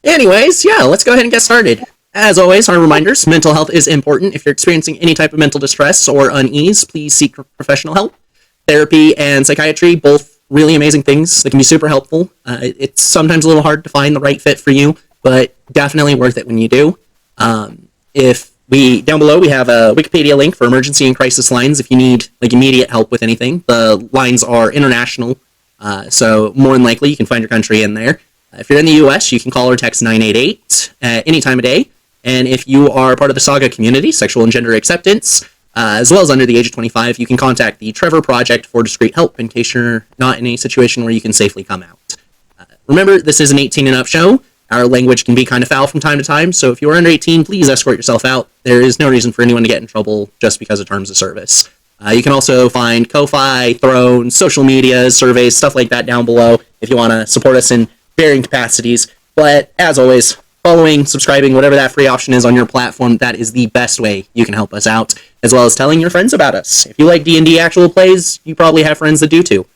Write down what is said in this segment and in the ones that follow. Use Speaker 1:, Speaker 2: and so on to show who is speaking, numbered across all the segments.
Speaker 1: Anyways, yeah, let's go ahead and get started. As always, our reminders, mental health is important. If you're experiencing any type of mental distress or unease, please seek professional help. Therapy and psychiatry, both really amazing things that can be super helpful. It's sometimes a little hard to find the right fit for you, but definitely worth it when you do. Down below, we have a Wikipedia link for emergency and crisis lines if you need immediate help with anything. The lines are international, so more than likely you can find your country in there. If you're in the U.S., you can call or text 988 at any time of day. And if you are part of the Saga community, sexual and gender acceptance, as well as under the age of 25, you can contact the Trevor Project for discreet help in case you're not in a situation where you can safely come out. Remember, this is an 18 and up show. Our language can be kind of foul from time to time, so if you are under 18, please escort yourself out. There is no reason for anyone to get in trouble just because of terms of service. You can also find Ko-Fi, Throne, social media, surveys, stuff like that down below if you want to support us in varying capacities. But as always, following, subscribing, whatever that free option is on your platform, that is the best way you can help us out, as well as telling your friends about us. If you like D&D actual plays, you probably have friends that do too.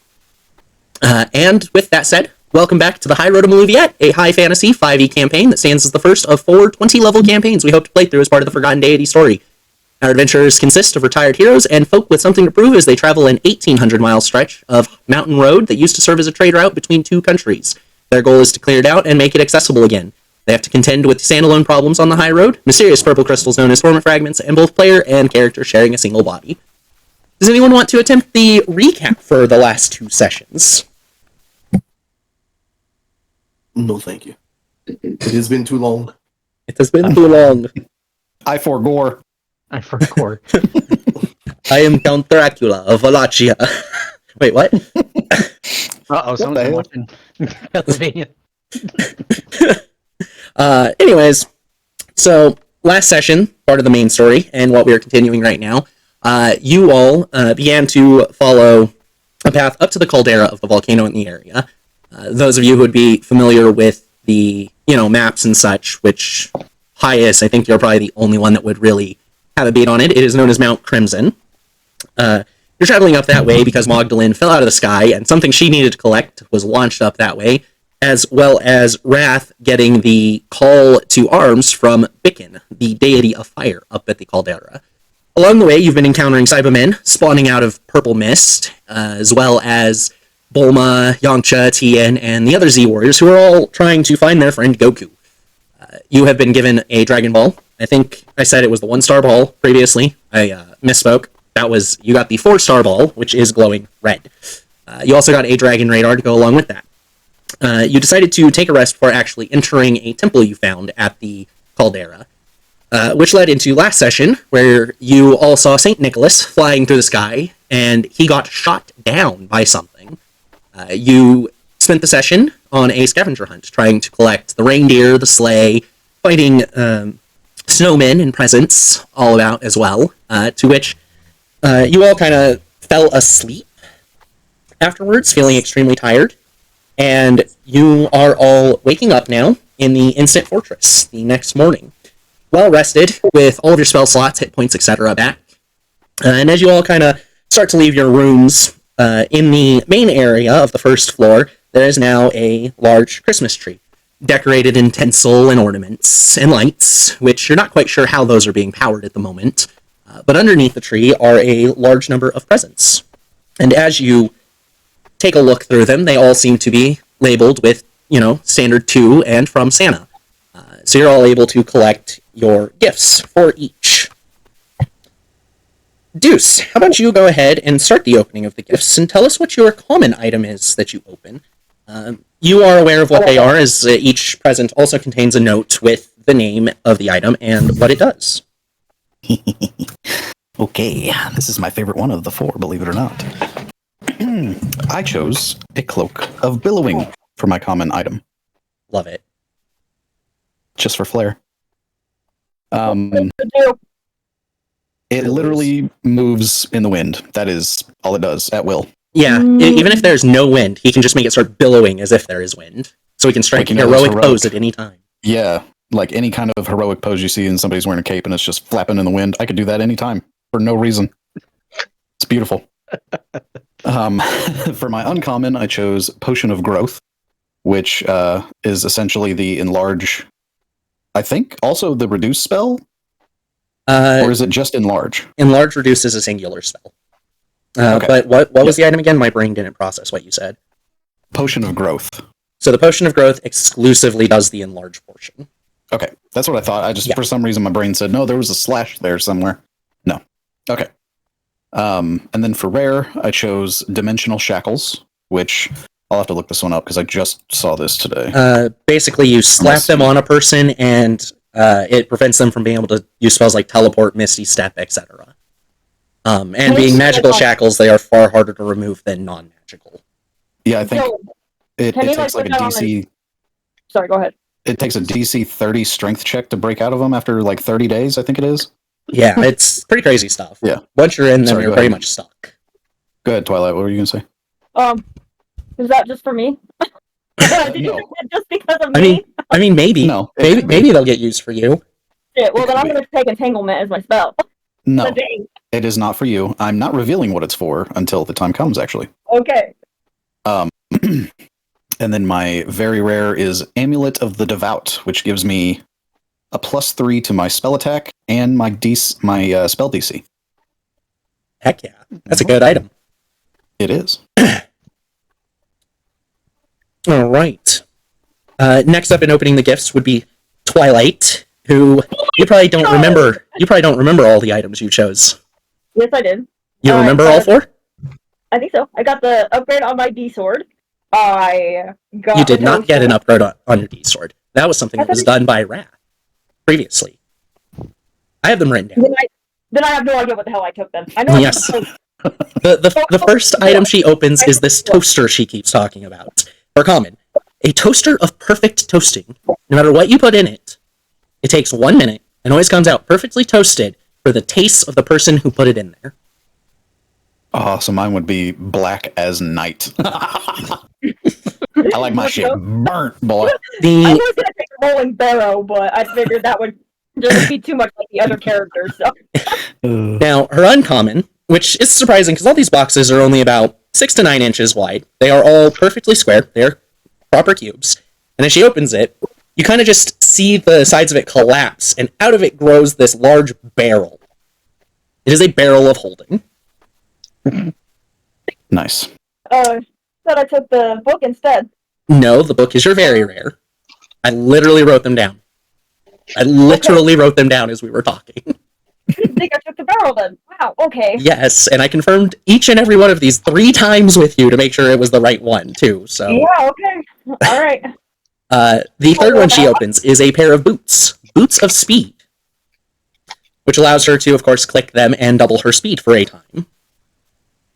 Speaker 1: And with that said, welcome back to the Highroad of Maluviette, a high fantasy 5e campaign that stands as the first of 4 20-level campaigns we hope to play through as part of the Forgotten Deity story. Our adventurers consist of retired heroes and folk with something to prove as they travel an 1,800-mile stretch of mountain road that used to serve as a trade route between two countries. Their goal is to clear it out and make it accessible again. They have to contend with standalone problems on the high road, mysterious purple crystals known as Storm Fragments, and both player and character sharing a single body. Does anyone want to attempt the recap for the last 2 sessions?
Speaker 2: No, thank you. It has been too long.
Speaker 1: It has been too long.
Speaker 3: I forgore.
Speaker 1: I am Count Dracula of Wallachia. Wait, what?
Speaker 4: Uh-oh, someone's watching Pennsylvania.
Speaker 1: Anyways, so last session, part of the main story, and what we are continuing right now, you all began to follow a path up to the caldera of the volcano in the area. Those of you who would be familiar with the, maps and such, which Hyas, I think you're probably the only one that would really have a beat on it. It is known as Mount Crimson. You're traveling up that way because Magdalene fell out of the sky, and something she needed to collect was launched up that way, as well as Wrath getting the call to arms from Bicken, the deity of fire, up at the caldera. Along the way, you've been encountering Cybermen spawning out of purple mist, as well as Bulma, Yamcha, Tien, and the other Z Warriors, who are all trying to find their friend Goku. You have been given a Dragon Ball. I think I said it was the 1-star ball previously. I misspoke. You got the 4-star ball, which is glowing red. You also got a Dragon Radar to go along with that. You decided to take a rest before actually entering a temple you found at the caldera, which led into last session, where you all saw St. Nicholas flying through the sky, and he got shot down by something. You spent the session on a scavenger hunt, trying to collect the reindeer, the sleigh, fighting snowmen and presents all about as well, to which you all kind of fell asleep afterwards, feeling extremely tired. And you are all waking up now in the Instant Fortress the next morning, well rested, with all of your spell slots, hit points, etc. back. And as you all kind of start to leave your rooms, in the main area of the first floor, there is now a large Christmas tree, decorated in tinsel and ornaments and lights, which you're not quite sure how those are being powered at the moment. But underneath the tree are a large number of presents. And as you take a look through them, they all seem to be labeled with, standard to and from Santa. So you're all able to collect your gifts for each. Deuce, how about you go ahead and start the opening of the gifts and tell us what your common item is that you open. You are aware of what they are, as each present also contains a note with the name of the item and what it does.
Speaker 3: Okay, this is my favorite one of the 4, believe it or not. I chose a cloak of billowing for my common item.
Speaker 1: Love it.
Speaker 3: Just for flair. It literally moves in the wind. That is all it does, at will.
Speaker 1: Yeah, even if there's no wind, he can just make it start billowing as if there is wind. So he can strike a heroic pose at any time.
Speaker 3: Yeah, like any kind of heroic pose you see and somebody's wearing a cape and it's just flapping in the wind. I could do that anytime, for no reason. It's beautiful. For my uncommon, I chose Potion of Growth, which is essentially the enlarge. I think also the reduce spell, or is it just enlarge?
Speaker 1: Enlarge reduce is a singular spell.
Speaker 3: Okay.
Speaker 1: But what was the item again? My brain didn't process what you said.
Speaker 3: Potion of growth.
Speaker 1: So the potion of growth exclusively does the enlarge portion.
Speaker 3: Okay, that's what I thought. I just for some reason my brain said no. There was a slash there somewhere. No. Okay. And then for rare, I chose dimensional shackles, which I'll have to look this one up because I just saw this today.
Speaker 1: Basically, you slap them on a person, and it prevents them from being able to use spells like teleport, misty step, etc. And being magical shackles, they are far harder to remove than non-magical.
Speaker 3: Yeah, I think it takes like a DC.
Speaker 5: Sorry, go ahead.
Speaker 3: It takes a DC 30 strength check to break out of them after like 30 days, I think it is.
Speaker 1: Yeah, it's pretty crazy stuff.
Speaker 3: Yeah.
Speaker 1: Once you're in them, you're pretty much stuck.
Speaker 3: Go ahead, Twilight. What were you going to say?
Speaker 5: Is that just for me? Did you think that just because of me?
Speaker 1: I mean, maybe.
Speaker 3: No.
Speaker 1: Maybe they'll get used for you.
Speaker 5: Yeah, well, then I'm going to take Entanglement as my spell.
Speaker 3: No, it is not for you. I'm not revealing what it's for until the time comes, actually.
Speaker 5: Okay.
Speaker 3: And then my very rare is Amulet of the Devout, which gives me a +3 to my spell attack and my spell DC.
Speaker 1: Heck yeah. That's a good item.
Speaker 3: It is.
Speaker 1: All right. Next up in opening the gifts would be Twilight, who you probably don't remember. You probably don't remember all the items you chose.
Speaker 5: Yes, I did.
Speaker 1: You remember all four?
Speaker 5: I think so. I got the upgrade on my D sword. I got.
Speaker 1: You did not get an upgrade on your D sword. That was something that was done by Wrath previously. I have them written down.
Speaker 5: Then I have no idea what the hell I took then. I know.
Speaker 1: Yes. The first item she opens is this toaster she keeps talking about. For common, a toaster of perfect toasting. No matter what you put in it, it takes 1 minute and always comes out perfectly toasted for the taste of the person who put it in there.
Speaker 3: Oh, so mine would be black as night. I like my shit burnt, boy.
Speaker 5: I was gonna take a rolling barrow, but I figured that would just be too much like the other characters. So.
Speaker 1: Now, her uncommon, which is surprising because all these boxes are only about 6 to 9 inches wide. They are all perfectly square. They're proper cubes. And as she opens it, you kind of just see the sides of it collapse, and out of it grows this large barrel. It is a barrel of holding.
Speaker 3: Nice.
Speaker 5: Thought I took the book instead.
Speaker 1: No, the book is your very rare. I literally wrote them down. I literally wrote them down as we were talking.
Speaker 5: I didn't think I took the barrel then. Wow, okay.
Speaker 1: Yes, and I confirmed each and every one of these 3 times with you to make sure it was the right one, too. So
Speaker 5: yeah, okay. All right.
Speaker 1: The third one she opens is a pair of boots. Boots of speed. Which allows her to, of course, click them and double her speed for a time.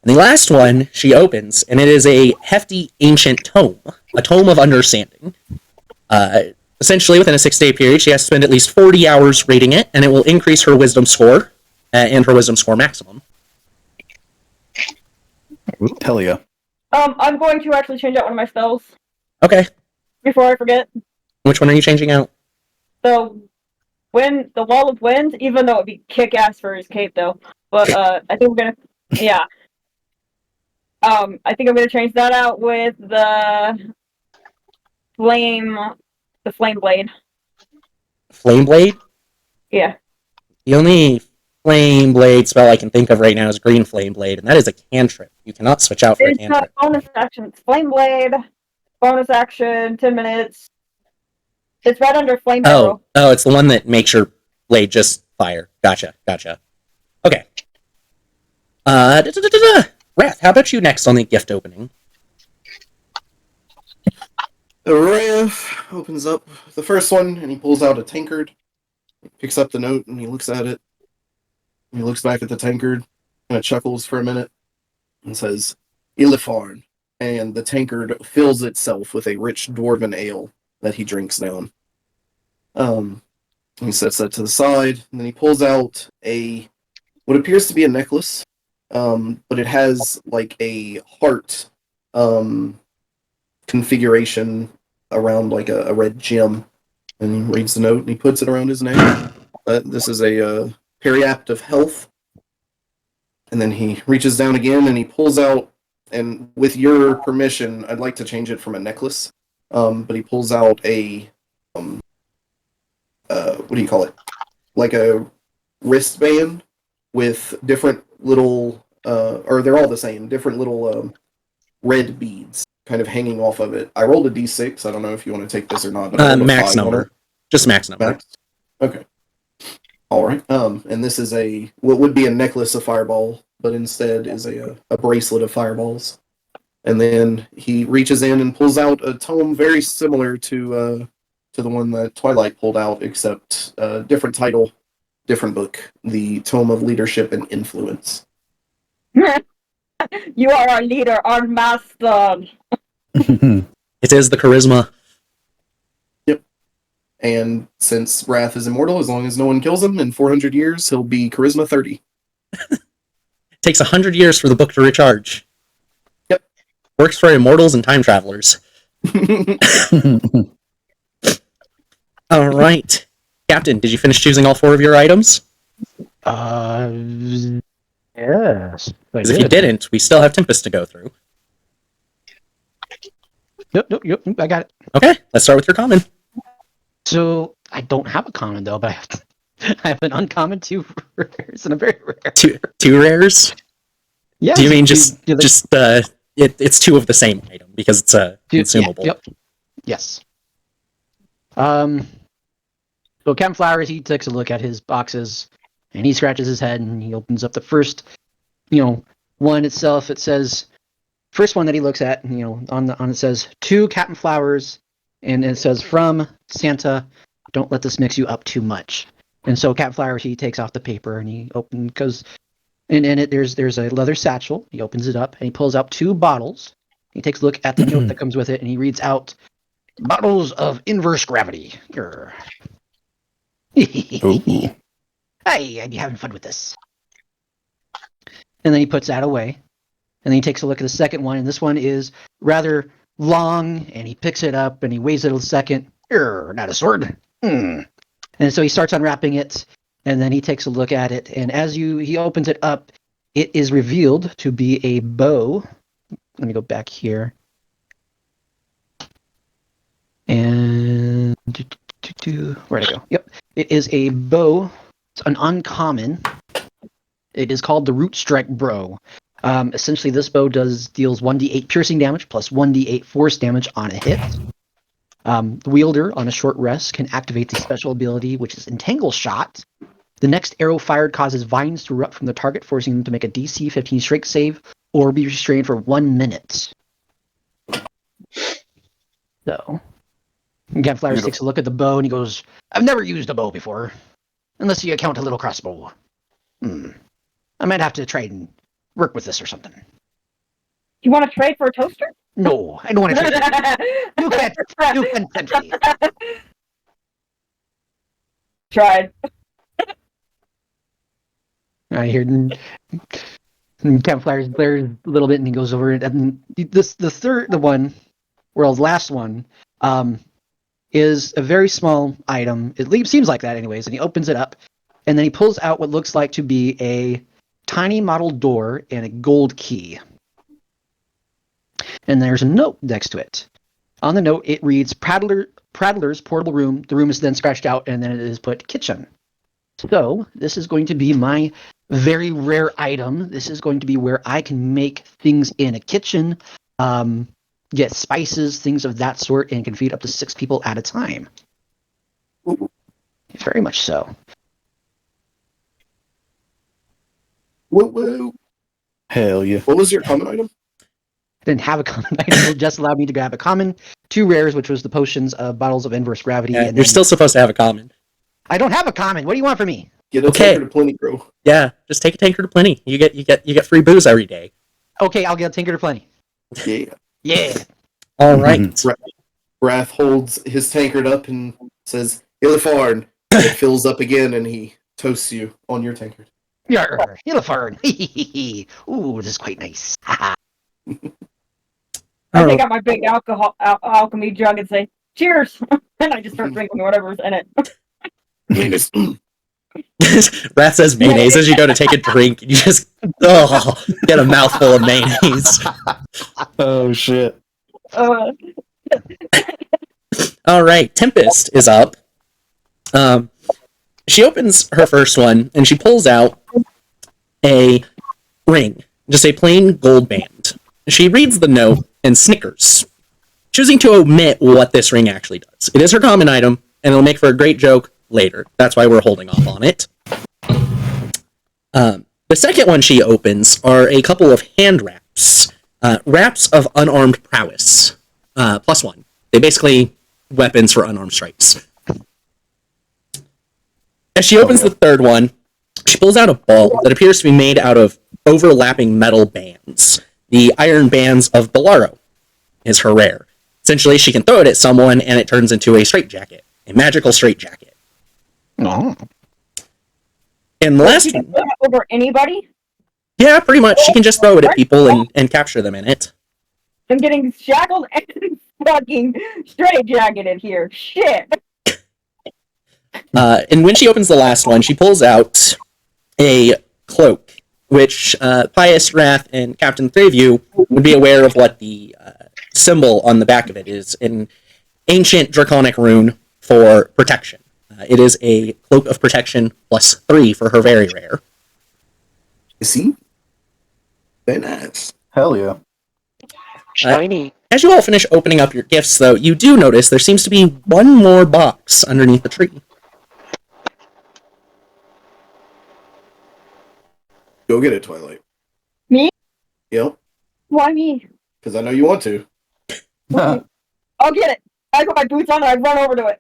Speaker 1: And the last one she opens, and it is a hefty ancient tome. A tome of understanding. Essentially, within a 6-day period, she has to spend at least 40 hours reading it, and it will increase her wisdom score and her wisdom score maximum.
Speaker 3: Hell yeah.
Speaker 5: I'm going to actually change out one of my spells.
Speaker 1: Okay.
Speaker 5: Before I forget.
Speaker 1: Which one are you changing out?
Speaker 5: The Wall of Wind, even though it'd be kick-ass for his cape, though. But, I think we're gonna... Yeah. I think I'm gonna change that out with the Flame Blade.
Speaker 1: Flame Blade?
Speaker 5: Yeah.
Speaker 1: The only Flame Blade spell I can think of right now is Green Flame Blade, and that is a cantrip. You cannot switch out for a cantrip.
Speaker 5: It's a bonus action. It's Flame Blade, bonus action, 10 minutes. It's right under Flame Arrow.
Speaker 1: Oh, it's the one that makes your blade just fire. Gotcha. Okay. Wrath, how about you next on the gift opening?
Speaker 2: Wrath opens up the first one, and he pulls out a tankard. He picks up the note, and he looks at it. And he looks back at the tankard, and chuckles for a minute, and says, Illifarn. And the tankard fills itself with a rich dwarven ale that he drinks down. He sets that to the side, and then he pulls out what appears to be a necklace, but it has like a heart configuration around like a red gem. And he reads the note, and he puts it around his neck. This is a periapt of health. And then he reaches down again, and he pulls out, and with your permission, I'd like to change it from a necklace but he pulls out a what do you call it? Like a wristband with different little, or they're all the same, different little red beads kind of hanging off of it. I rolled a d6. I don't know if you want to take this or not. But I rolled a
Speaker 1: Max
Speaker 2: 5 on
Speaker 1: number.
Speaker 2: it.
Speaker 1: Just max number.
Speaker 2: Max? Okay. All right. And this is what would be a necklace of fireball, but instead is a bracelet of fireballs. And then he reaches in and pulls out a tome very similar to the one that Twilight pulled out, except different title, different book. The Tome of Leadership and Influence.
Speaker 5: You are our leader, our master.
Speaker 1: It is the charisma.
Speaker 2: Yep. And since Wrath is immortal, as long as no one kills him, in 400 years, he'll be charisma 30.
Speaker 1: It takes 100 years for the book to recharge.
Speaker 2: Yep.
Speaker 1: Works for immortals and time travelers. All right. Captain, did you finish choosing all 4 of your items?
Speaker 4: Yes.
Speaker 1: Because if you didn't, we still have Tempest to go through.
Speaker 4: Yep, I got it.
Speaker 1: Okay, let's start with your common.
Speaker 4: So, I don't have a common, though, but I have an uncommon, 2 rares, and a very rare.
Speaker 1: Two rares?
Speaker 4: Yeah.
Speaker 1: Do you mean it's 2 of the same item, because it's a consumable?
Speaker 4: Yep. Yes. So Captain Flowers, he takes a look at his boxes, and he scratches his head, and he opens up the first, one itself. It says, first one that he looks at, on it says, to Captain Flowers, and it says, from Santa, don't let this mix you up too much. And so Captain Flowers, he takes off the paper, and he opens, and in it, there's a leather satchel. He opens it up, and he pulls out 2 bottles. He takes a look at the note that comes with it, and he reads out, bottles of inverse gravity. Hey, I'd be having fun with this. And then he puts that away. And then he takes a look at the second one, and this one is rather long, and he picks it up, and he weighs it a second. Not a sword. And so he starts unwrapping it, and then he takes a look at it, and as he opens it up, it is revealed to be a bow. Let me go back here. And where'd I go? Yep. It is a bow. It's an uncommon. It is called the Root Strike Bow. Essentially, this bow deals 1d8 piercing damage plus 1d8 force damage on a hit. The wielder, on a short rest, can activate the special ability, which is Entangle Shot. The next arrow fired causes vines to erupt from the target, forcing them to make a DC 15 strength save or be restrained for 1 minute. So, Captain Flowers takes a look at the bow and he goes, I've never used a bow before, unless you account a little crossbow. I might have to try and work with this or something.
Speaker 5: You want to trade for a toaster?
Speaker 4: No, I don't want to trade. You can't tempt me.
Speaker 5: Tried.
Speaker 4: I hear Captain Flowers blares a little bit and he goes over it. And the last one, is a very small item. It seems like that anyways, and he opens it up, and then he pulls out what looks like to be a tiny model door and a gold key. And there's a note next to it. On the note, it reads, Prattler's portable room. The room is then scratched out, and then it is put kitchen. So, this is going to be my very rare item. This is going to be where I can make things in a kitchen, get spices, things of that sort, and can feed up to 6 people at a time.
Speaker 2: Ooh.
Speaker 4: Very much so.
Speaker 2: Woo woo.
Speaker 3: Hell yeah.
Speaker 2: What was your common item?
Speaker 4: I didn't have a common item. It just allowed me to grab a common, 2 rares, which was the potions of bottles of inverse gravity.
Speaker 1: Yeah,
Speaker 4: and
Speaker 1: you're still supposed to have a common.
Speaker 4: I don't have a common. What do you want from me?
Speaker 2: Get a tankard of plenty, bro.
Speaker 1: Yeah, just take a tankard of plenty. You get free booze every day.
Speaker 4: Okay, I'll get a tinker to plenty.
Speaker 2: Yeah.
Speaker 4: Yeah.
Speaker 1: All right.
Speaker 2: Wrath holds his tankard up and says, Illifarn. It fills up again and he toasts you on your tankard.
Speaker 4: Yarr, Illifarn. Ooh, this is quite nice.
Speaker 5: I take out my big alchemy jug and say, cheers! And I just start drinking whatever's in it.
Speaker 1: Wrath says mayonnaise as you go to take a drink. You just get a mouthful of mayonnaise.
Speaker 3: Oh shit.
Speaker 1: All right, Tempest is up. She opens her first one and she pulls out a ring, just a plain gold band. She reads the note and snickers, choosing to omit what this ring actually does. It is her common item, and it'll make for a great joke later. That's why we're holding off on it. The second one she opens are a couple of hand wraps. Wraps of unarmed prowess. +1. They basically weapons for unarmed strikes. As she opens the third one, she pulls out a ball that appears to be made out of overlapping metal bands. The iron bands of Bolaro is her rare. Essentially, she can throw it at someone and it turns into a straitjacket. A magical straitjacket.
Speaker 3: Oh.
Speaker 1: And the last
Speaker 5: You can
Speaker 1: one...
Speaker 5: throw it over anybody?
Speaker 1: Yeah, pretty much. She can just throw it at people and capture them in it.
Speaker 5: I'm getting shackled and fucking straitjacketed here. Shit.
Speaker 1: And when she opens the last one, she pulls out a cloak, which Pious, Wrath, and Captain Three of you would be aware of what the symbol on the back of it is, an ancient draconic rune for protection. It is a cloak of protection +3 for her very rare.
Speaker 2: You see? Very nice.
Speaker 3: Hell yeah.
Speaker 6: Shiny.
Speaker 1: As you all finish opening up your gifts, though, you do notice there seems to be one more box underneath the tree.
Speaker 2: Go get it, Twilight.
Speaker 5: Me?
Speaker 2: Yep.
Speaker 5: Why me?
Speaker 2: Because I know you want to.
Speaker 5: I'll get it. I put my boots on and I run over to it.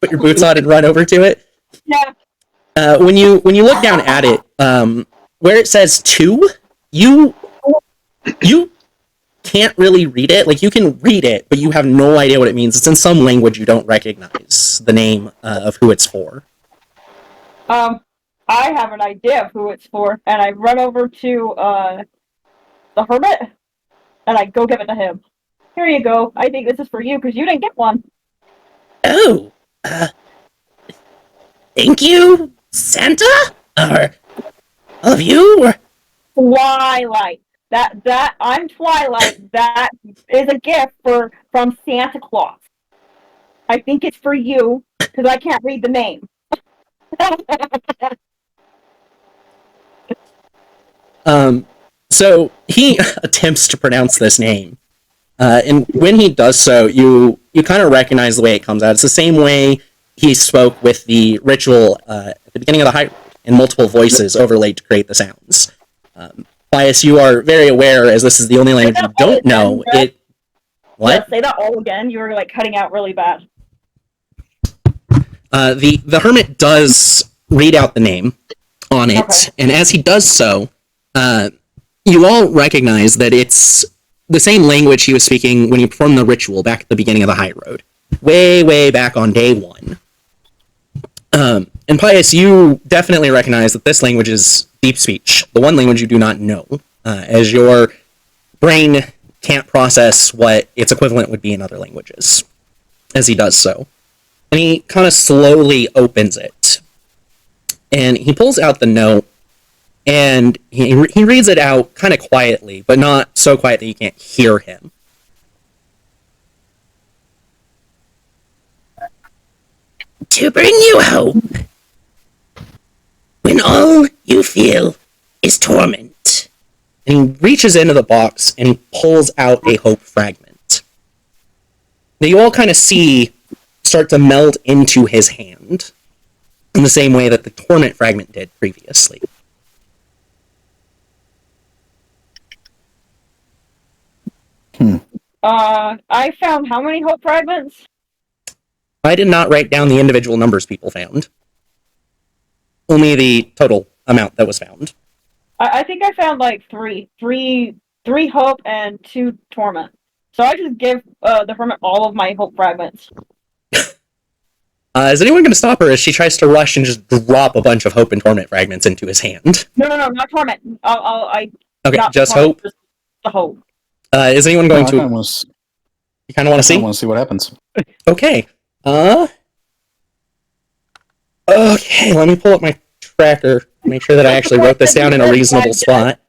Speaker 1: Put your boots on and run over to it.
Speaker 5: Yeah.
Speaker 1: When you look down at it, where it says 2, you can't really read it. Like, you can read it, but you have no idea what it means. It's in some language you don't recognize the name of who it's for.
Speaker 5: I have an idea of who it's for, and I run over to the hermit, and I go give it to him. Here you go. I think this is for you because you didn't get one.
Speaker 1: Oh, thank you, Santa? Or all of you? Or...
Speaker 5: Twilight. That I'm Twilight. That is a gift from Santa Claus. I think it's for you because I can't read the name.
Speaker 1: So he attempts to pronounce this name, and when he does so, you kind of recognize the way it comes out. It's the same way he spoke with the ritual at the beginning of the Highroad, in multiple voices overlaid to create the sounds. Bias, you are very aware, as this is the only language you don't know. What?
Speaker 5: Yeah, say that all again. You were like cutting out really bad.
Speaker 1: The hermit does read out the name on it,
Speaker 5: Okay.
Speaker 1: and as he does so, you all recognize that it's the same language he was speaking when he performed the ritual back at the beginning of the Highroad, way back on day 1. And Pius, you definitely recognize that this language is deep speech, the one language you do not know, as your brain can't process what its equivalent would be in other languages, as he does so. And he kind of slowly opens it, and he pulls out the note, and he reads it out kind of quietly, but not so quiet that you can't hear him. To bring you hope, when all you feel is torment. And he reaches into the box and he pulls out a hope fragment. Now you all kind of see start to meld into his hand in the same way that the torment fragment did previously.
Speaker 5: I found how many hope fragments?
Speaker 1: I did not write down the individual numbers people found. Only the total amount that was found.
Speaker 5: I think I found like three hope and 2 torment. So I just give the hermit all of my hope fragments.
Speaker 1: Is anyone going to stop her as she tries to rush and just drop a bunch of hope and torment fragments into his hand?
Speaker 5: No, not torment.
Speaker 1: Okay,
Speaker 5: not
Speaker 1: just
Speaker 5: torment,
Speaker 1: hope.
Speaker 5: just the hope.
Speaker 1: Is anyone going
Speaker 3: I
Speaker 1: to?
Speaker 3: kind of
Speaker 1: You kind of want to see?
Speaker 3: want to see what happens.
Speaker 1: Okay. Okay, let me pull up my tracker. Make sure that I actually wrote this down in a reasonable spot.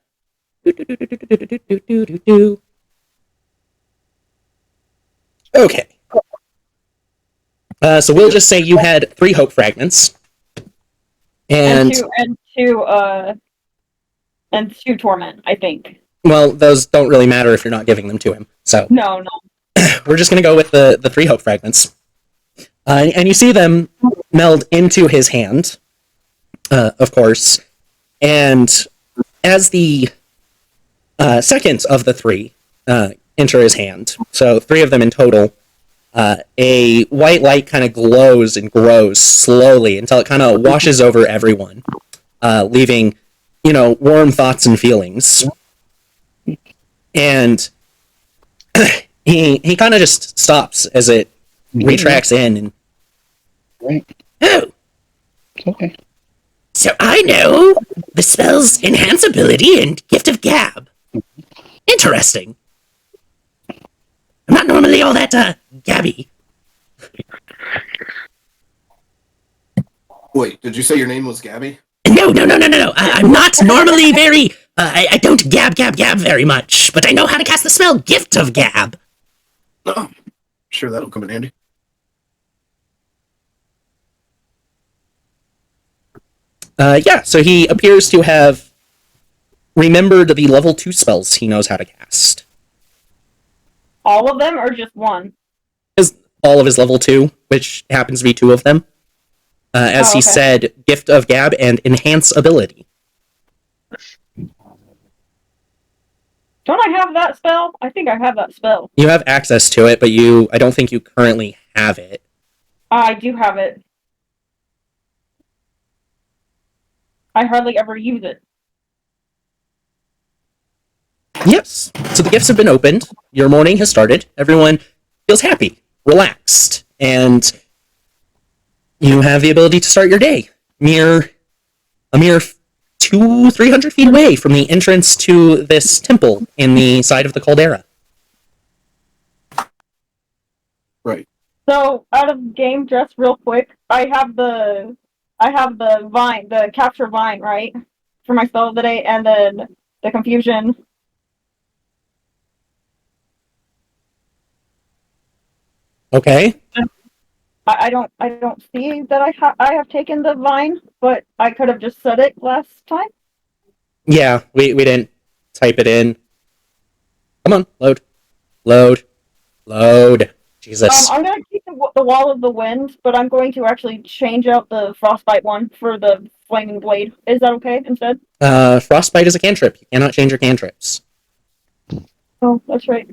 Speaker 1: Okay. So we'll just say you had 3 hope fragments. And
Speaker 5: two torment, I think.
Speaker 1: well, those don't really matter if you're not giving them to him. So
Speaker 5: No.
Speaker 1: we're just going to go with the 3 hope fragments. And you see them meld into his hand, of course. And as the second of the 3 enter his hand, so 3 of them in total, a white light kind of glows and grows slowly until it kind of washes over everyone, leaving, warm thoughts and feelings. And he kind of just stops as it retracts in and oh,
Speaker 3: Okay.
Speaker 1: so I know the spell's enhance ability and gift of gab. Interesting. I'm not normally all that gabby.
Speaker 2: Wait, did you say your name was Gabby?
Speaker 1: No. I'm not normally very. I don't gab very much, but I know how to cast the spell gift of gab.
Speaker 2: Oh, sure, that'll come in handy.
Speaker 1: Yeah, so he appears to have remembered the level 2 spells he knows how to cast.
Speaker 5: All of them or just one?
Speaker 1: All of his level 2, which happens to be 2 of them. As he said, gift of gab and enhance ability.
Speaker 5: Don't I have that spell? I think I have that spell.
Speaker 1: You have access to it, but I don't think you currently have it.
Speaker 5: I do have it. I hardly ever use it.
Speaker 1: Yes. So the gifts have been opened. Your morning has started. Everyone feels happy, relaxed, and you have the ability to start your day. A mere 200-300 feet away from the entrance to this temple in the side of the caldera.
Speaker 2: Right.
Speaker 5: So, out of game, just real quick, I have the vine, the capture vine, right, for my spell of the day, and then the confusion.
Speaker 1: Okay.
Speaker 5: I don't see that I have taken the vine, but I could have just said it last time.
Speaker 1: Yeah, we didn't type it in. Come on, load. Jesus.
Speaker 5: I'm gonna keep the wall of the wind, but I'm going to actually change out the frostbite one for the flaming blade. Is that okay instead?
Speaker 1: Frostbite is a cantrip. You cannot change your cantrips.
Speaker 5: Oh, that's right.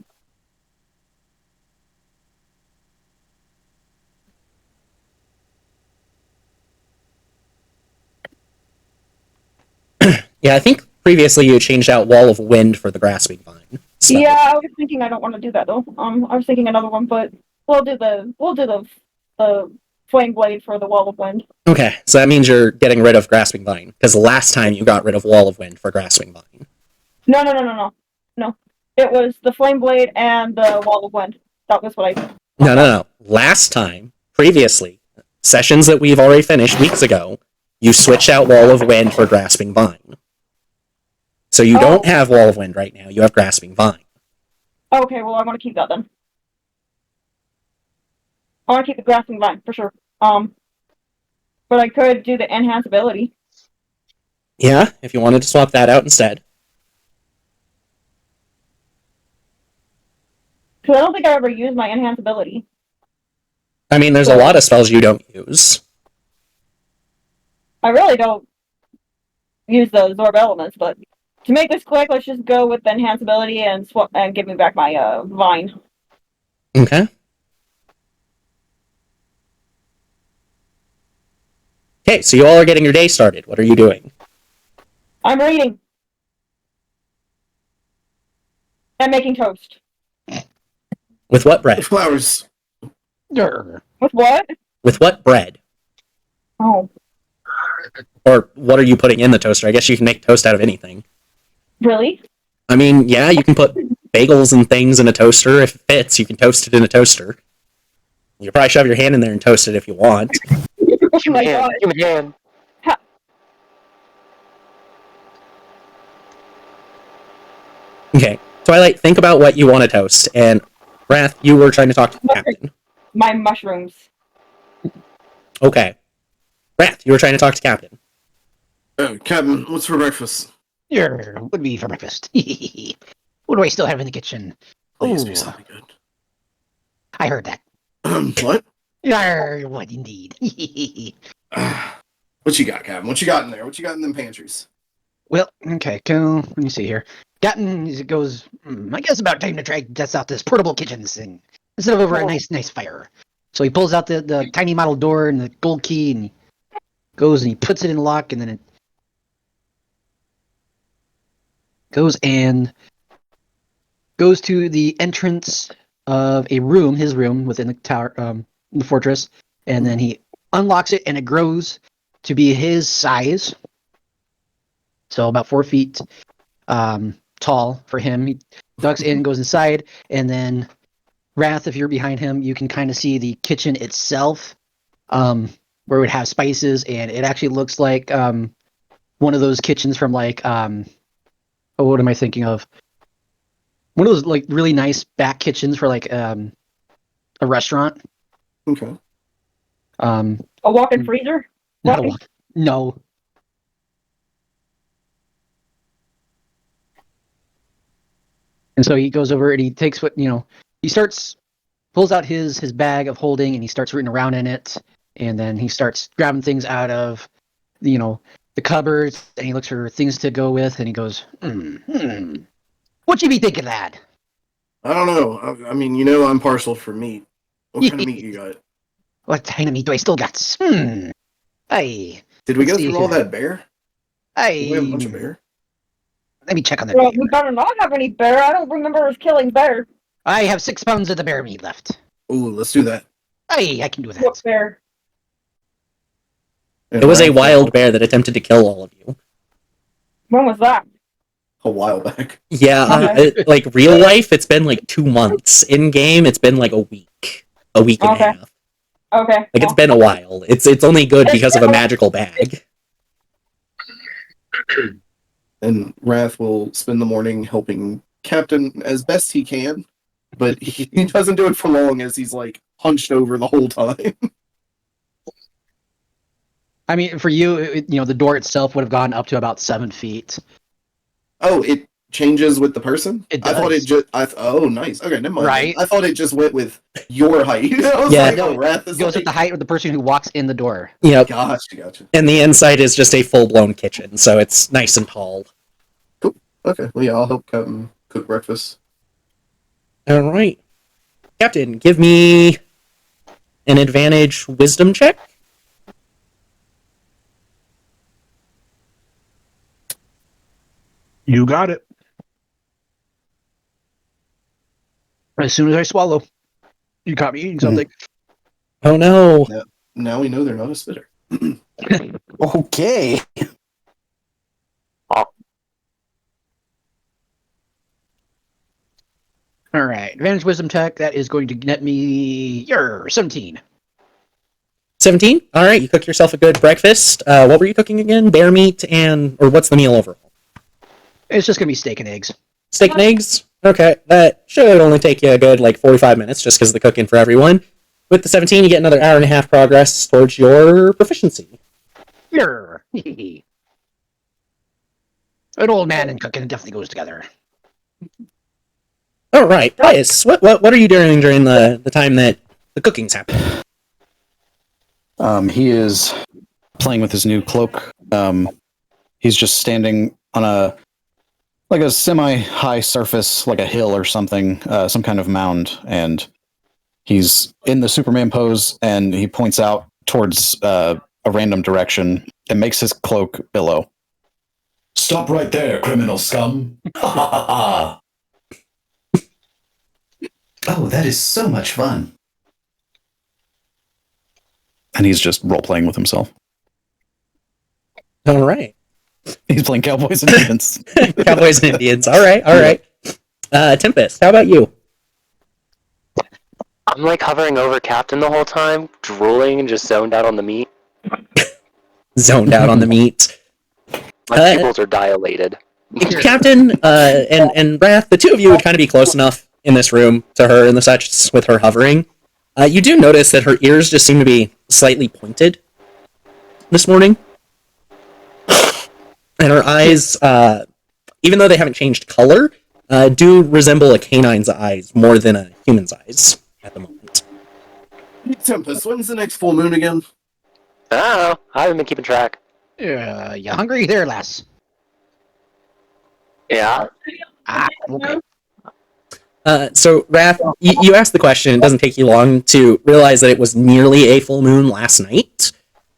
Speaker 1: Yeah, I think previously you changed out Wall of Wind for the Grasping Vine. So.
Speaker 5: Yeah, I was thinking I don't want to do that though. I was thinking another one, but we'll do the flame blade for the wall of wind.
Speaker 1: Okay, so that means you're getting rid of Grasping Vine, because last time you got rid of Wall of Wind for Grasping Vine.
Speaker 5: No. It was the flame blade and the wall of wind. That was what I.
Speaker 1: No. Last time, previously, sessions that we've already finished weeks ago, you switched out Wall of Wind for Grasping Vine. So you don't have Wall of Wind right now, you have Grasping Vine.
Speaker 5: Okay, well I want to keep that then. I want to keep the grasping vine for sure. But I could do the enhance ability.
Speaker 1: Yeah, if you wanted to swap that out instead.
Speaker 5: Because I don't think I ever used my enhance ability.
Speaker 1: I mean, there's a lot of spells you don't use.
Speaker 5: I really don't use the Zorb elements, but to make this quick, let's just go with the enhance ability and swap and give me back my vine.
Speaker 1: Okay. Okay, so you all are getting your day started. What are you doing?
Speaker 5: I'm reading. And making toast.
Speaker 1: With what bread?
Speaker 2: Flowers.
Speaker 5: With what?
Speaker 1: With what bread?
Speaker 5: Oh,
Speaker 1: Or what are you putting in the toaster? I guess you can make toast out of anything.
Speaker 5: really?
Speaker 1: I mean, yeah, you can put bagels and things in a toaster. If it fits, you can toast it in a toaster. You probably shove your hand in there and toast it if you want.
Speaker 5: Oh my god.
Speaker 6: Human hand.
Speaker 1: Okay, Twilight, think about what you want to toast. And Wrath, you were trying to talk to the captain.
Speaker 5: My mushrooms.
Speaker 1: Okay. Wrath, you were trying to talk to Captain.
Speaker 2: Captain, what's for breakfast?
Speaker 4: Would be for breakfast. What do I still have in the kitchen?
Speaker 2: Please be
Speaker 4: Ooh,
Speaker 2: something good.
Speaker 4: I heard that.
Speaker 2: What?
Speaker 4: What indeed?
Speaker 2: What you got, Captain? What you got in there? What you got in them pantries?
Speaker 4: Well, okay, go. Let me see here. Captain goes, I guess about time to try to test out this portable kitchen thing instead of over a nice fire. So he pulls out the tiny model door and the gold key, and he goes and he puts it in the lock, and then it goes to the entrance of a room, his room within the tower, the fortress, and then he unlocks it, and it grows to be his size. So about 4 feet tall for him. He ducks in, goes inside, and then Wrath, if you're behind him, you can kind of see the kitchen itself, where it would have spices, and it actually looks like one of those kitchens from like what am I thinking of? One of those like really nice back kitchens for like a restaurant.
Speaker 2: Okay.
Speaker 5: A walk-in freezer?
Speaker 4: Not a walk. No. And so he goes over and he takes he pulls out his bag of holding, and he starts rooting around in it, and then he starts grabbing things out of the cupboards, and he looks for things to go with, and he goes, what you be thinking of that?
Speaker 2: I don't know. I mean, I'm partial for meat. What kind of meat you got?
Speaker 4: What kind of meat do I still got? Hey.
Speaker 2: Did we
Speaker 4: Let's
Speaker 2: go
Speaker 4: see
Speaker 2: through all
Speaker 4: here.
Speaker 2: that bear? Did we have a bunch of bear?
Speaker 4: Let me check on that
Speaker 5: Well,
Speaker 4: bear.
Speaker 5: we better not have any bear. I don't remember us killing bear.
Speaker 4: I have 6 pounds of the bear meat left.
Speaker 2: Ooh, let's do that.
Speaker 4: Hey, I can do that.
Speaker 5: What bear?
Speaker 2: And
Speaker 1: It was a
Speaker 2: Wrath-
Speaker 1: wild bear that attempted to kill all of you.
Speaker 5: When was that?
Speaker 2: A while back.
Speaker 1: Yeah, like real life, it's been like 2 months. In game, it's been like a week and a
Speaker 5: Okay.
Speaker 1: half.
Speaker 5: Okay.
Speaker 1: Like it's been a while. It's only good because of a magical bag.
Speaker 2: And Wrath will spend the morning helping Captain as best he can, but he doesn't do it for long as he's like hunched over the whole time.
Speaker 4: I mean, for you, the door itself would have gone up to about 7 feet.
Speaker 2: Oh, it changes with the person?
Speaker 4: It
Speaker 2: I thought it
Speaker 4: does.
Speaker 2: just. Oh, nice. Okay, never mind.
Speaker 4: Right.
Speaker 2: I thought it just went with your height. I was
Speaker 1: Yeah.
Speaker 2: like,
Speaker 4: No,
Speaker 2: oh, Wrath
Speaker 4: It
Speaker 2: is
Speaker 4: goes
Speaker 2: like,
Speaker 4: with the height of the person who walks in the door.
Speaker 1: Yep.
Speaker 2: Gotcha.
Speaker 1: And the inside is just a full-blown kitchen, so it's nice and tall.
Speaker 2: Okay, well, yeah, I'll help Captain cook breakfast.
Speaker 1: All right. Captain, give me an advantage wisdom check.
Speaker 7: You got it.
Speaker 4: As soon as I swallow, you caught me eating something.
Speaker 1: Oh no.
Speaker 2: Now we know they're not a spitter.
Speaker 3: Okay.
Speaker 4: All right, advantage wisdom check. That is going to net me 17.
Speaker 1: 17? All right, you cook yourself a good breakfast. What were you cooking again? Bear meat or what's the meal overall?
Speaker 4: It's just gonna be steak and eggs.
Speaker 1: Steak and eggs? Okay, that should only take you a good 45 minutes just because of the cooking for everyone. With the 17, you get another hour and a half progress towards your proficiency.
Speaker 4: Yer. An old man and cooking definitely goes together.
Speaker 1: All right, Pius, what are you doing during the time that the cooking's happening?
Speaker 3: He is playing with his new cloak. He's just standing on a semi-high surface, like a hill or something, some kind of mound, and he's in the Superman pose, and he points out towards a random direction and makes his cloak billow.
Speaker 8: Stop right there, criminal scum. Oh, that is so much fun.
Speaker 3: And he's just role-playing with himself.
Speaker 1: All right.
Speaker 3: He's playing Cowboys and Indians.
Speaker 1: Cowboys and Indians. All right. Tempest, how about you?
Speaker 6: I'm like hovering over Captain the whole time, drooling and just zoned out on the meat.
Speaker 1: Zoned out on the meat.
Speaker 6: My pupils are dilated.
Speaker 1: Captain and Wrath, the two of you would kind of be close enough in this room to her and the such with her hovering. You do notice that her ears just seem to be slightly pointed this morning. And her eyes, even though they haven't changed color, do resemble a canine's eyes more than a human's eyes at the moment.
Speaker 2: Tempest, when's the next full moon again?
Speaker 6: I don't know. I haven't been keeping track.
Speaker 4: You hungry there, lass?
Speaker 6: Yeah.
Speaker 4: Ah, okay.
Speaker 1: So, Wrath, you asked the question. It doesn't take you long to realize that it was nearly a full moon last night.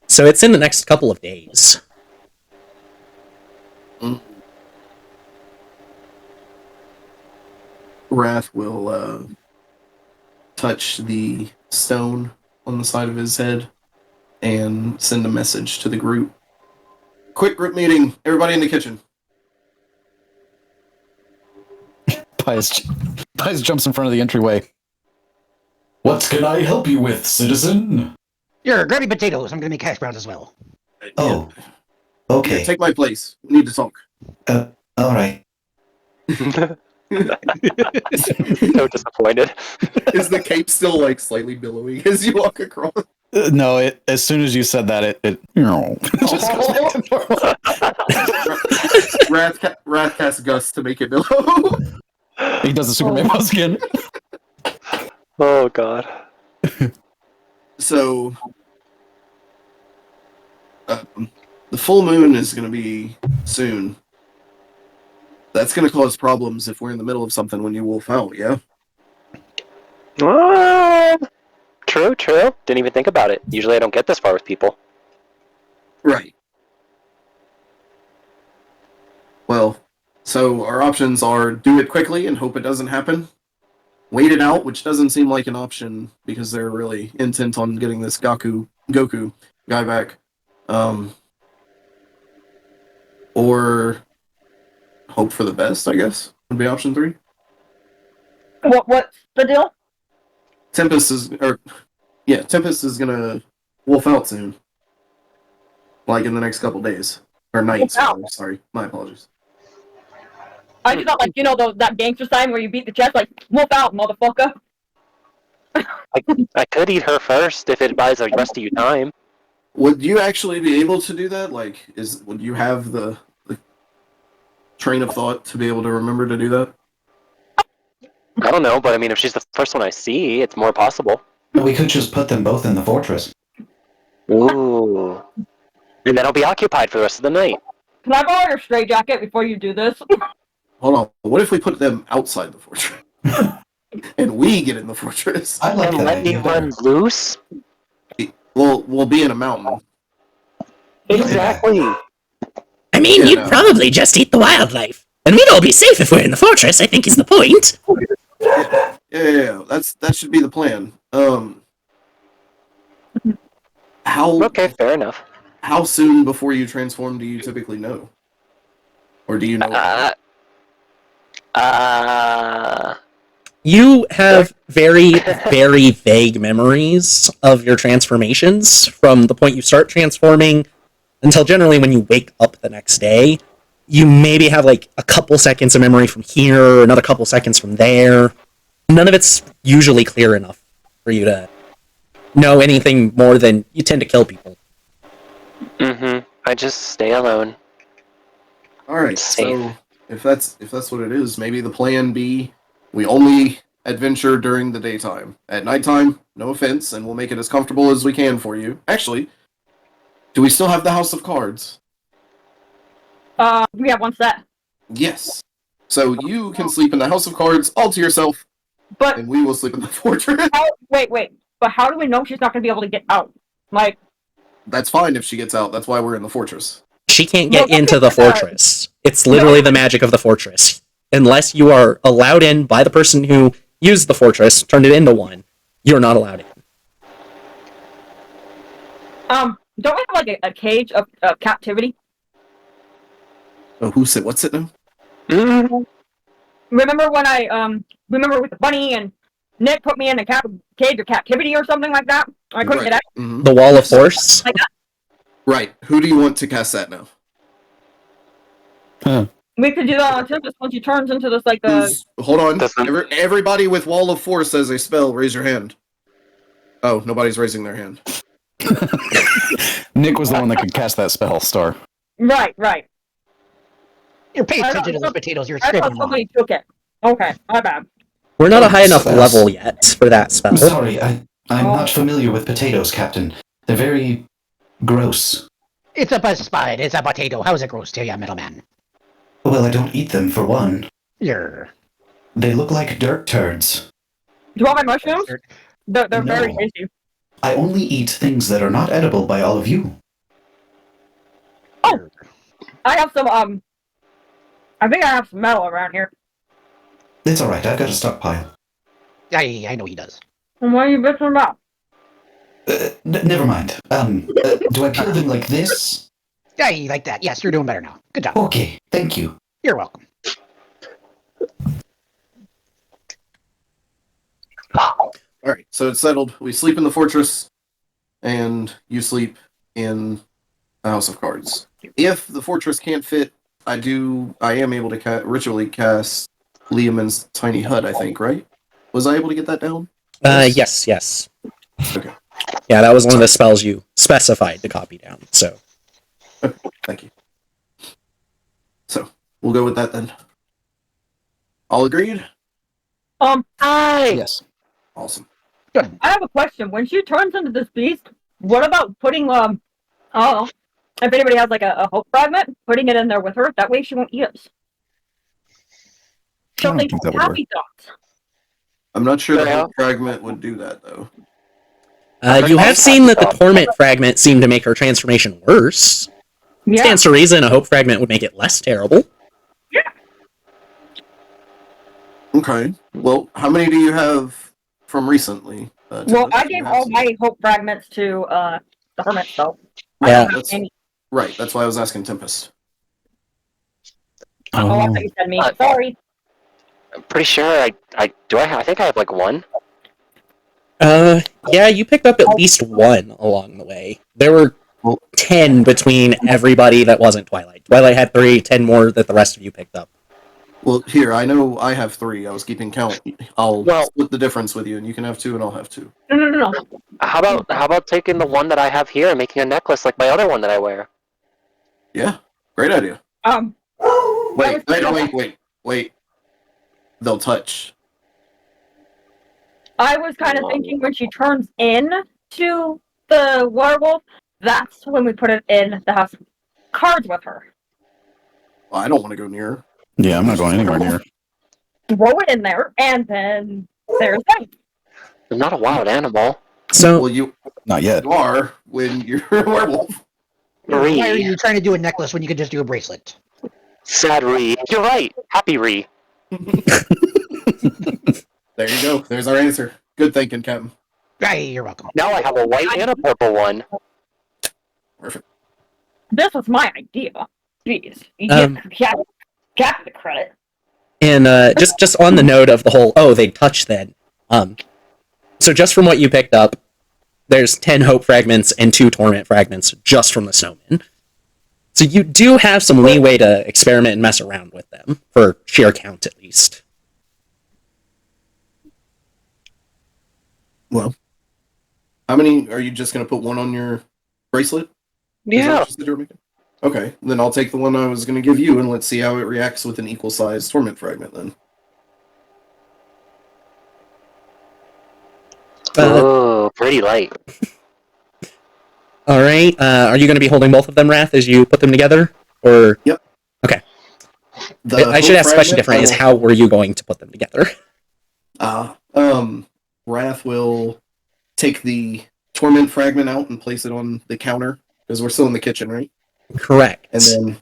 Speaker 1: So it's in the next couple of days.
Speaker 2: Wrath will touch the stone on the side of his head and send a message to the group. Quick group meeting. Everybody in the kitchen.
Speaker 3: Pius jumps in front of the entryway.
Speaker 8: What can I help you with, citizen?
Speaker 4: Here, grab me potatoes. I'm gonna make hash browns as well.
Speaker 8: Oh,
Speaker 2: Yeah,
Speaker 8: okay.
Speaker 2: take my place. We need to talk.
Speaker 8: All right.
Speaker 6: So disappointed.
Speaker 2: Is the cape still like slightly billowing as you walk across?
Speaker 3: No, as soon as you said that, it just goes back to normal.
Speaker 2: Wrath casts Gus to make it billow.
Speaker 3: He does the Superman pose again.
Speaker 6: Oh god.
Speaker 2: So, the full moon is going to be soon. That's going to cause problems if we're in the middle of something when you wolf out, yeah?
Speaker 6: True. Didn't even think about it. Usually I don't get this far with people.
Speaker 2: Right. Well, so our options are do it quickly and hope it doesn't happen. Wait it out, which doesn't seem like an option because they're really intent on getting this Goku guy back. Or hope for the best, I guess, would be option 3.
Speaker 5: What's the deal?
Speaker 2: Tempest is gonna wolf out soon. Like in the next couple days. Or nights, rather. Sorry. My apologies.
Speaker 5: I just thought, like, you know, that gangster sign where you beat the chest, like, wolf out, motherfucker.
Speaker 6: I could eat her first if it buys the rest of you time.
Speaker 2: Would you actually be able to do that? Like, would you have the train of thought to be able to remember to do that?
Speaker 6: I don't know, but I mean, if she's the first one I see, it's more possible.
Speaker 8: We could just put them both in the fortress.
Speaker 6: Ooh. And then I'll be occupied for the rest of the night.
Speaker 5: Can I borrow your stray jacket before you do this?
Speaker 2: Hold on. What if we put them outside the fortress? And we get in the fortress?
Speaker 8: I like
Speaker 6: And
Speaker 8: that
Speaker 6: let me
Speaker 8: idea
Speaker 6: run
Speaker 8: better.
Speaker 6: loose?
Speaker 2: We'll be in a mountain.
Speaker 6: Exactly.
Speaker 1: I mean,
Speaker 2: Yeah,
Speaker 1: you'd
Speaker 2: no.
Speaker 1: probably just eat the wildlife. And we'd all be safe if we're in the fortress, I think is the point.
Speaker 2: Yeah. That should be the plan.
Speaker 6: Okay, fair enough.
Speaker 2: How soon before you transform do you typically know? Or do you know?
Speaker 1: You have very, very vague memories of your transformations from the point you start transforming until generally when you wake up the next day. You maybe have like a couple seconds of memory from here, another couple seconds from there. None of it's usually clear enough for you to know anything more than you tend to kill people.
Speaker 6: I just stay alone.
Speaker 2: Alright,
Speaker 6: Safe.
Speaker 2: so if that's what it is, maybe the plan B, we only adventure during the daytime. At nighttime, no offense, and we'll make it as comfortable as we can for you. Actually, do we still have the House of Cards?
Speaker 5: We have one set.
Speaker 2: Yes. So you can sleep in the House of Cards all to yourself,
Speaker 5: But,
Speaker 2: and we will sleep in the fortress.
Speaker 5: wait. But how do we know she's not going to be able to get out? Like,
Speaker 2: That's fine if she gets out. That's why we're in the fortress.
Speaker 1: She can't get
Speaker 5: No,
Speaker 1: into the fortress. It's literally the magic of the fortress. Unless you are allowed in by the person who used the fortress, turned it into one, you're not allowed in.
Speaker 5: don't we have, like, a cage of captivity?
Speaker 2: Oh, who said what's it now?
Speaker 5: Remember when remember with the bunny and Nick put me in a cage of captivity or something like that? I couldn't get out.
Speaker 2: Mhm.
Speaker 1: The Wall of Force?
Speaker 2: Right. Who do you want to cast that now?
Speaker 5: We could do that on Tempest once he turns into this, like,
Speaker 2: Hold on.
Speaker 6: Doesn't-
Speaker 2: Everybody with Wall of Force as a spell, raise your hand. Oh, nobody's raising their hand.
Speaker 3: Nick was the one that could cast that spell, Star.
Speaker 5: Right.
Speaker 4: You're paying
Speaker 5: I
Speaker 4: attention to
Speaker 5: don't-
Speaker 4: those potatoes. You're
Speaker 5: I thought
Speaker 4: scribbling wrong.
Speaker 5: somebody took it. Okay, my bad.
Speaker 1: We're not a high enough
Speaker 8: Spells.
Speaker 1: level yet for that spell.
Speaker 8: I'm sorry, I'm
Speaker 5: Oh.
Speaker 8: not familiar with potatoes, Captain. They're very gross.
Speaker 4: It's a spud. It's a potato. How is it gross to you, middleman?
Speaker 8: Well, I don't eat them, for one.
Speaker 4: You're...
Speaker 8: They look like dirt turds.
Speaker 5: Do you want my mushrooms? They're very
Speaker 8: No.
Speaker 5: tasty.
Speaker 8: I only eat things that are not edible by all of you.
Speaker 5: Oh, I have some, I think I have some metal around here.
Speaker 8: It's alright, I've got a stockpile.
Speaker 4: I know he does.
Speaker 5: And what are you bitching about?
Speaker 8: Never mind. Do I peel them like this?
Speaker 4: I like that. Yes, you're doing better now. Good job.
Speaker 8: Okay, thank you.
Speaker 4: You're welcome.
Speaker 2: Alright, so it's settled. We sleep in the fortress, and you sleep in the House of Cards. If the fortress can't fit, I am able to ritually cast Liamon's tiny hut, I think, right? Was I able to get that down?
Speaker 1: Yes.
Speaker 2: Okay.
Speaker 1: Yeah, that was one of the spells you specified to copy down, so.
Speaker 2: Thank you. So, we'll go with that then. All agreed?
Speaker 5: Hi.
Speaker 3: Yes.
Speaker 2: Awesome.
Speaker 5: I have a question. When she turns into this beast, what about putting, if anybody has like a hope fragment, putting it in there with her, that way she won't eat us.
Speaker 3: I don't
Speaker 5: Something
Speaker 3: think that would
Speaker 5: happy thoughts.
Speaker 2: I'm not sure the
Speaker 6: Yeah.
Speaker 2: Hope Fragment would do that, though.
Speaker 1: You have seen that the Torment Fragment seemed to make her transformation worse.
Speaker 5: Yeah.
Speaker 1: Stands to reason a Hope Fragment would make it less terrible.
Speaker 2: Okay. Well, how many do you have from recently?
Speaker 5: Well,
Speaker 2: Tempest?
Speaker 5: I
Speaker 2: You
Speaker 5: gave
Speaker 2: have
Speaker 5: all
Speaker 2: some.
Speaker 5: my hope fragments to the hermit, so I
Speaker 1: Yeah.
Speaker 5: don't have
Speaker 2: That's-
Speaker 5: any.
Speaker 2: Right, that's why I was asking Tempest.
Speaker 5: Oh, I thought you said me. Sorry.
Speaker 6: I'm pretty sure I think I have like one.
Speaker 1: Yeah, you picked up at least one along the way. There were 10 between everybody that wasn't Twilight. Twilight had 3, 10 more that the rest of you picked up.
Speaker 2: Well, here, I know I have 3. I was keeping count. I'll
Speaker 6: Well-
Speaker 2: split the difference with you, and you can have 2, and I'll have 2.
Speaker 5: No.
Speaker 6: How about taking the one that I have here and making a necklace like my other one that I wear?
Speaker 2: Yeah, great idea. Wait. They'll touch.
Speaker 5: I was kind of thinking when she turns in to the werewolf, that's when we put it in the house of cards with her.
Speaker 2: Well, I don't want to go near her.
Speaker 3: Yeah, I'm not going anywhere near.
Speaker 5: Throw it in there, and then there's that.
Speaker 6: I'm not a wild animal.
Speaker 1: So,
Speaker 2: Well, you
Speaker 3: Not yet.
Speaker 2: are when you're a werewolf.
Speaker 4: Why are
Speaker 6: Ree.
Speaker 4: you trying to do a necklace when you could just do a bracelet?
Speaker 6: Sad Ree. You're right. Happy Ree.
Speaker 2: There you go. There's our answer. Good thinking, Captain.
Speaker 4: Hey, you're welcome.
Speaker 6: Now I have a white and a purple one.
Speaker 2: Perfect.
Speaker 5: This was my idea. Jeez. You get the credit.
Speaker 1: and just on the note of the whole, they touch then. So just from what you picked up, there's 10 hope fragments and 2 torment fragments just from the snowman. So you do have some leeway to experiment and mess around with them, for sheer count at least.
Speaker 2: Well, how many are you just going to put one on your bracelet? Is that
Speaker 6: Yeah.
Speaker 2: what you said you were making? Okay, then I'll take the one I was going to give you, and let's see how it reacts with an equal-sized torment fragment. Then.
Speaker 6: Oh, pretty light.
Speaker 1: All right. Are you going to be holding both of them, Wrath, as you put them together, or?
Speaker 2: Yep.
Speaker 1: Okay.
Speaker 2: The
Speaker 1: I should
Speaker 2: hope
Speaker 1: ask a question
Speaker 2: fragment,
Speaker 1: different. Is
Speaker 2: I will-
Speaker 1: how were you going to put them together?
Speaker 2: Wrath will take the torment fragment out and place it on the counter because we're still in the kitchen, right?
Speaker 1: Correct.
Speaker 2: And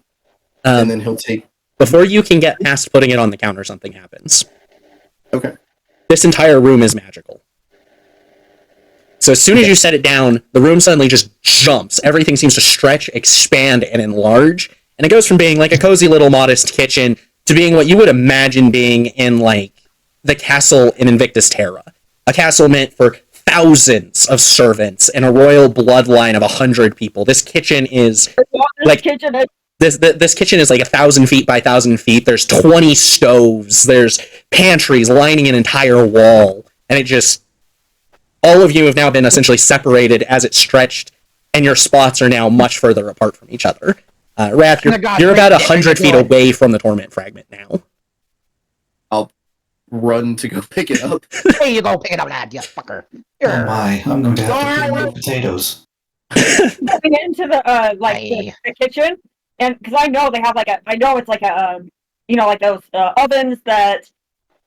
Speaker 2: then he'll take.
Speaker 1: Before you can get past putting it on the counter, something happens.
Speaker 2: Okay.
Speaker 1: This entire room is magical. So as soon as you set it down, the room suddenly just jumps. Everything seems to stretch, expand, and enlarge. And it goes from being like a cozy little modest kitchen to being what you would imagine being in like the castle in Invictus Terra. A castle meant for thousands of servants and a royal bloodline of 100 people. This kitchen is like
Speaker 5: kitchen is
Speaker 1: this kitchen is like 1,000 feet by 1,000 feet. There's 20 stoves. There's pantries lining an entire wall, and all of you have now been essentially separated as it stretched, and your spots are now much further apart from each other. Wrath, you're about 100 feet away from the torment fragment now.
Speaker 2: I'll run to go pick it up.
Speaker 4: There you go, pick it up, lad, you fucker.
Speaker 8: Oh my, I'm going to have to clean your potatoes.
Speaker 5: Stepping into the kitchen, and because I know they have I know it's like a like those ovens that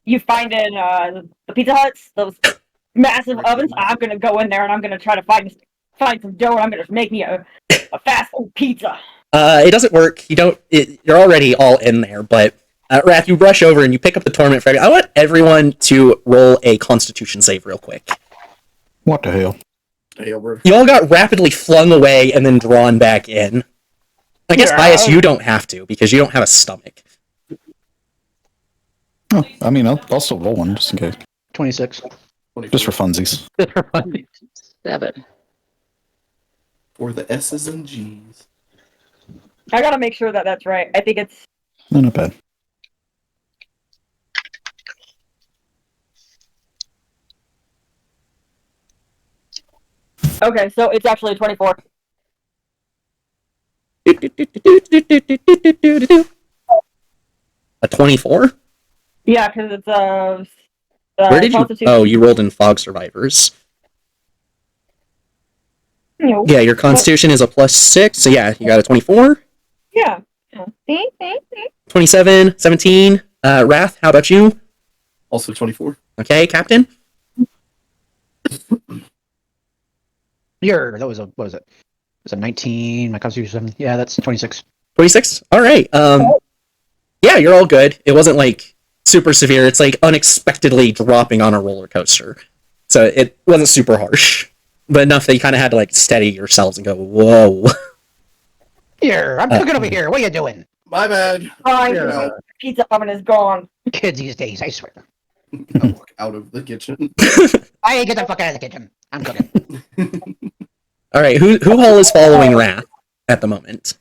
Speaker 5: you find in the Pizza Huts, those massive ovens. I'm gonna go in there and I'm gonna try to find some dough, and I'm gonna make me a fast food pizza.
Speaker 1: It doesn't work. You're already all in there, but Wrath, you rush over and you pick up the torment fragment. I want everyone to roll a Constitution save real quick.
Speaker 3: What the hell?
Speaker 1: You all got rapidly flung away and then drawn back in. I guess, Bias, you don't have to, because you don't have a stomach.
Speaker 3: Oh, I mean, I'll still roll one, just in case.
Speaker 4: 26.
Speaker 3: Just for funsies.
Speaker 4: 7.
Speaker 2: For the S's and G's.
Speaker 5: I gotta make sure that that's right. I think it's...
Speaker 3: No, not bad.
Speaker 5: Okay, so it's actually 24.
Speaker 1: A 24?
Speaker 5: Yeah, because it's
Speaker 1: Where did you... Oh, you rolled in Fog Survivors.
Speaker 5: No.
Speaker 1: Yeah, your Constitution is a +6, so yeah, you got a 24?
Speaker 5: Yeah.
Speaker 1: 27, 17. Wrath, how about you?
Speaker 2: Also 24.
Speaker 1: Okay, Captain?
Speaker 4: That was what was it? It was a 19, my Constitution 7. Yeah, that's 26.
Speaker 1: 26? Alright, yeah, you're all good. It wasn't, super severe. It's, unexpectedly dropping on a roller coaster. So it wasn't super harsh. But enough that you kind of had to, steady yourselves and go, whoa.
Speaker 4: Here, I'm cooking over here. What are you doing?
Speaker 2: My bad.
Speaker 5: The pizza oven is gone.
Speaker 4: Kids these days, I swear.
Speaker 2: I walk out of the kitchen.
Speaker 4: I get the fuck out of the kitchen. I'm cooking.
Speaker 1: Alright, who all is following Wrath at the moment?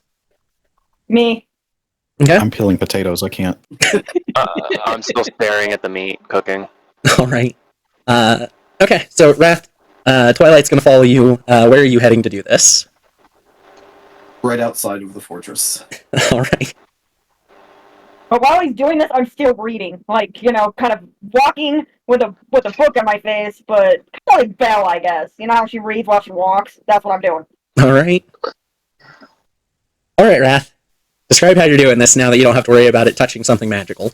Speaker 5: Me.
Speaker 1: Okay.
Speaker 3: I'm peeling potatoes, I can't.
Speaker 6: I'm still staring at the meat cooking.
Speaker 1: Alright. Okay, so Wrath, Twilight's gonna follow you. Where are you heading to do this?
Speaker 2: Right outside of the fortress.
Speaker 1: Alright.
Speaker 5: But while he's doing this, I'm still reading. Kind of walking with a book on my face, but kind of like Belle, I guess. You know how she reads while she walks? That's what I'm doing.
Speaker 1: Alright. Alright, Wrath. Describe how you're doing this now that you don't have to worry about it touching something magical.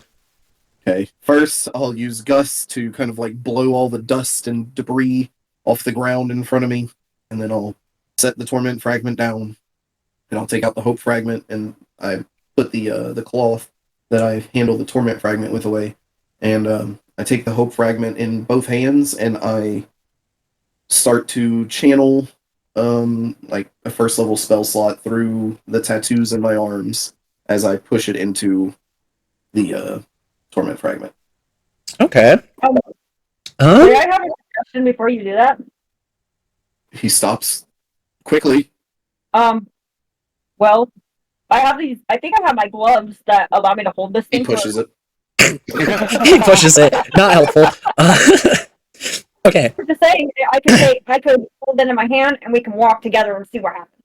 Speaker 2: Okay, first I'll use Gus to kind of blow all the dust and debris off the ground in front of me, and then I'll set the torment fragment down, and I'll take out the hope fragment, and I put the cloth that I handle the torment fragment with away, and I take the hope fragment in both hands, and I start to channel a first level spell slot through the tattoos in my arms as I push it into the torment fragment.
Speaker 1: Okay.
Speaker 5: May I have a question before you do that?
Speaker 2: He stops quickly.
Speaker 5: Well, I have these. I think I have my gloves that allow me to hold this thing.
Speaker 2: He pushes it.
Speaker 1: He pushes it. Not helpful. Okay.
Speaker 5: Just saying, I could hold it in my hand, and we can walk together and see what happens.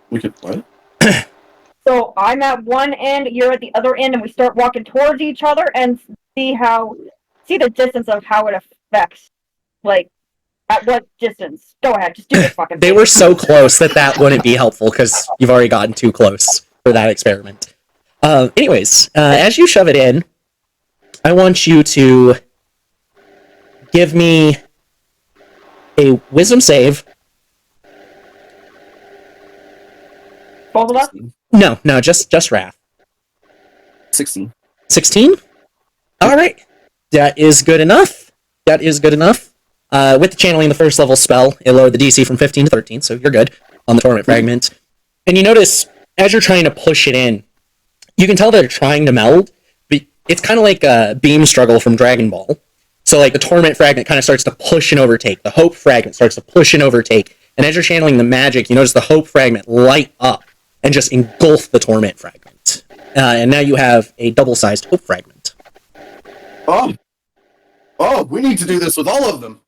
Speaker 2: We could what?
Speaker 5: So I'm at one end, you're at the other end, and we start walking towards each other and see the distance of how it affects. At what distance? Go ahead, just do this fucking
Speaker 1: They
Speaker 5: thing.
Speaker 1: were so close that wouldn't be helpful because you've already gotten too close for that experiment. Anyways, as you shove it in, I want you to give me a wisdom save.
Speaker 5: Both of us?
Speaker 1: No, just Wrath.
Speaker 2: 16.
Speaker 1: 16? Alright. That is good enough. With the channeling the first level spell, it lowered the DC from 15 to 13, so you're good on the torment fragment. And you notice, as you're trying to push it in, you can tell they're trying to meld, but it's kind of like a beam struggle from Dragon Ball. So the torment fragment kind of starts to push and overtake. The hope fragment starts to push and overtake. And as you're channeling the magic, you notice the hope fragment light up and just engulf the torment fragment. And now you have a double-sized hope fragment.
Speaker 2: Oh! Oh, we need to do this with all of them.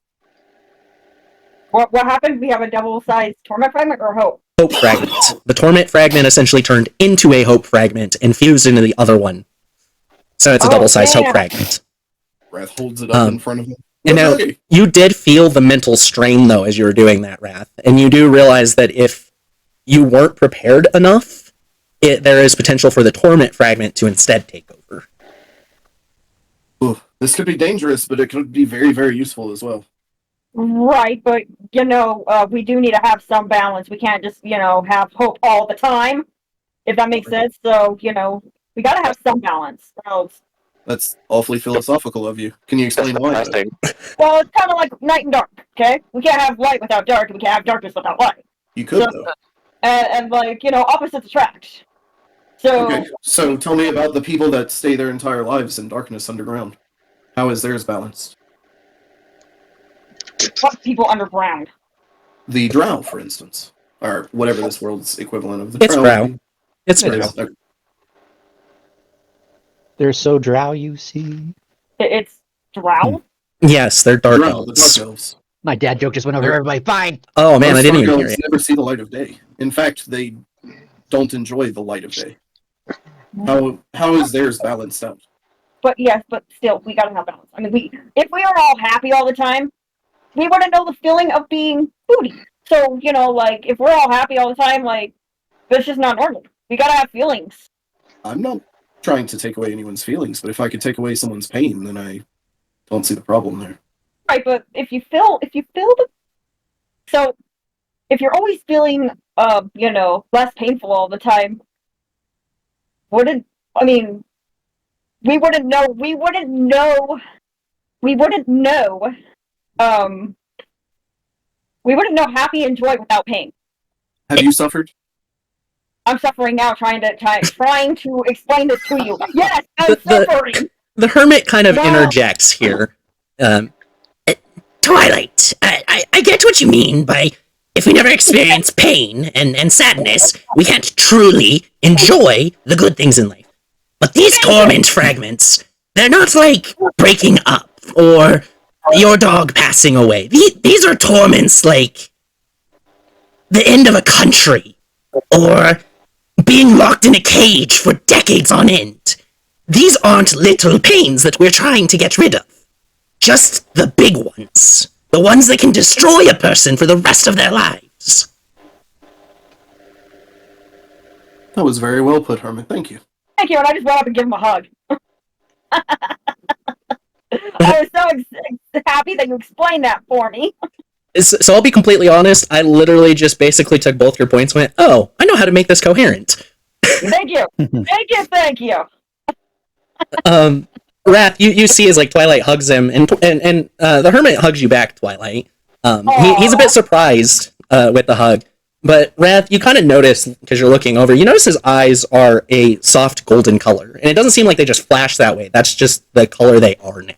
Speaker 5: What happened? We have a double-sized torment fragment or hope?
Speaker 1: Hope fragment. The torment fragment essentially turned into a hope fragment and fused into the other one. So it's a double-sized hope fragment.
Speaker 2: Wrath holds it up in front of him.
Speaker 1: And now, you did feel the mental strain, though, as you were doing that, Wrath. And you do realize that if you weren't prepared enough, there is potential for the torment fragment to instead take over.
Speaker 2: Ooh, this could be dangerous, but it could be very, very useful as well.
Speaker 5: Right, but, we do need to have some balance. We can't just, have hope all the time, if that makes sense. So, we gotta have some balance. So,
Speaker 2: that's awfully philosophical of you. Can you explain why?
Speaker 5: Well, it's kind of like night and dark, okay? We can't have light without dark, and we can't have darkness without light.
Speaker 2: You could, though.
Speaker 5: And opposites attract. So,
Speaker 2: okay, so tell me about the people that stay their entire lives in darkness underground. How is theirs balanced?
Speaker 5: What people underground?
Speaker 2: The drow, for instance. Or whatever this world's equivalent of the
Speaker 1: drow. It's drow. It's drow.
Speaker 4: They're so drow, you see.
Speaker 5: It's drow?
Speaker 1: Yes, they're dark elves.
Speaker 2: The dark elves.
Speaker 4: My dad joke just went over everybody. Fine.
Speaker 1: Oh man, I didn't even hear it.
Speaker 2: Never see the light of day. In fact, they don't enjoy the light of day. How is theirs balanced out?
Speaker 5: But yes, but still, we gotta have balance. I mean, if we are all happy all the time, we wouldn't know the feeling of being booty. So, if we're all happy all the time, that's just not normal. We gotta have feelings.
Speaker 2: I'm not trying to take away anyone's feelings, but if I could take away someone's pain, then I don't see the problem there.
Speaker 5: Right, but if you feel so if you're always feeling less painful all the time, we wouldn't know happy and joy without pain.
Speaker 2: Have you suffered?
Speaker 5: I'm suffering now, trying to explain this to you. Yes, I'm suffering.
Speaker 1: The hermit kind of interjects here.
Speaker 7: Twilight, I get what you mean by if we never experience pain and sadness, we can't truly enjoy the good things in life. But these torment fragments, they're not like breaking up or your dog passing away. These are torments like the end of a country or being locked in a cage for decades on end. These aren't little pains that we're trying to get rid of. Just the big ones. The ones that can destroy a person for the rest of their lives.
Speaker 2: That was very well put, Herman. Thank you.
Speaker 5: Thank you, and I just went up and gave him a hug. I was so happy that you explained that for me.
Speaker 1: So I'll be completely honest, I literally just basically took both your points and went, oh, I know how to make this coherent.
Speaker 5: Thank you. Thank you.
Speaker 1: Wrath, you see as Twilight hugs him, and the hermit hugs you back, Twilight. He's a bit surprised with the hug, but Wrath, you kind of notice, because you're looking over, you notice his eyes are a soft golden color, and it doesn't seem like they just flash that way. That's just the color they are now.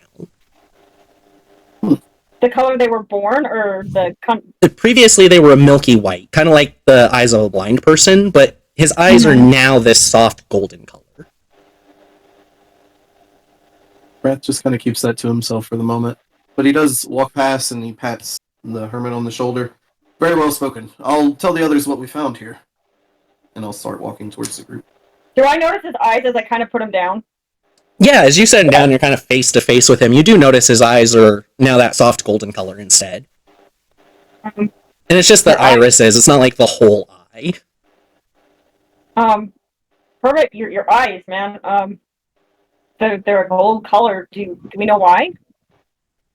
Speaker 5: The color they were born, or
Speaker 1: Previously, they were a milky white, kind of like the eyes of a blind person, but his eyes are now this soft golden color.
Speaker 2: Wrath just kind of keeps that to himself for the moment. But he does walk past and he pats the hermit on the shoulder. Very well spoken. I'll tell the others what we found here. And I'll start walking towards the group.
Speaker 5: Do I notice his eyes as I kind of put him down?
Speaker 1: Yeah, as you set him down, you're kind of face to face with him. You do notice his eyes are now that soft golden color instead. And it's just the irises. It's not like the whole eye.
Speaker 5: Hermit, your eyes, man. They're a gold color. Do we know why?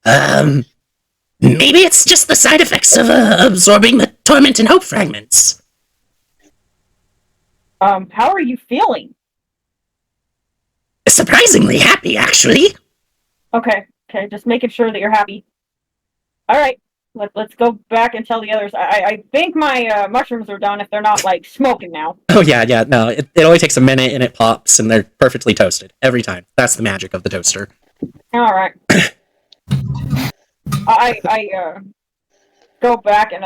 Speaker 7: Maybe it's just the side effects of absorbing the torment and hope fragments.
Speaker 5: How are you feeling?
Speaker 7: Surprisingly happy, actually.
Speaker 5: Okay, just making sure that you're happy. All right, let's go back and tell the others. I think my mushrooms are done if they're not smoking now.
Speaker 1: Oh yeah, no, it only takes a minute and it pops and they're perfectly toasted every time. That's the magic of the toaster.
Speaker 5: All right. I go back and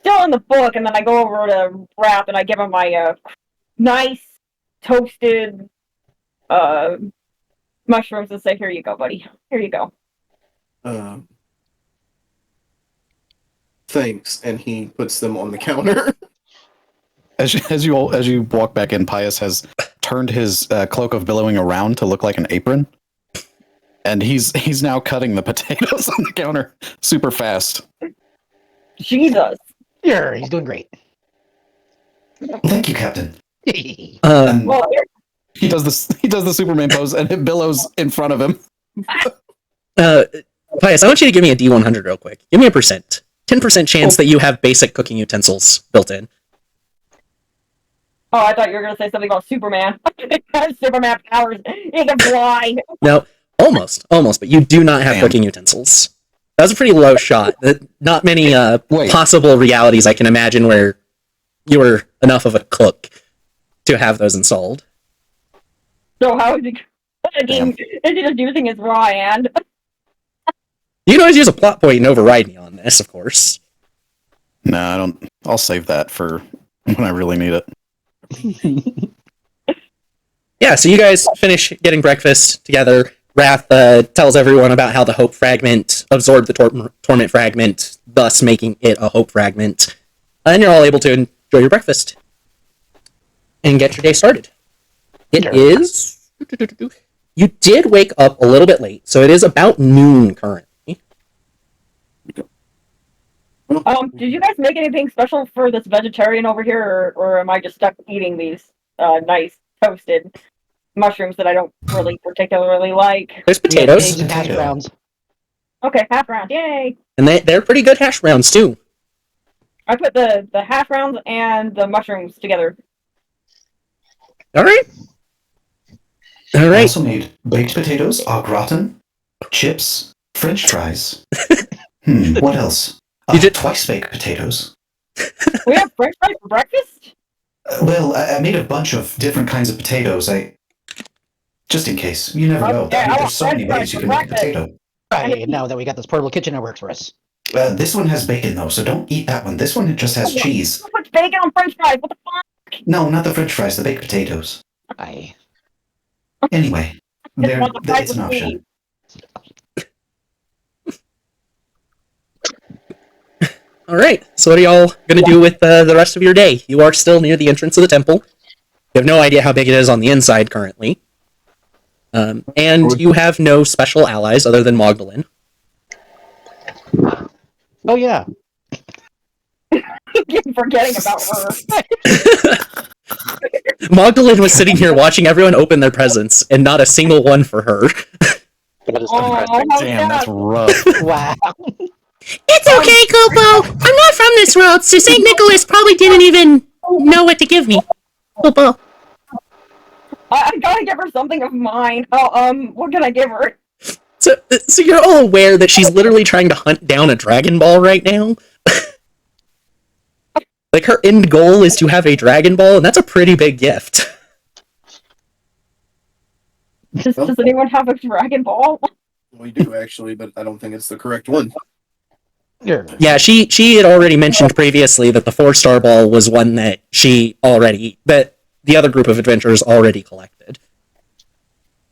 Speaker 5: still in the book, and then I go over to Wrath and I give him my nice toasted mushrooms and say, "Here you go, buddy. Here you go."
Speaker 2: Thanks, and he puts them on the counter.
Speaker 3: As you walk back in, Pius has turned his cloak of billowing around to look like an apron, and he's now cutting the potatoes on the counter super fast.
Speaker 5: Jesus.
Speaker 4: Sure, he's doing great.
Speaker 8: Thank you, Captain.
Speaker 5: Well,
Speaker 3: He does the Superman pose, and it billows in front of him.
Speaker 1: Pius, I want you to give me a D100 real quick. Give me a percent. 10% chance that you have basic cooking utensils built in.
Speaker 5: oh, I thought you were gonna say something about Superman. Superman powers. He can fly.
Speaker 1: No, almost, but you do not have
Speaker 3: Damn.
Speaker 1: cooking utensils. That was a pretty low shot. Not many
Speaker 3: Wait.
Speaker 1: possible realities I can imagine where you were enough of a cook to have those installed.
Speaker 5: So how is he? Is he just using his raw hand?
Speaker 1: You can always use a plot point and override me on this, of course.
Speaker 3: No, I don't. I'll save that for when I really need it.
Speaker 1: Yeah, so you guys finish getting breakfast together. Wrath tells everyone about how the Hope Fragment absorbed the Torment Fragment, thus making it a Hope Fragment. And you're all able to enjoy your breakfast and get your day started. It is... You did wake up a little bit late, so it is about noon currently.
Speaker 5: Did you guys make anything special for this vegetarian over here, or am I just stuck eating these nice toasted mushrooms that I don't really particularly like?
Speaker 1: There's
Speaker 4: We have
Speaker 1: potatoes,
Speaker 4: eggs and hash browns.
Speaker 5: Okay, half round, yay!
Speaker 1: and they're pretty good hash browns, too.
Speaker 5: I put the hash rounds and the mushrooms together.
Speaker 1: Alright.
Speaker 8: I
Speaker 1: Alright.
Speaker 8: also made baked potatoes, au gratin, chips, French fries. What else?
Speaker 1: You did-
Speaker 8: Twice baked potatoes.
Speaker 5: We have French fries for breakfast?
Speaker 8: Well, I made a bunch of different kinds of potatoes. Just in case. You never know.
Speaker 5: Yeah, I want
Speaker 8: There's so many
Speaker 5: French
Speaker 8: ways you
Speaker 5: fries
Speaker 8: can
Speaker 5: for
Speaker 8: make a potato.
Speaker 4: Right, now that we got this portable kitchen that works for us.
Speaker 8: This one has bacon, though, so don't eat that one. This one just has cheese.
Speaker 5: So much bacon on French fries, what the fuck?
Speaker 8: No, not the French fries, the baked potatoes.
Speaker 4: Aye.
Speaker 8: Anyway,
Speaker 5: Just want the fries
Speaker 8: it's an
Speaker 5: with
Speaker 8: option.
Speaker 1: Alright, so what are y'all gonna do with the rest of your day? You are still near the entrance of the temple. You have no idea how big it is on the inside currently. And you have no special allies other than Magdalene.
Speaker 4: Oh yeah.
Speaker 5: Keep forgetting about her.
Speaker 1: Magdalene was sitting here watching everyone open their presents, and not a single one for her.
Speaker 6: That is
Speaker 5: Oh,
Speaker 6: depressing.
Speaker 5: how
Speaker 3: Damn, that's
Speaker 5: sad.
Speaker 3: rough.
Speaker 4: Wow.
Speaker 7: It's okay, Kupo. I'm not from this world, so St. Nicholas probably didn't even know what to give me. Kupo.
Speaker 5: I gotta give her something of mine. What can I give her?
Speaker 1: So you're all aware that she's literally trying to hunt down a Dragon Ball right now? Like, her end goal is to have a Dragon Ball, and that's a pretty big gift.
Speaker 5: Does anyone have a Dragon Ball?
Speaker 2: We do actually, but I don't think it's the correct one.
Speaker 4: Sure.
Speaker 1: Yeah, she had already mentioned previously that the 4-star ball was one that that the other group of adventurers already collected.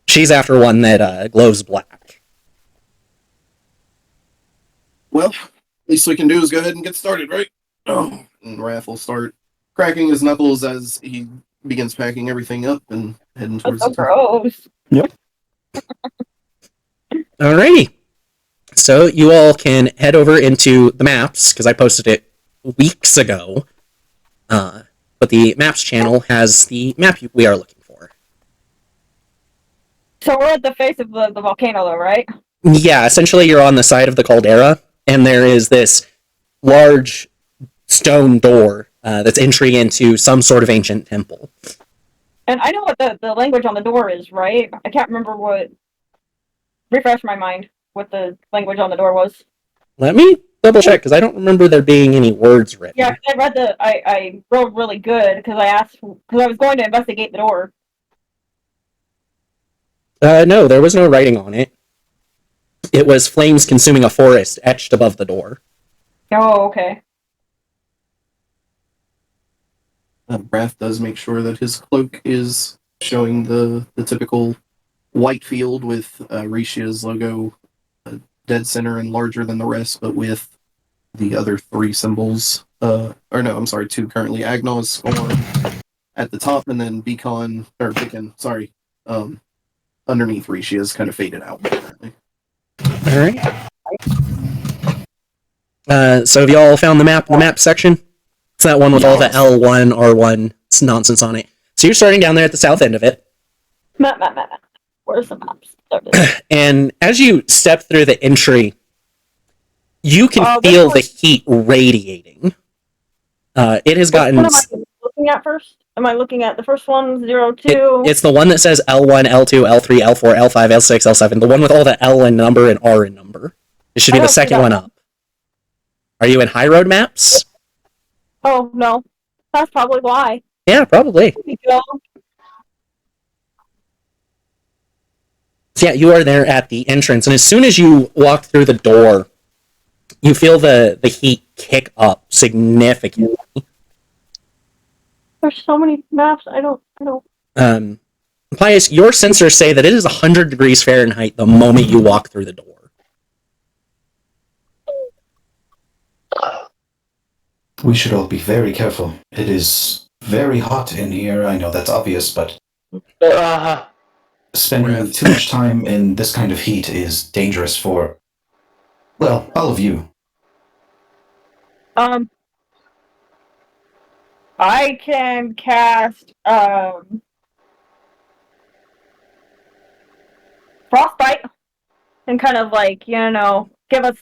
Speaker 1: She's after one that glows black.
Speaker 2: Well, least we can do is go ahead and get started, right? Oh, and Raph will start cracking his knuckles as he begins packing everything up and heading
Speaker 5: That's
Speaker 2: towards
Speaker 5: so
Speaker 2: the temple.
Speaker 5: gross.
Speaker 1: Alrighty. So you all can head over into the maps, because I posted it weeks ago. But the maps channel has the map we are looking for.
Speaker 5: So we're at the face of the volcano, though, right?
Speaker 1: Yeah, essentially you're on the side of the caldera, and there is this large stone door that's entry into some sort of ancient temple.
Speaker 5: And I know what the language on the door is, right? I can't remember what. Refresh my mind what the language on the door was.
Speaker 1: Let me double check, because I don't remember there being any words written.
Speaker 5: Yeah, 'cause I read I rolled really good because I was going to investigate the door.
Speaker 1: No, there was no writing on it. It was flames consuming a forest etched above the door.
Speaker 5: Oh, okay.
Speaker 2: Raph does make sure that his cloak is showing the typical white field with Rishia's logo dead center and larger than the rest, but with the other three symbols. Or no, I'm sorry, two currently. Agnos, Scorn at the top, and then Beacon, or Beacon, sorry, underneath Rishia's kind of faded out. Apparently.
Speaker 1: All right. So have y'all found the map section? It's that one with all the L1, R1 nonsense on it. So you're starting down there at the south end of it.
Speaker 5: Map. Where's the maps?
Speaker 1: And as you step through the entry, you can feel the heat radiating. It has gotten...
Speaker 5: What am I looking at first? Am I looking at the first one, 02?
Speaker 1: It's the one that says L1, L2, L3, L4, L5, L6, L7. The one with all the L in number and R in number. It should be the second one up. Are you in Highroad maps?
Speaker 5: Oh, no. That's probably why.
Speaker 1: Yeah, probably. So yeah, you are there at the entrance, and as soon as you walk through the door, you feel the heat kick up significantly.
Speaker 5: There's so many maps, I don't...
Speaker 1: Pius, your sensors say that it is 100 degrees Fahrenheit the moment you walk through the door.
Speaker 8: We should all be very careful. It is very hot in here. I know that's obvious, but spending too much time in this kind of heat is dangerous for, well, all of you.
Speaker 5: I can cast Frostbite and kind of like, give us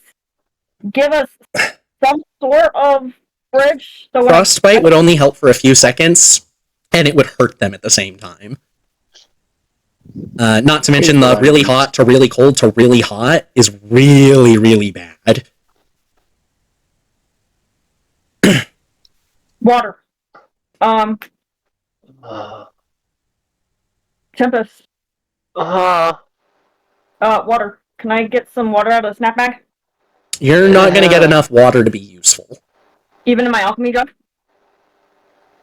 Speaker 5: some sort of bridge. So
Speaker 1: Frostbite would only help for a few seconds, and it would hurt them at the same time. Not to mention the really hot to really cold to really hot is really, really bad.
Speaker 5: Water. Tempest. Water. Can I get some water out of the snap bag?
Speaker 1: You're not going to get enough water to be useful.
Speaker 5: Even in my alchemy jug?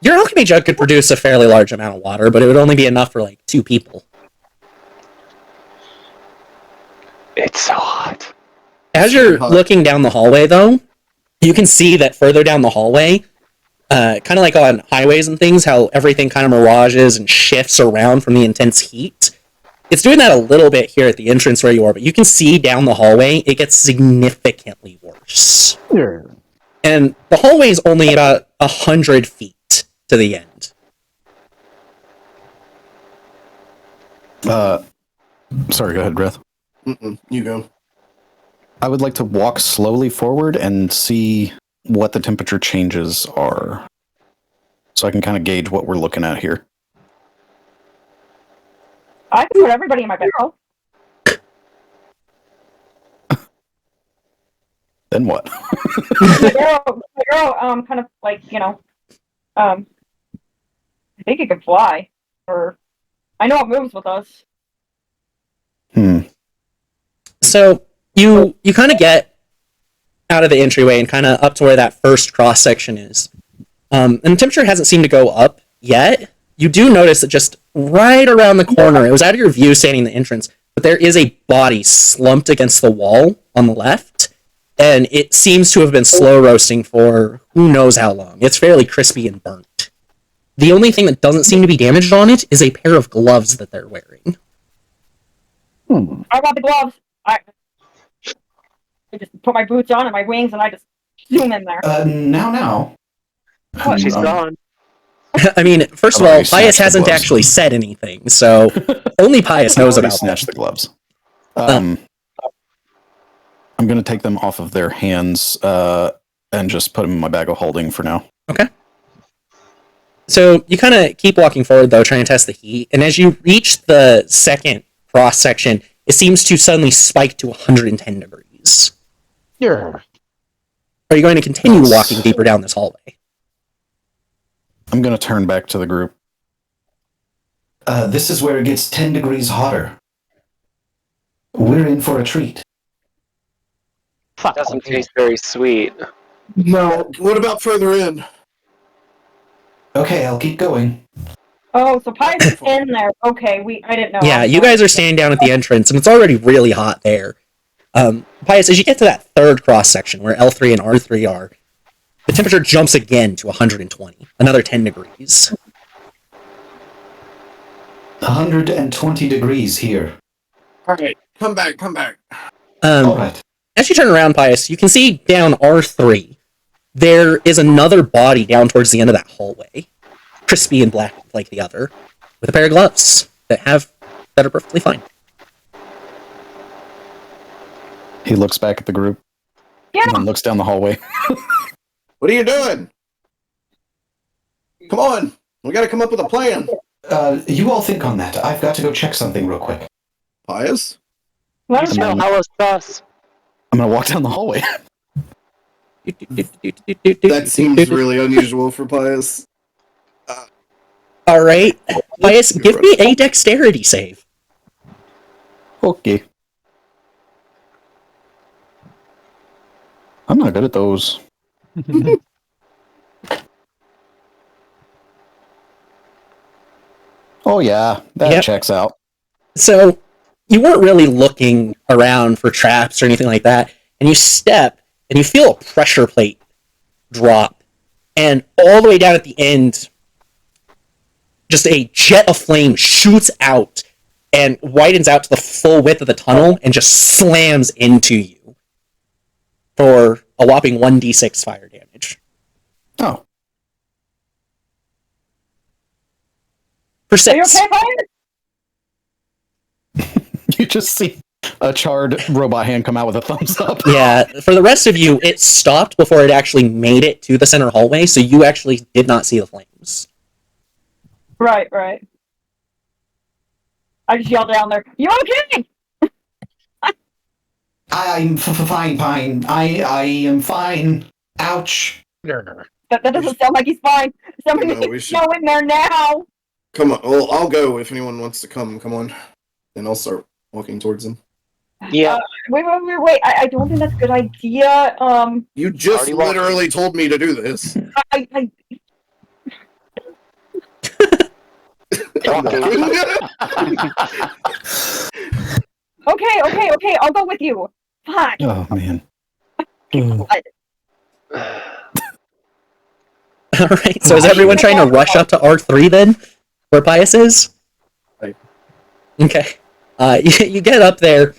Speaker 1: Your alchemy jug could produce a fairly large amount of water, but it would only be enough for like 2 people.
Speaker 6: It's so hot.
Speaker 1: As you're looking down the hallway, though, you can see that further down the hallway, kind of like on highways and things, how everything kind of mirages and shifts around from the intense heat. It's doing that a little bit here at the entrance where you are, but you can see down the hallway, it gets significantly worse.
Speaker 3: Sure.
Speaker 1: And the hallway is only about 100 feet to the end.
Speaker 3: Sorry, go ahead, Breath.
Speaker 2: You go.
Speaker 3: I would like to walk slowly forward and see what the temperature changes are, so I can kind of gauge what we're looking at here.
Speaker 5: I can put everybody in my barrel.
Speaker 3: Then what?
Speaker 5: my barrel, kind of like, I think it can fly. Or I know it moves with us.
Speaker 1: So you kind of get out of the entryway and kind of up to where that first cross section is. And the temperature hasn't seemed to go up yet. You do notice that just right around the corner, it was out of your view standing in the entrance, but there is a body slumped against the wall on the left, and it seems to have been slow roasting for who knows how long. It's fairly crispy and burnt. The only thing that doesn't seem to be damaged on it is a pair of gloves that they're wearing.
Speaker 5: I want the gloves. I just put my boots on and my wings, and I just zoom in there.
Speaker 8: Now.
Speaker 6: Oh, she's gone.
Speaker 1: I mean, first of all, Pius hasn't actually said anything, so only Pius knows about
Speaker 3: snatch the gloves. I'm going to take them off of their hands and just put them in my bag of holding for now.
Speaker 1: Okay. So you kind of keep walking forward, though, trying to test the heat, and as you reach the second cross section, it seems to suddenly spike to 110 degrees.
Speaker 3: Yeah.
Speaker 1: Are you going to continue walking deeper down this hallway?
Speaker 3: I'm going to turn back to the group.
Speaker 8: This is where it gets 10 degrees hotter. We're in for a treat.
Speaker 6: Doesn't taste very sweet.
Speaker 2: No. What about further in?
Speaker 8: Okay, I'll keep going.
Speaker 5: Oh, so Pius is in there. Okay, I didn't know.
Speaker 1: Yeah, you guys are standing down at the entrance, and it's already really hot there. Pius, as you get to that third cross section where L3 and R3 are, the temperature jumps again to 120, another 10 degrees.
Speaker 8: 120 degrees here.
Speaker 2: Alright, come back.
Speaker 8: All right.
Speaker 1: As you turn around, Pius, you can see down R3, there is another body down towards the end of that hallway, crispy and black like the other, with a pair of gloves that are perfectly fine.
Speaker 3: He looks back at the group and then looks down the hallway.
Speaker 2: What are you doing? Come on, we gotta come up with a plan.
Speaker 8: You all think on that. I've got to go check something real quick.
Speaker 2: Pius?
Speaker 5: Let us
Speaker 6: No,
Speaker 5: know.
Speaker 6: how was us?
Speaker 3: I'm gonna walk down the hallway.
Speaker 2: That seems really unusual for Pius.
Speaker 1: All right, Pius, give me a dexterity save.
Speaker 3: Okay. I'm not good at those. Oh yeah, that checks out.
Speaker 1: So you weren't really looking around for traps or anything like that, and you step and you feel a pressure plate drop, and all the way down at the end, just a jet of flame shoots out and widens out to the full width of the tunnel and just slams into you for a whopping 1d6 fire damage.
Speaker 3: Oh.
Speaker 1: For
Speaker 5: Are you
Speaker 1: 6.
Speaker 5: okay, Pius?
Speaker 3: You just see a charred robot hand come out with a thumbs up.
Speaker 1: Yeah, for the rest of you, it stopped before it actually made it to the center hallway, so you actually did not see the flames.
Speaker 5: Right. I just yelled down there. You okay?
Speaker 8: I'm fine. I am fine. Ouch.
Speaker 5: That doesn't sound like he's fine. Somebody
Speaker 2: No, we
Speaker 5: needs to
Speaker 2: should-
Speaker 5: go in there now.
Speaker 2: Come on, well, I'll go if anyone wants to come. Come on. And I'll start walking towards him.
Speaker 6: Yeah.
Speaker 5: Wait. I don't think that's a good idea.
Speaker 2: You just
Speaker 6: Already walking.
Speaker 2: literally told me to do this.
Speaker 5: I okay. I'll go with you. Fuck.
Speaker 3: Oh man.
Speaker 1: Alright, so is everyone trying to rush up to R3 then? Where Pius is?
Speaker 2: Right.
Speaker 1: Okay. You get up there,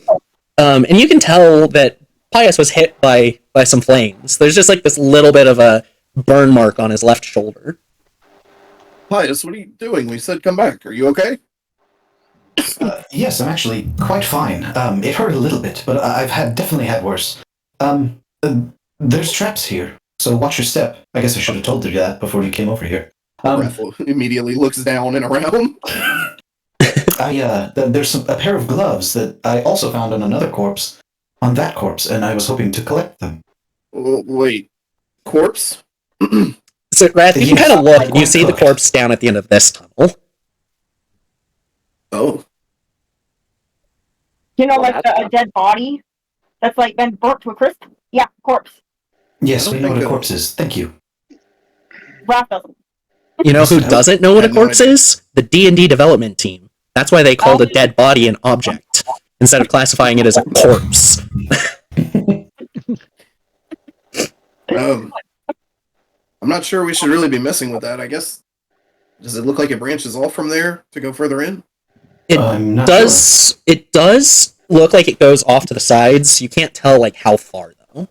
Speaker 1: and you can tell that Pius was hit by some flames. There's just like this little bit of a burn mark on his left shoulder.
Speaker 2: Pius, what are you doing? We said come back. Are you okay?
Speaker 8: Yes, I'm actually quite fine. It hurt a little bit, but I've definitely had worse. There's traps here, so watch your step. I guess I should have told you that before you came over here.
Speaker 2: Raffle immediately looks down and around.
Speaker 8: There's a pair of gloves that I also found on another corpse, on that corpse, and I was hoping to collect them.
Speaker 2: Wait, corpse?
Speaker 1: So, Wrath, you can
Speaker 8: Yes,
Speaker 1: kind of look,
Speaker 8: I
Speaker 1: and you see the
Speaker 8: cooked.
Speaker 1: corpse down at the end of this tunnel.
Speaker 2: Oh,
Speaker 5: You know,
Speaker 6: Well,
Speaker 5: like
Speaker 6: that's
Speaker 5: a dead body that's like been burnt to a crisp. Yeah, corpse.
Speaker 8: Yes,
Speaker 2: I don't
Speaker 8: we know what a
Speaker 2: think
Speaker 8: corpse is. Thank you.
Speaker 5: Raph doesn't.
Speaker 1: You know who
Speaker 2: I
Speaker 1: doesn't know what a
Speaker 2: had no
Speaker 1: corpse
Speaker 2: idea.
Speaker 1: is? The D&D development team. That's why they called a dead body an object, instead of classifying it as a corpse.
Speaker 2: I'm not sure we should really be messing with that. I guess. Does it look like it branches off from there to go further in?
Speaker 8: I'm not
Speaker 1: It does look like it goes off to the sides. You can't tell like how far though.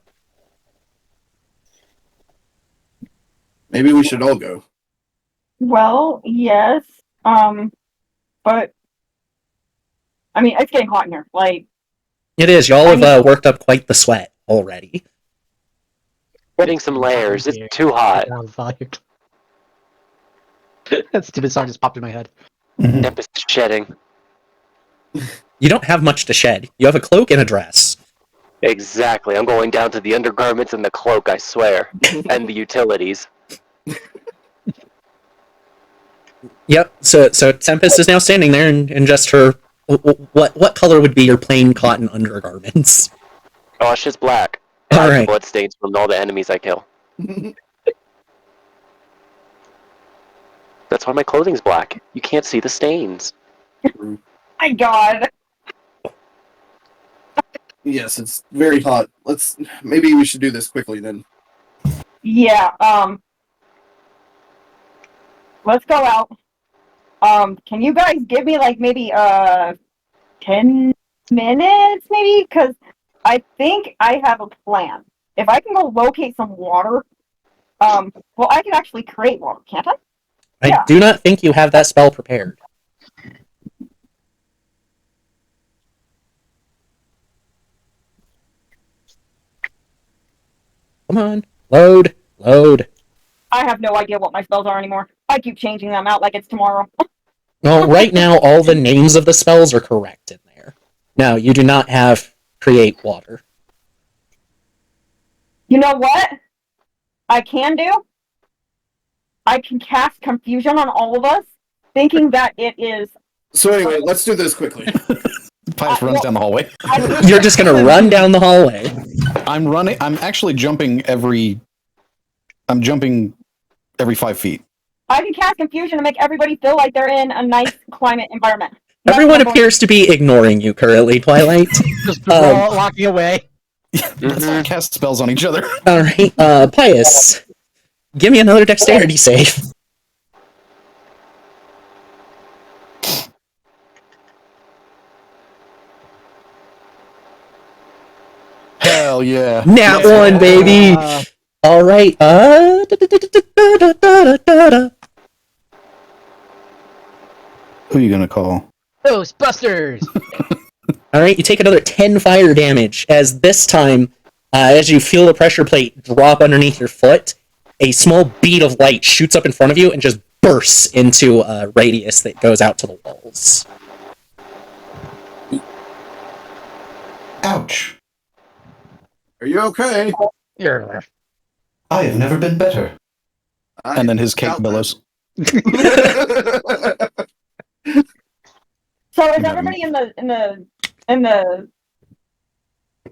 Speaker 2: Maybe we should all go.
Speaker 5: Well, yes. But I mean, it's getting hot in here. Like,
Speaker 1: It is. Y'all have worked up quite the sweat already.
Speaker 6: Getting some layers. It's too hot.
Speaker 4: That stupid song just popped in my head.
Speaker 8: sure.
Speaker 6: Tempest is shedding.
Speaker 1: You don't have much to shed. You have a cloak and a dress.
Speaker 6: Exactly. I'm going down to the undergarments and the cloak, I swear. And the utilities.
Speaker 1: Yep. So Tempest is now standing there in just her. What color would be your plain cotton undergarments?
Speaker 6: Oh, it's just black.
Speaker 1: All
Speaker 6: I have
Speaker 1: right.
Speaker 6: blood stains from all the enemies I kill. That's why my clothing's black. You can't see the stains.
Speaker 5: My God.
Speaker 2: Yes, it's very hot. Maybe we should do this quickly then.
Speaker 5: Yeah. Let's go out. Can you guys give me like maybe 10 minutes maybe? Because I think I have a plan. If I can go locate some water, well, I can actually create water, can't I?
Speaker 1: I do not think you have that spell prepared. Come on, load.
Speaker 5: I have no idea what my spells are anymore. I keep changing them out like it's tomorrow.
Speaker 1: Well, right now, all the names of the spells are correct in there. No, you do not have create water.
Speaker 5: You know what? I can do? I can cast confusion on all of us, thinking that it is...
Speaker 2: So anyway, let's do this quickly.
Speaker 3: Pius runs down the hallway.
Speaker 1: You're just gonna run down the hallway.
Speaker 3: I'm actually jumping every 5 feet.
Speaker 5: I can cast confusion to make everybody feel like they're in a nice climate environment.
Speaker 1: Everyone appears to be ignoring you currently, Twilight.
Speaker 4: Just walking away.
Speaker 3: Let's not cast spells on each other.
Speaker 1: Alright, Pius, give me another dexterity save.
Speaker 3: Hell yeah.
Speaker 1: Nat 1, baby! Alright,
Speaker 3: Who are you gonna call?
Speaker 4: Ghostbusters!
Speaker 1: Alright, you take another 10 fire damage, as this time, as you feel the pressure plate drop underneath your foot, a small bead of light shoots up in front of you and just bursts into a radius that goes out to the walls.
Speaker 8: Ouch.
Speaker 2: Are you okay?
Speaker 4: Yeah.
Speaker 8: I have never been better.
Speaker 3: And then his cake billows.
Speaker 5: So is everybody in the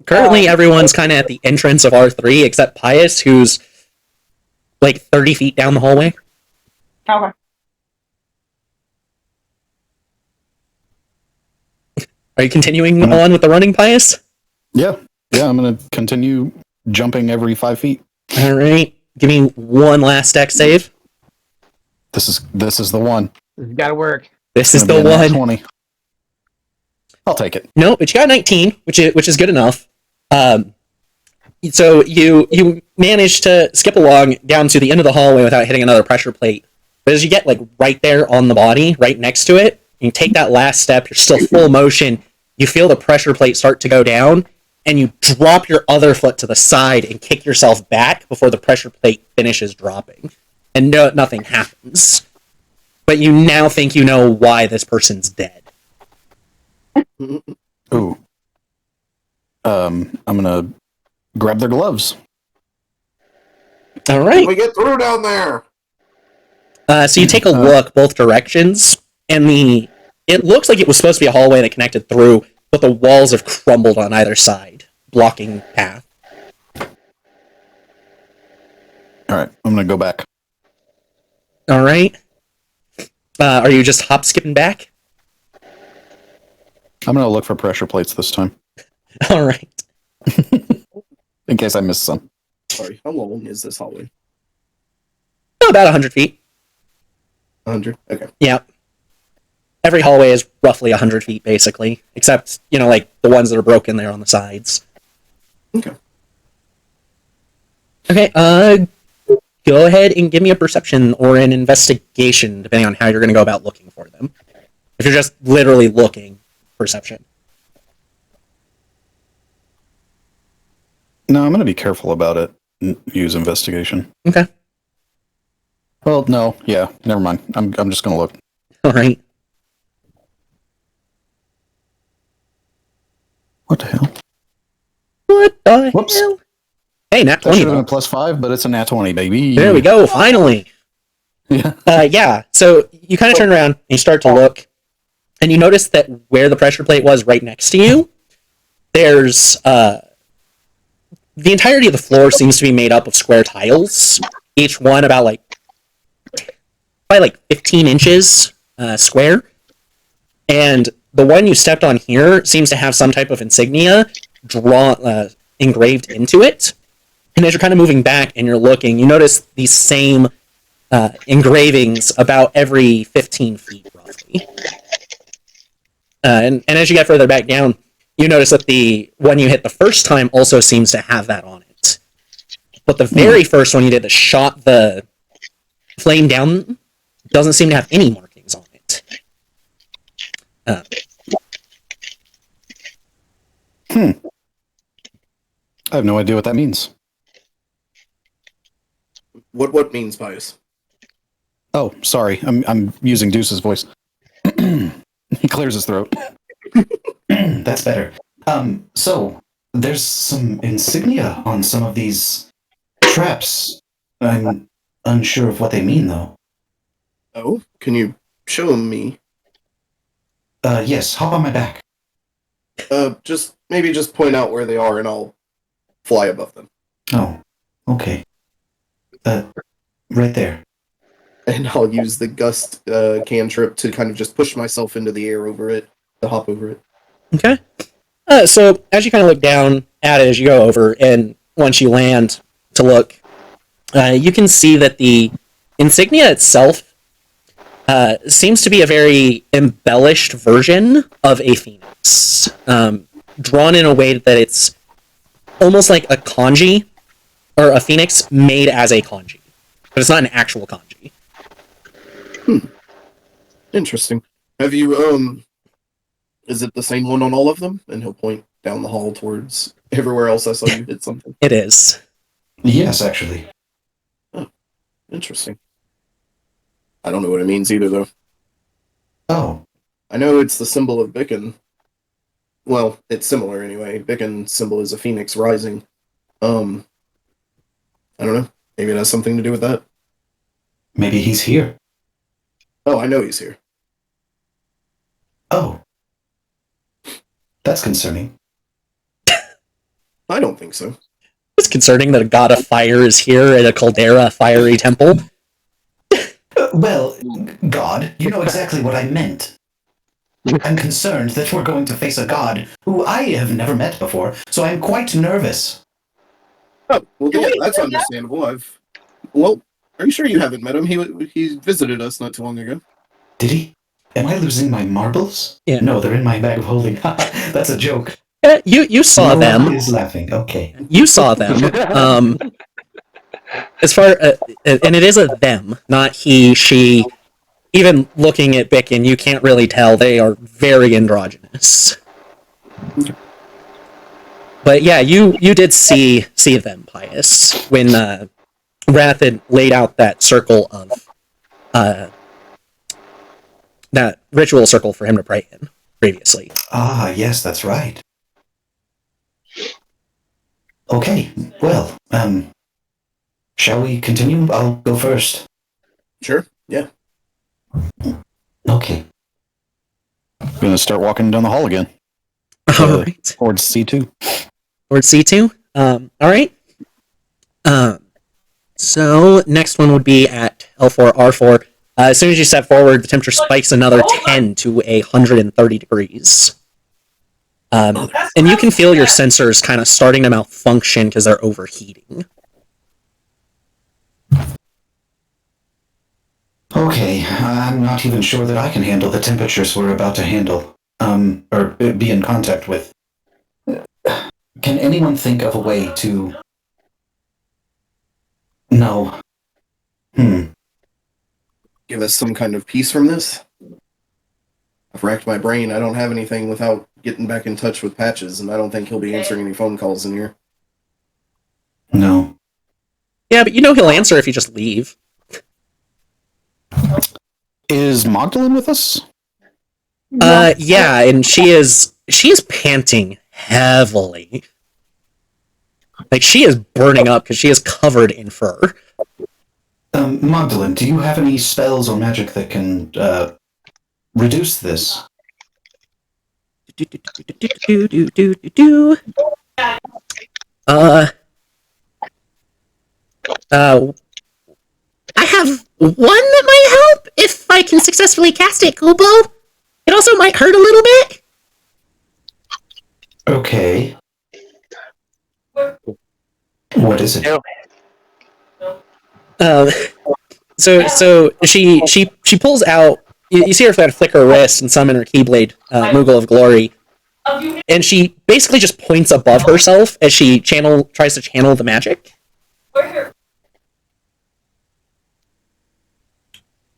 Speaker 1: Currently, everyone's kind of at the entrance of R3, except Pius, who's like 30 feet down the hallway.
Speaker 5: Okay.
Speaker 1: Are you continuing on with the running, Pius?
Speaker 3: Yeah, I'm gonna continue jumping every 5 feet.
Speaker 1: Alright, give me one last dex save.
Speaker 3: This is the one.
Speaker 4: This has gotta work.
Speaker 1: This is
Speaker 3: It's
Speaker 1: the
Speaker 3: gonna be a nat
Speaker 1: one.
Speaker 3: 20. I'll take it.
Speaker 1: No, but you got 19, which is good enough. So you manage to skip along down to the end of the hallway without hitting another pressure plate. But as you get like right there on the body, right next to it, you take that last step, you're still full motion, you feel the pressure plate start to go down, and you drop your other foot to the side and kick yourself back before the pressure plate finishes dropping. And nothing happens. But you now think you know why this person's dead.
Speaker 3: Ooh. I'm gonna grab their gloves.
Speaker 1: Alright.
Speaker 2: We get through down there.
Speaker 1: So you take a look both directions, and it looks like it was supposed to be a hallway that connected through, but the walls have crumbled on either side, blocking path.
Speaker 3: Alright, I'm gonna go back.
Speaker 1: Alright. Are you just hop skipping back?
Speaker 3: I'm gonna look for pressure plates this time.
Speaker 1: Alright.
Speaker 3: In case I missed some.
Speaker 2: Sorry, how long is this hallway?
Speaker 1: About 100 feet.
Speaker 2: 100? Okay.
Speaker 1: Yeah. Every hallway is roughly 100 feet, basically. Except, like the ones that are broken there on the sides.
Speaker 2: Okay.
Speaker 1: Okay, go ahead and give me a perception or an investigation, depending on how you're going to go about looking for them. If you're just literally looking, perception.
Speaker 3: No, I'm gonna be careful about it. Use investigation.
Speaker 1: Okay.
Speaker 3: Well, no, yeah, never mind. I'm just gonna look.
Speaker 1: Alright.
Speaker 3: What the hell?
Speaker 1: What the
Speaker 3: Whoops.
Speaker 1: hell? Hey, nat
Speaker 3: That
Speaker 1: 20.
Speaker 3: should have been a +5, but it's a nat 20, baby.
Speaker 1: There we go, finally!
Speaker 3: Yeah.
Speaker 1: So you kind of turn around and you start to look, and you notice that where the pressure plate was right next to you, there's, the entirety of the floor seems to be made up of square tiles, each one about, probably like 15 inches square. And the one you stepped on here seems to have some type of insignia engraved into it. And as you're kind of moving back and you're looking, you notice these same engravings about every 15 feet, roughly. And as you get further back down, you notice that the one you hit the first time also seems to have that on it. But the very first one you did that shot the flame down doesn't seem to have any markings on it.
Speaker 3: I have no idea what that means.
Speaker 2: What means pious?
Speaker 3: Oh, sorry. I'm using Deuce's voice. He clears his throat.
Speaker 8: That's better. So there's some insignia on some of these traps. I'm unsure of what they mean, though.
Speaker 2: Oh, can you show me?
Speaker 8: Yes, hop on my back.
Speaker 2: Just point out where they are, and I'll fly above them.
Speaker 8: Oh, okay. Right there.
Speaker 2: And I'll use the gust cantrip to kind of just push myself into the air over it, to hop over it.
Speaker 1: Okay. So as you kind of look down at it as you go over, and once you land to look, you can see that the insignia itself seems to be a very embellished version of a phoenix, drawn in a way that it's almost like a kanji, or a phoenix made as a kanji, but it's not an actual kanji.
Speaker 2: Interesting. Have you, is it the same one on all of them? And he'll point down the hall towards everywhere else I saw you hit something.
Speaker 1: It is.
Speaker 8: Yes, actually.
Speaker 2: Oh, interesting. I don't know what it means either, though.
Speaker 8: Oh.
Speaker 2: I know it's the symbol of Bicken. Well, it's similar anyway. Bicken's symbol is a phoenix rising. I don't know. Maybe it has something to do with that.
Speaker 8: Maybe he's here.
Speaker 2: Oh, I know he's here.
Speaker 8: Oh. That's concerning.
Speaker 2: I don't think so.
Speaker 1: It's concerning that a god of fire is here at a caldera fiery temple.
Speaker 8: Well, God, you know exactly what I meant. I'm concerned that we're going to face a god who I have never met before, so I'm quite nervous.
Speaker 2: Oh, well, yeah, that's understandable. Well, are you sure you haven't met him? He visited us not too long ago.
Speaker 8: Did he? Am I losing my marbles?
Speaker 1: Yeah.
Speaker 8: No, they're in my bag of holding. That's a joke.
Speaker 1: You saw
Speaker 8: No
Speaker 1: them.
Speaker 8: one is laughing. Okay.
Speaker 1: You saw them. As far and it is a them, not he, she. Even looking at Bicken, you can't really tell. They are very androgynous. But yeah, you did see them, Pius, when Wrath had laid out that circle of that ritual circle for him to pray in previously.
Speaker 8: Ah, yes, that's right. Okay, well, shall we continue? I'll go first.
Speaker 2: Sure, yeah.
Speaker 8: Okay.
Speaker 3: I'm gonna start walking down the hall again.
Speaker 1: All right.
Speaker 3: Towards C2.
Speaker 1: Towards C2? All right. So, next one would be at L4, R4. As soon as you step forward, the temperature spikes another 10 to 130 degrees. And you can feel your sensors kind of starting to malfunction because they're overheating.
Speaker 8: Okay, I'm not even sure that I can handle the temperatures we're about to handle, or be in contact with. Can anyone think of a way to... No.
Speaker 2: Give us some kind of peace from this? I've racked my brain. I don't have anything without getting back in touch with Patches, and I don't think he'll be answering any phone calls in here.
Speaker 8: No.
Speaker 1: Yeah, but you know he'll answer if you just leave.
Speaker 3: Is Magdalene with us?
Speaker 1: Yeah, and she is panting heavily. Like, she is burning up because she is covered in fur.
Speaker 8: Magdalene, do you have any spells or magic that can, reduce this?
Speaker 7: I have one that might help if I can successfully cast it, Kubo. It also might hurt a little bit.
Speaker 8: Okay. What is it?
Speaker 1: So she pulls out. You see her flick her wrist and summon her Keyblade, Moogle of Glory, and she basically just points above herself as she tries to channel the magic.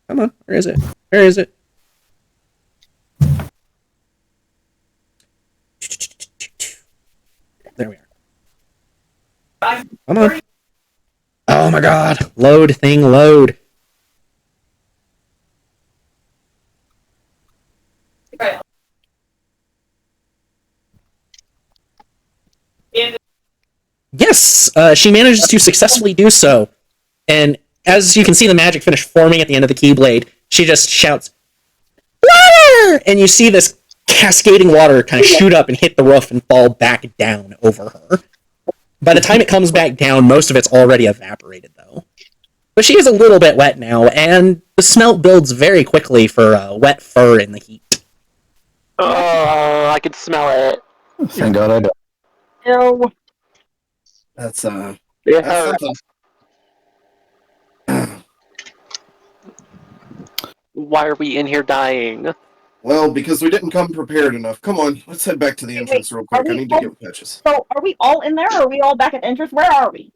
Speaker 1: Come on, where is it? Where is it? There we are. Come on. Oh my god. Load thing, load. Yes, she manages to successfully do so. And as you can see the magic finish forming at the end of the Keyblade, she just shouts, "Water!" And you see this cascading water kind of shoot up and hit the roof and fall back down over her. By the time it comes back down, most of it's already evaporated, though. But she is a little bit wet now, and the smell builds very quickly for wet fur in the heat.
Speaker 6: Oh, I can smell it.
Speaker 3: Thank God I don't.
Speaker 5: Ew.
Speaker 2: That's
Speaker 6: Yeah.
Speaker 2: that's something.
Speaker 6: Why are we in here dying?
Speaker 2: Well, because we didn't come prepared enough. Come on, let's head back to the entrance real quick. I need to get with Patches.
Speaker 5: So, are we all in there, or are we all back at the entrance? Where are we?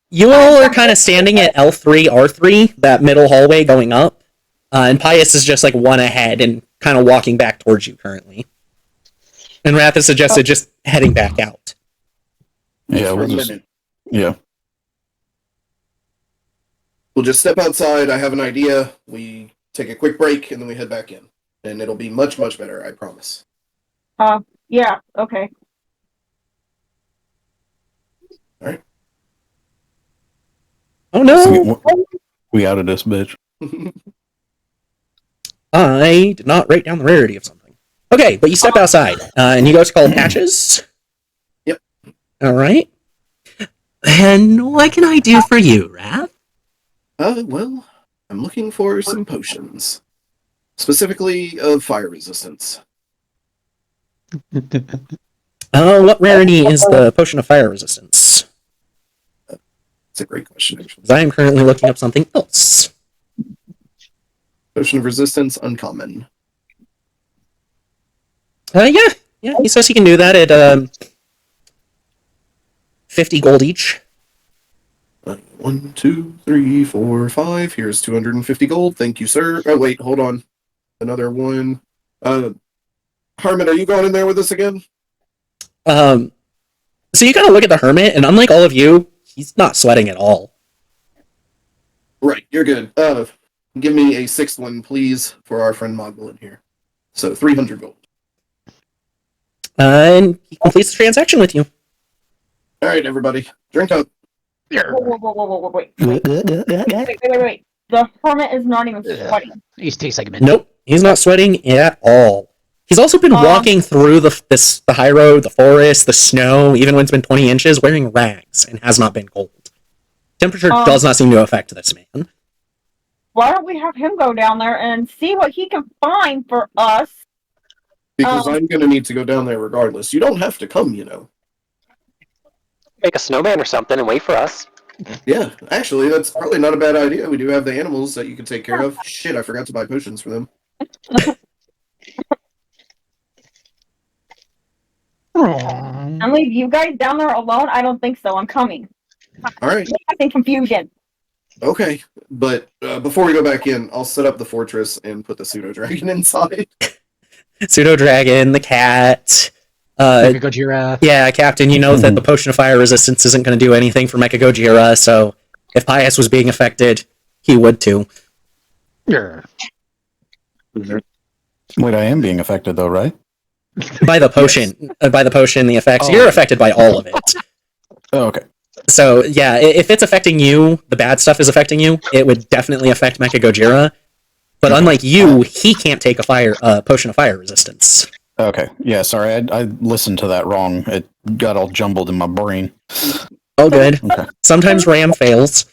Speaker 1: You all are kind of standing at L3, R3, that middle hallway going up, and Pius is just like one ahead and kind of walking back towards you currently. And Wrath has suggested just heading back out.
Speaker 3: Yeah,
Speaker 2: For
Speaker 3: we'll
Speaker 2: a
Speaker 3: just.
Speaker 2: minute.
Speaker 3: Yeah.
Speaker 2: We'll just step outside. I have an idea. We take a quick break, and then we head back in. And it'll be much, much better, I promise.
Speaker 5: Yeah, okay.
Speaker 1: Oh no!
Speaker 3: So we out of this bitch.
Speaker 1: I did not write down the rarity of something. Okay, but you step outside, and you go to call Patches.
Speaker 2: Yep.
Speaker 1: Alright.
Speaker 7: And what can I do for you, Wrath?
Speaker 2: Well, I'm looking for some potions. Specifically of fire resistance.
Speaker 1: What rarity is the potion of fire resistance?
Speaker 2: It's a great question, actually.
Speaker 1: Because I am currently looking up something else.
Speaker 2: Potion of resistance, uncommon.
Speaker 1: Yeah, he says he can do that at 50 gold each.
Speaker 2: 1, 2, 3, 4, 5. Here's 250 gold. Thank you, sir. Oh, wait, hold on. Another one. Harmon, are you going in there with us again?
Speaker 1: So you kind of look at the hermit, and unlike all of you, he's not sweating at all.
Speaker 2: Right, you're good. Give me a sixth one, please, for our friend Mogul in here. So 300 gold.
Speaker 1: And he completes the transaction with you.
Speaker 2: All right, everybody, drink up.
Speaker 5: Whoa, wait. The hermit is not even sweating.
Speaker 4: He tastes like mint.
Speaker 1: Nope, he's not sweating at all. He's also been walking through the high road, the forest, the snow, even when it's been 20 inches, wearing rags, and has not been cold. Temperature does not seem to affect this man.
Speaker 5: Why don't we have him go down there and see what he can find for us?
Speaker 2: Because I'm going to need to go down there regardless. You don't have to come, you know.
Speaker 6: Make a snowman or something and wait for us.
Speaker 2: Yeah, actually, that's probably not a bad idea. We do have the animals that you can take care of. Shit, I forgot to buy potions for them.
Speaker 5: And leave you guys down there alone? I don't think so. I'm coming.
Speaker 2: All right.
Speaker 5: In confusion.
Speaker 2: Okay, but before we go back in, I'll set up the fortress and put the pseudo dragon inside.
Speaker 1: Pseudo dragon, the cat.
Speaker 4: Mecha Gojira.
Speaker 1: Yeah, Captain, you know that the potion of fire resistance isn't going to do anything for Mecha Gojira, so if Pius was being affected, he would too.
Speaker 4: Yeah.
Speaker 3: Wait, I am being affected though, right?
Speaker 1: By the potion, the effects, you're affected by all of it.
Speaker 3: Oh, okay.
Speaker 1: So yeah, if it's affecting you, the bad stuff is affecting you. It would definitely affect Mecha Gojira, but unlike you, he can't take a potion of fire resistance.
Speaker 3: Okay. Yeah, sorry, I listened to that wrong. It got all jumbled in my brain.
Speaker 1: Oh, good.
Speaker 3: Okay.
Speaker 1: Sometimes RAM fails.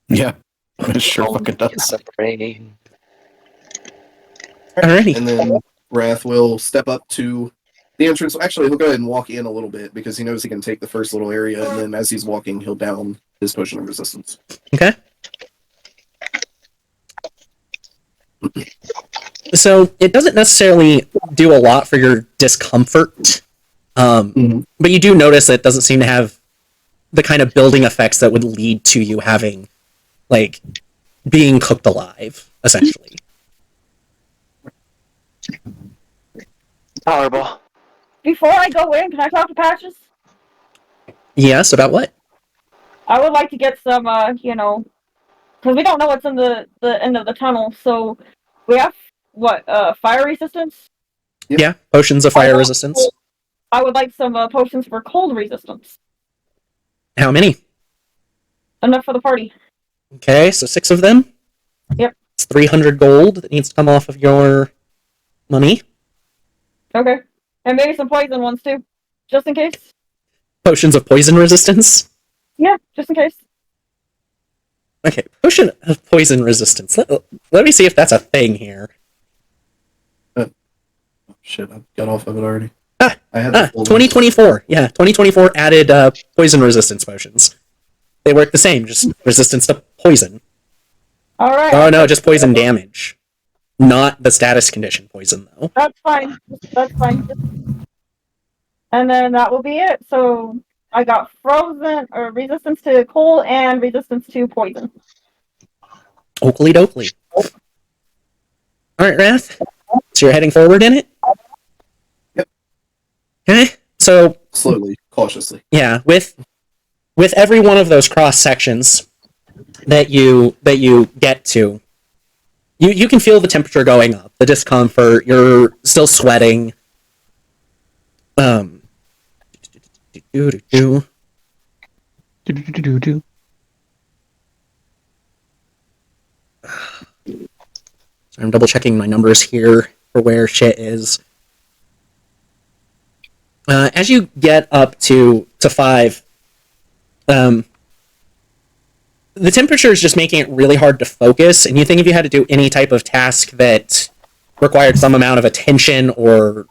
Speaker 3: Yeah. It sure fucking does.
Speaker 6: It's a brain.
Speaker 1: Alrighty.
Speaker 2: And then Wrath will step up to the entrance. Actually, he'll go ahead and walk in a little bit because he knows he can take the first little area, and then as he's walking, he'll down his potion of resistance.
Speaker 1: Okay. So it doesn't necessarily do a lot for your discomfort, but you do notice that it doesn't seem to have the kind of building effects that would lead to you having, like, being cooked alive, essentially.
Speaker 6: Tolerable.
Speaker 5: Before I go in, can I talk to Patches?
Speaker 1: Yes, about what?
Speaker 5: I would like to get some, because we don't know what's in the end of the tunnel. So we have fire resistance.
Speaker 2: Yep.
Speaker 1: Yeah, potions of fire resistance.
Speaker 5: I would like some potions for cold resistance.
Speaker 1: How many?
Speaker 5: Enough for the party.
Speaker 1: Okay, so 6 of them.
Speaker 5: Yep.
Speaker 1: It's 300 gold that needs to come off of your money.
Speaker 5: Okay. And maybe some poison ones too. Just in case.
Speaker 1: Potions of poison resistance.
Speaker 5: Yeah, just in case.
Speaker 1: Okay, potion of poison resistance. Let me see if that's a thing here.
Speaker 2: Shit, I got off of it already.
Speaker 1: Ah,
Speaker 2: I had
Speaker 1: 2024. Yeah, 2024 added poison resistance potions. They work the same, just resistance to poison.
Speaker 5: All right.
Speaker 1: Oh no, just poison damage. Not the status condition poison, though.
Speaker 5: That's fine. That's fine. And then that will be it. So I got frozen or resistance to cold and resistance to poison.
Speaker 1: Oakley dokley. Alright, Wrath. So you're heading forward in it?
Speaker 2: Yep.
Speaker 1: Okay. So
Speaker 2: slowly, cautiously.
Speaker 1: yeah, with every one of those cross sections that you get to, you can feel the temperature going up, the discomfort, you're still sweating. So I'm double checking my numbers here for where shit is. As you get up to 5, the temperature is just making it really hard to focus, and you think if you had to do any type of task that required some amount of attention or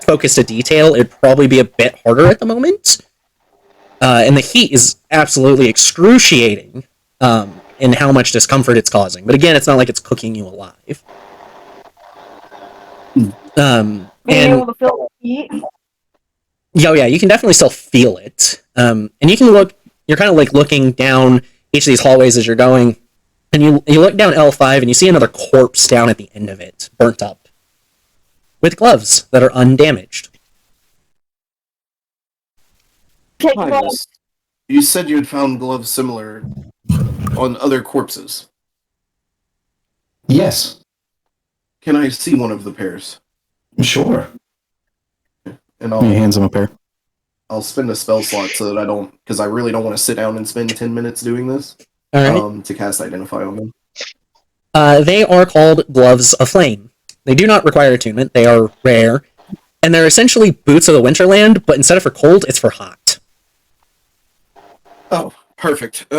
Speaker 1: focus to detail, it'd probably be a bit harder at the moment. And the heat is absolutely excruciating in how much discomfort it's causing. But again, it's not like it's cooking you alive.
Speaker 5: Being able to feel the heat.
Speaker 1: Oh yeah, you can definitely still feel it. And you can look, you're kind of like looking down each of these hallways as you're going, and you look down L5 and you see another corpse down at the end of it, burnt up, with gloves that are undamaged.
Speaker 5: Take
Speaker 2: Hi,
Speaker 5: gloves.
Speaker 2: miss. You said you had found gloves similar on other corpses.
Speaker 8: Yes,
Speaker 2: Can I see one of the pairs?
Speaker 8: sure.
Speaker 2: And
Speaker 3: He hands him a pair.
Speaker 2: I'll spend a spell slot so that I don't, because I really don't want to sit down and spend 10 minutes doing this.
Speaker 1: All right.
Speaker 2: To cast Identify on them.
Speaker 1: They are called Gloves of Flame. They do not require attunement. They are rare. And they're essentially boots of the Winterland, but instead of for cold, it's for hot.
Speaker 2: Oh, perfect.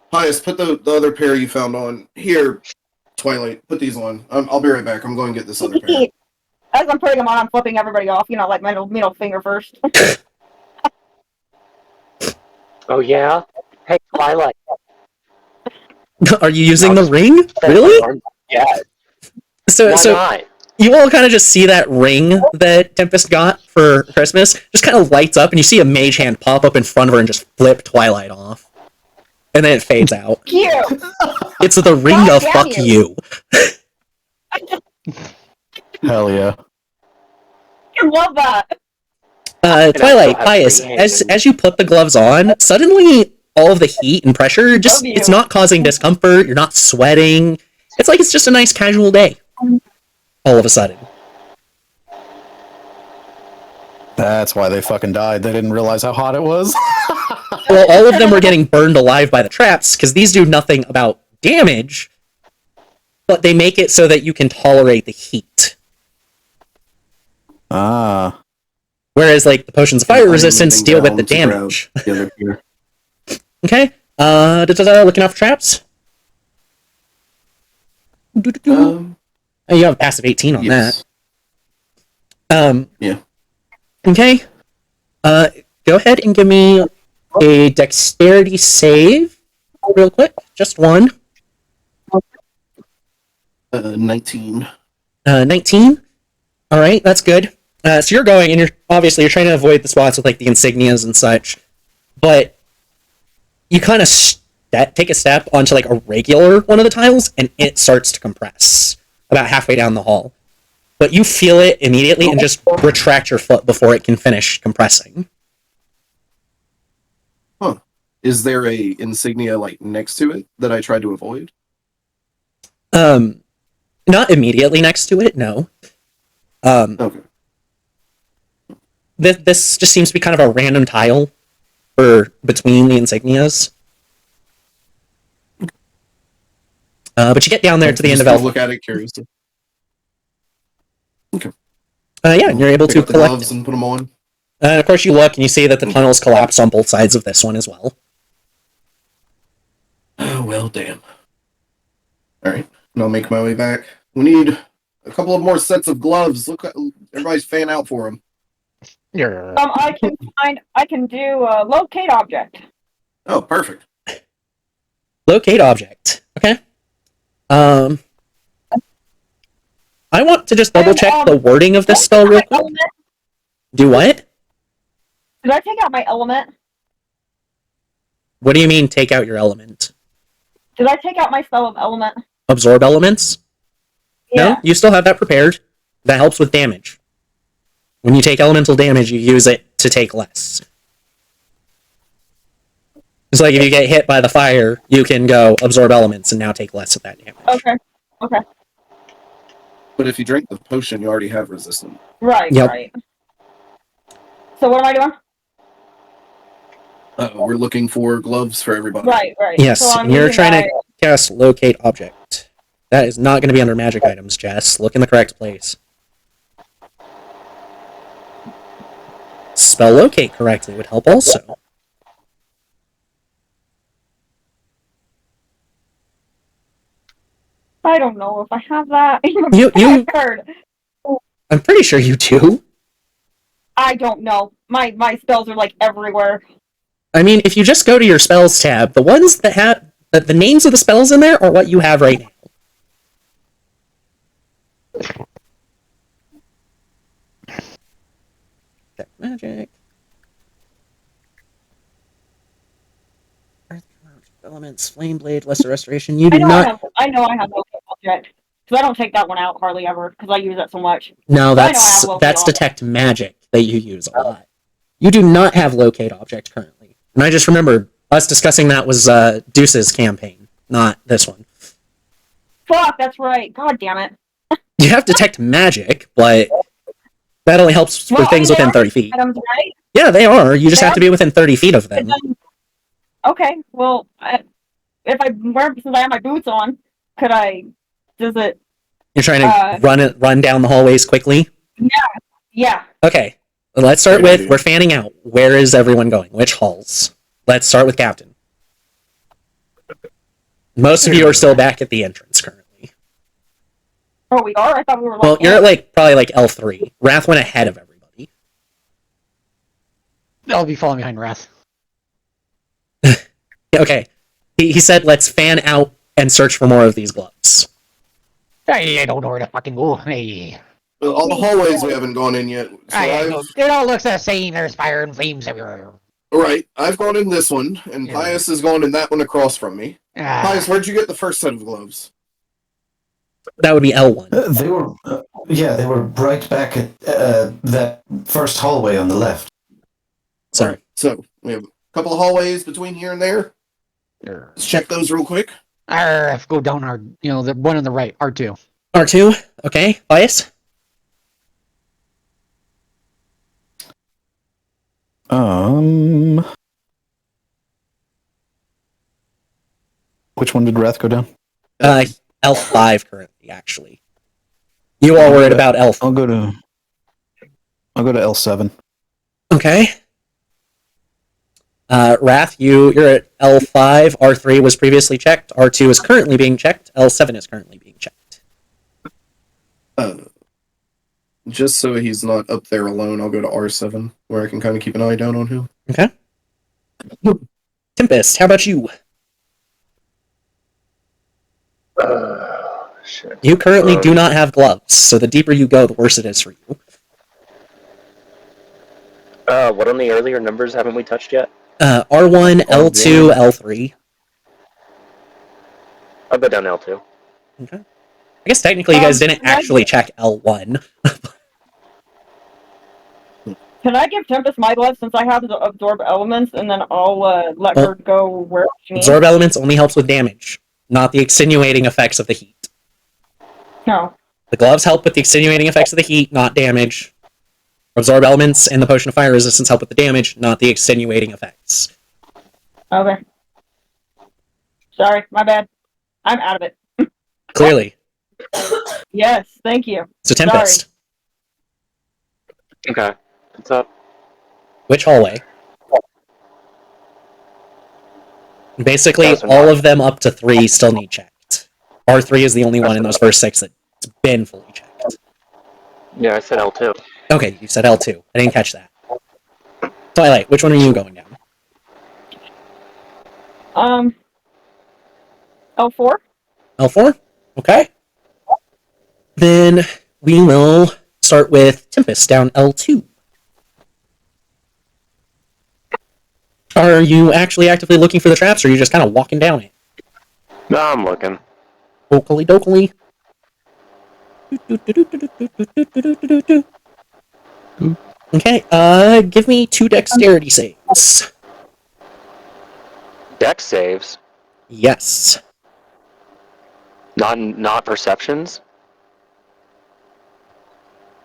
Speaker 2: Pius, put the other pair you found on. Here, Twilight, put these on. I'll be right back. I'm going to get this other pair.
Speaker 5: As I'm putting them on, I'm flipping everybody off. Like middle finger first.
Speaker 6: Oh yeah? Hey, Twilight.
Speaker 1: Are you using the ring? Really?
Speaker 6: Yeah.
Speaker 1: So
Speaker 6: not?
Speaker 1: You all kind of just see that ring that Tempest got for Christmas just kind of lights up, and you see a mage hand pop up in front of her and just flip Twilight off. And then it fades out.
Speaker 5: Cute!
Speaker 1: It's the ring
Speaker 5: God
Speaker 1: of
Speaker 5: damn
Speaker 1: fuck you.
Speaker 3: Hell yeah.
Speaker 5: I love that.
Speaker 1: Twilight,
Speaker 6: have
Speaker 1: Pius,
Speaker 6: free hands.
Speaker 1: as you put the gloves on, suddenly all of the heat and pressure
Speaker 5: Love you.
Speaker 1: it's not causing discomfort, you're not sweating. It's like it's just a nice casual day. All of a sudden.
Speaker 3: That's why they fucking died. They didn't realize how hot it was.
Speaker 1: Well, all of them were getting burned alive by the traps, because these do nothing about damage, but they make it so that you can tolerate the heat.
Speaker 3: Ah.
Speaker 1: Whereas, like, the potions of fire
Speaker 2: I'm
Speaker 1: resistance
Speaker 2: moving
Speaker 1: deal with the
Speaker 2: down to grab
Speaker 1: damage.
Speaker 2: the other pair.
Speaker 1: Okay. Looking out for traps?
Speaker 2: Um,
Speaker 1: You have a passive 18 on
Speaker 2: yes.
Speaker 1: that.
Speaker 2: Yeah.
Speaker 1: Okay. Go ahead and give me a dexterity save real quick. Just one.
Speaker 2: 19.
Speaker 1: 19. All right, that's good. So you're going, and you're trying to avoid the spots with like the insignias and such, but you kind of take a step onto like a regular one of the tiles, and it starts to compress about halfway down the hall. But you feel it immediately and just retract your foot before it can finish compressing.
Speaker 2: Huh. Is there a insignia like next to it that I tried to avoid?
Speaker 1: Not immediately next to it, no.
Speaker 2: Okay.
Speaker 1: This just seems to be kind of a random tile for between the insignias. But you get down there to the end of
Speaker 2: Just
Speaker 1: Elf.
Speaker 2: look at it curiously. Okay.
Speaker 1: Yeah, and you're able
Speaker 2: Pick
Speaker 1: to
Speaker 2: up the
Speaker 1: collect.
Speaker 2: gloves and put them on.
Speaker 1: And of course, you look and you see that the tunnels collapse on both sides of this one as well.
Speaker 2: Oh, well, damn. Alright, and I'll make my way back. We need a couple of more sets of gloves. Look, everybody's fan out for them.
Speaker 5: I can do locate object.
Speaker 2: Oh, perfect.
Speaker 1: Locate object. Okay. I want to just double check the wording of this spell real quick.
Speaker 5: Element?
Speaker 1: Do what?
Speaker 5: Did I take out my element?
Speaker 1: What do you mean take out your element?
Speaker 5: Did I take out my spell of element?
Speaker 1: Absorb elements?
Speaker 5: Yeah.
Speaker 1: No, you still have that prepared. That helps with damage. When you take elemental damage, you use it to take less. It's like if you get hit by the fire, you can go absorb elements and now take less of that damage.
Speaker 5: Okay. Okay.
Speaker 2: But if you drink the potion, you already have resistance.
Speaker 5: Right.
Speaker 1: Yep.
Speaker 5: Right. So what am I doing?
Speaker 2: We're looking for gloves for everybody.
Speaker 5: Right. Right.
Speaker 1: Yes,
Speaker 5: So I'm
Speaker 1: you're
Speaker 5: using
Speaker 1: trying to cast locate object. That is not going to be under magic items, Jess. Look in the correct place. Spell locate correctly would help also.
Speaker 5: I don't know if I have that.
Speaker 1: You- I'm pretty sure you do.
Speaker 5: I don't know. My spells are like everywhere.
Speaker 1: I mean, if you just go to your spells tab, the ones that have the names of the spells in there are what you have right now. Check magic. Earth elements, flame blade, lesser restoration. You do not.
Speaker 5: I know I have locate object because I don't take that one out hardly ever because I use it so much.
Speaker 1: No,
Speaker 5: But I know I have locate
Speaker 1: that's
Speaker 5: object.
Speaker 1: detect magic that you use a lot. You do not have locate object currently, and I just remembered us discussing that was Deuce's campaign, not this one.
Speaker 5: Fuck, that's right. God damn it.
Speaker 1: You have detect magic, but that only helps for
Speaker 5: Well,
Speaker 1: things
Speaker 5: they
Speaker 1: within
Speaker 5: are
Speaker 1: 30 feet.
Speaker 5: items, right?
Speaker 1: Yeah, they are. You just
Speaker 5: They
Speaker 1: have to be within 30 feet of them.
Speaker 5: And then- okay, well, if I wear since I have my boots on, could I? Does it?
Speaker 1: You're trying to run down the hallways quickly.
Speaker 5: Yeah.
Speaker 1: Okay, let's start
Speaker 2: Great
Speaker 1: with
Speaker 2: idea.
Speaker 1: we're fanning out. Where is everyone going? Which halls? Let's start with Captain. Most of you are still back at the entrance currently.
Speaker 5: Oh, we are. I thought we were.
Speaker 1: Well, you're at probably L3. Wrath went ahead of everybody.
Speaker 4: I'll be following behind Wrath.
Speaker 1: Okay, he said let's fan out and search for more of these gloves.
Speaker 4: Hey, I don't know where to fucking go. Hey.
Speaker 2: Well, all the hallways we haven't gone in yet. So
Speaker 4: It all looks the same. There's fire and flames everywhere.
Speaker 2: Right, I've gone in this one, and
Speaker 4: Yeah.
Speaker 2: Pius has gone in that one across from me. Pius, where'd you get the first set of gloves?
Speaker 1: That would be L1.
Speaker 8: They were, they were right back at that first hallway on the left.
Speaker 1: So
Speaker 2: Alright, so we have a couple of hallways between here and there. Let's check those real quick.
Speaker 4: Go down the one on the right, R2.
Speaker 1: R2. Okay, Bias.
Speaker 3: Which one did Wrath go down?
Speaker 1: L5 currently, actually. You all worried about L5.
Speaker 3: I'll go to L7.
Speaker 1: Okay. Wrath, you're at L5. R3 was previously checked. R2 is currently being checked. L7 is currently being checked.
Speaker 2: Just so he's not up there alone, I'll go to R7, where I can kind of keep an eye down on him.
Speaker 1: Okay. Tempest, how about you?
Speaker 6: Shit.
Speaker 1: You currently do not have gloves, so the deeper you go, the worse it is for you.
Speaker 6: What on the earlier numbers haven't we touched yet?
Speaker 1: R1, L2, L3.
Speaker 6: I'll go down L2.
Speaker 1: Okay. I guess technically you guys didn't actually check L1.
Speaker 5: Can I give Tempest my gloves since I have the absorb elements, and then I'll let her go where she needs?
Speaker 1: Absorb elements only helps with damage, not the extenuating effects of the heat.
Speaker 5: No.
Speaker 1: The gloves help with the extenuating effects of the heat, not damage. Absorb elements and the potion of fire resistance help with the damage, not the extenuating effects.
Speaker 5: Okay. Sorry, my bad. I'm out of it.
Speaker 1: Clearly.
Speaker 5: Yes, thank you.
Speaker 1: So Tempest.
Speaker 6: Okay. What's up?
Speaker 1: Which hallway? Basically,
Speaker 6: Doesn't
Speaker 1: all
Speaker 6: matter.
Speaker 1: of them up to 3 still need checked. R3 is the only one in those first 6 that's been fully checked.
Speaker 6: Yeah, I said L2.
Speaker 1: Okay, you said L2. I didn't catch that. Twilight, which one are you going down?
Speaker 5: L4?
Speaker 1: L4? Okay. Then we will start with Tempest down L2. Are you actually actively looking for the traps, or are you just kind of walking down it?
Speaker 6: No, I'm looking.
Speaker 1: Dokily dokily. Okay, give me 2 dexterity saves.
Speaker 6: Dex saves,
Speaker 1: Yes.
Speaker 6: not perceptions.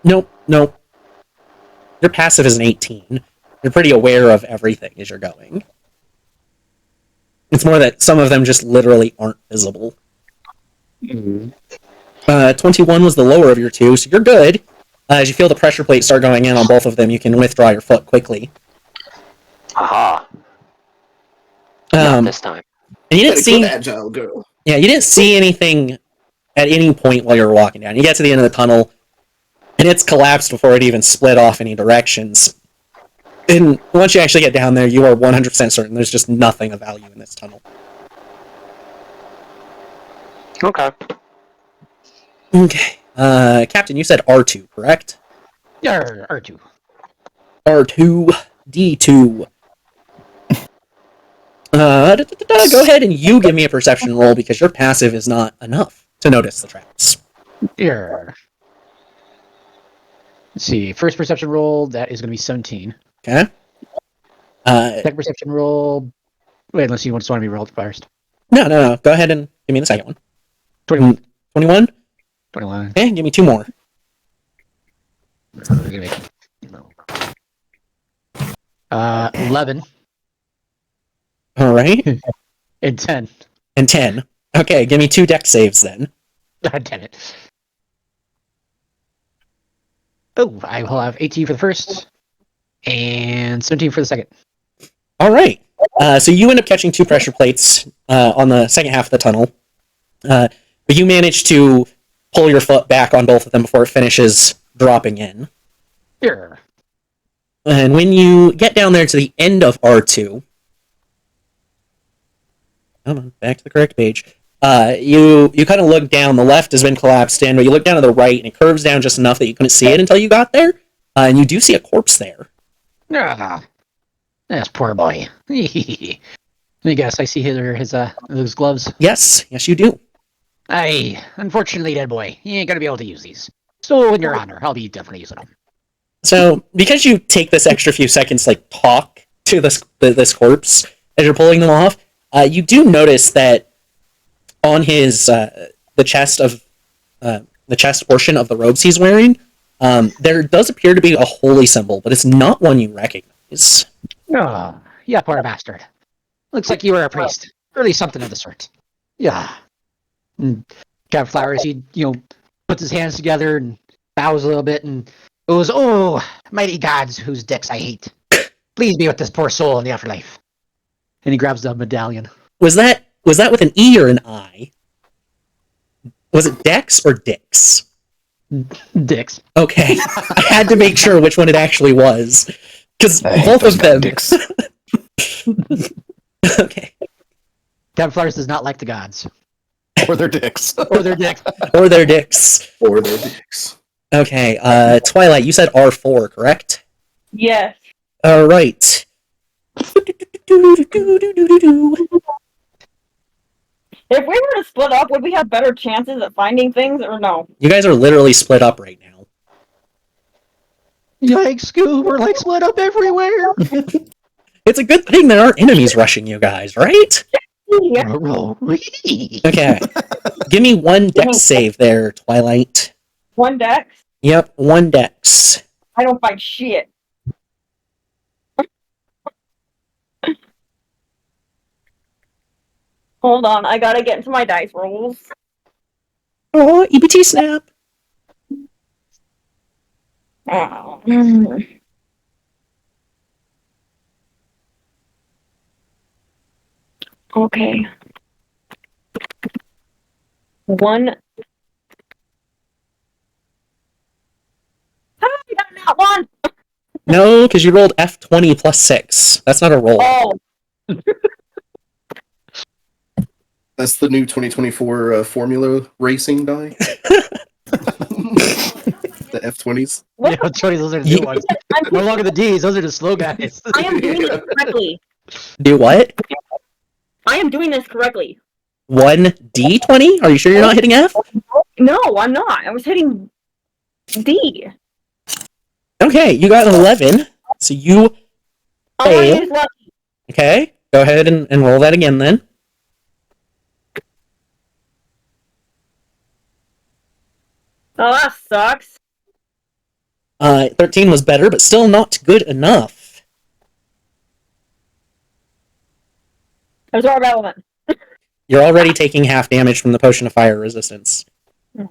Speaker 1: Nope. Your passive is an 18. You're pretty aware of everything as you're going. It's more that some of them just literally aren't visible. 21 was the lower of your 2, so you're good. As you feel the pressure plate start going in on both of them, you can withdraw your foot quickly.
Speaker 6: Aha. Not this time.
Speaker 1: And you didn't see
Speaker 2: agile girl.
Speaker 1: Yeah, you didn't see anything at any point while you were walking down. You get to the end of the tunnel, and it's collapsed before it even split off any directions. And once you actually get down there, you are 100% certain there's just nothing of value in this tunnel.
Speaker 6: Okay.
Speaker 1: Okay. Captain, you said R2, correct?
Speaker 4: Yeah, R2.
Speaker 1: R2, D2. Go ahead and you give me a perception roll because your passive is not enough to notice the traps.
Speaker 4: Here. Let's see. First perception roll, that is going to be 17.
Speaker 1: Okay.
Speaker 4: Second perception roll. Wait, unless you just want to be rolled first.
Speaker 1: No. Go ahead and give me the second one.
Speaker 4: 21.
Speaker 1: 21?
Speaker 4: 21.
Speaker 1: Okay, give me 2 more.
Speaker 4: 11.
Speaker 1: All right.
Speaker 4: And 10.
Speaker 1: And 10. Okay, give me 2 dex saves then.
Speaker 4: Damn it. Oh, I will have 18 for the first. And 17 for the second.
Speaker 1: All right. So you end up catching 2 pressure plates on the second half of the tunnel. But you manage to pull your foot back on both of them before it finishes dropping in.
Speaker 4: Here.
Speaker 1: And when you get down there to the end of R2, hold on, back to the correct page. You kind of look down. The left has been collapsed in, but you look down to the right, and it curves down just enough that you couldn't see it until you got there. And you do see a corpse there.
Speaker 4: Ah, that's poor boy. Let me guess. I see those gloves.
Speaker 1: Yes, you do.
Speaker 4: Aye, unfortunately, dead boy. You ain't gonna be able to use these. So, in your honor, I'll be definitely using them.
Speaker 1: So, because you take this extra few seconds to talk to this corpse as you're pulling them off, you do notice that on his the chest portion of the robes he's wearing, there does appear to be a holy symbol, but it's not one you recognize.
Speaker 4: Oh, yeah, poor bastard. Looks like you were a priest, or at least something of the sort. Yeah. Captain Flowers, he puts his hands together and bows a little bit and goes, "Oh, mighty gods, whose dicks I hate. Please be with this poor soul in the afterlife." And he grabs the medallion.
Speaker 1: Was that with an E or an I? Was it Dex or Dix?
Speaker 4: Dicks.
Speaker 1: Okay, I had to make sure which one it actually was, because
Speaker 3: I hate
Speaker 1: both
Speaker 3: those
Speaker 1: of
Speaker 3: kind
Speaker 1: them.
Speaker 3: dicks.
Speaker 1: Okay,
Speaker 4: Captain Flowers does not like the gods.
Speaker 3: Or their dicks.
Speaker 4: Or their dicks.
Speaker 1: or their dicks.
Speaker 2: Or their dicks.
Speaker 1: Okay, Twilight, you said R4, correct?
Speaker 5: Yes.
Speaker 1: All right.
Speaker 5: If we were to split up, would we have better chances at finding things or no?
Speaker 1: You guys are literally split up right now.
Speaker 4: Yikes, Scoob, we're like split up everywhere.
Speaker 1: It's a good thing there aren't enemies rushing you guys, right?
Speaker 5: Yeah.
Speaker 1: Okay. Give me one dex save there, Twilight.
Speaker 5: One dex?
Speaker 1: Yep, one dex.
Speaker 5: I don't find shit. Hold on, I gotta get into my dice rolls.
Speaker 1: Oh, EBT snap.
Speaker 5: Oh. Okay. One. How did I get that one?
Speaker 1: No, because you rolled F20 plus 6. That's not a roll.
Speaker 5: Oh,
Speaker 2: That's the new 2024 Formula Racing die. The F20s.
Speaker 5: what
Speaker 4: Yeah, Jody, those are the new ones. No longer the D's, those are the slow guys.
Speaker 5: I am doing this correctly.
Speaker 1: Do what?
Speaker 5: I am doing this correctly.
Speaker 1: 1D20? Are you sure you're not hitting F?
Speaker 5: No, I'm not. I was hitting D.
Speaker 1: Okay, you got an 11. So you
Speaker 5: I want to
Speaker 1: fail.
Speaker 5: use lucky.
Speaker 1: Okay, go ahead and roll that again then.
Speaker 5: Oh, that sucks.
Speaker 1: 13 was better, but still not good enough.
Speaker 5: Absorb element.
Speaker 1: You're already taking half damage from the potion of fire resistance.
Speaker 5: All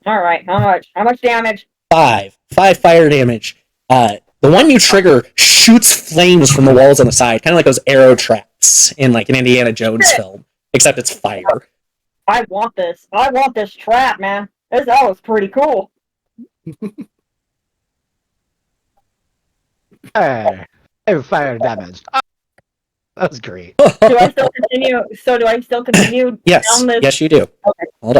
Speaker 5: right, how much? How much damage?
Speaker 1: 5 fire damage. The one you trigger shoots flames from the walls on the side, kind of like those arrow traps in like an Indiana Jones film, except it's fire.
Speaker 5: I want this. I want this trap, man. That was pretty cool.
Speaker 4: Hey, fire damage. Oh, that was great.
Speaker 5: Do I still continue? So do I still continue
Speaker 1: Yes,
Speaker 5: down this?
Speaker 1: yes, you do.
Speaker 5: Okay.
Speaker 1: Hold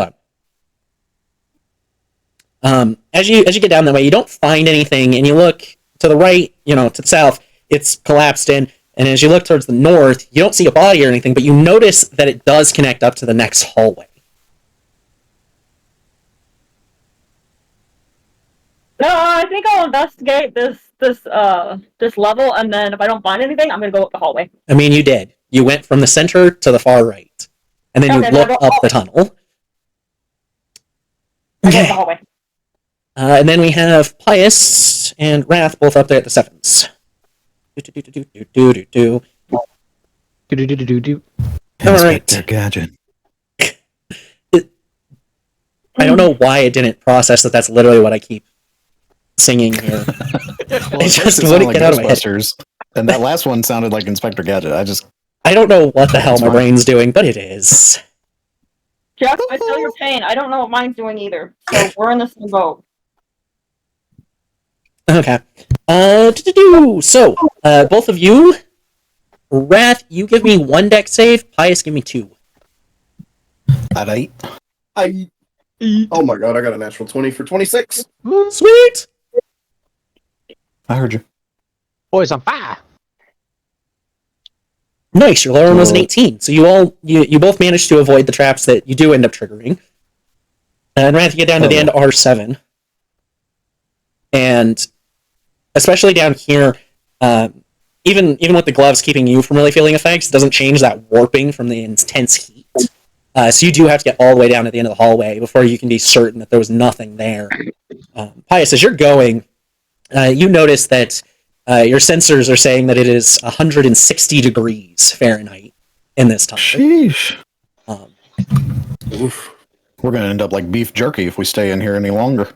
Speaker 1: on. As you get down that way, you don't find anything, and you look to the right, to the south. It's collapsed in, and as you look towards the north, you don't see a body or anything, but you notice that it does connect up to the next hallway.
Speaker 5: No, I think I'll investigate this level, and then if I don't find anything, I'm gonna go up the hallway.
Speaker 1: I mean, you did. You went from the center to the far right, and then you
Speaker 5: Okay,
Speaker 1: look
Speaker 5: then I go
Speaker 1: up the tunnel.
Speaker 5: I go up
Speaker 1: Okay.
Speaker 5: the hallway.
Speaker 1: And then we have Pius and Wrath both up there at the sevens. Do.
Speaker 4: Do-do-do-do-do.
Speaker 1: All right.
Speaker 3: Inspector Gadget.
Speaker 1: I don't know why it didn't process that that's literally what I keep singing here.
Speaker 3: Well,
Speaker 1: It
Speaker 3: it
Speaker 1: just
Speaker 3: sounded
Speaker 1: wouldn't
Speaker 3: like
Speaker 1: get out of my head.
Speaker 3: Ghostbusters, and that last one sounded like Inspector Gadget.
Speaker 1: I don't know what the hell
Speaker 3: It's
Speaker 1: my
Speaker 3: fine.
Speaker 1: brain's doing, but it is.
Speaker 5: Jeff, I feel your pain. I don't know what mine's doing either. So we're in the same boat.
Speaker 1: Okay. So, both of you, Wrath, you give me one deck save. Pius, give me 2.
Speaker 3: Alright.
Speaker 2: Oh my god, I got a natural 20 for 26.
Speaker 1: Sweet.
Speaker 3: I heard you.
Speaker 4: Boys on fire.
Speaker 1: Nice. Your lower one was an 18. So you both managed to avoid the traps that you do end up triggering. And Wrath, you get down to the end of R7. And especially down here, even with the gloves keeping you from really feeling effects, it doesn't change that warping from the intense heat. So you do have to get all the way down to the end of the hallway before you can be certain that there was nothing there. Pius, as you're going, you notice that your sensors are saying that it is 160 degrees Fahrenheit in this tunnel.
Speaker 3: Sheesh.
Speaker 2: Oof.
Speaker 3: We're gonna end up like beef jerky if we stay in here any longer.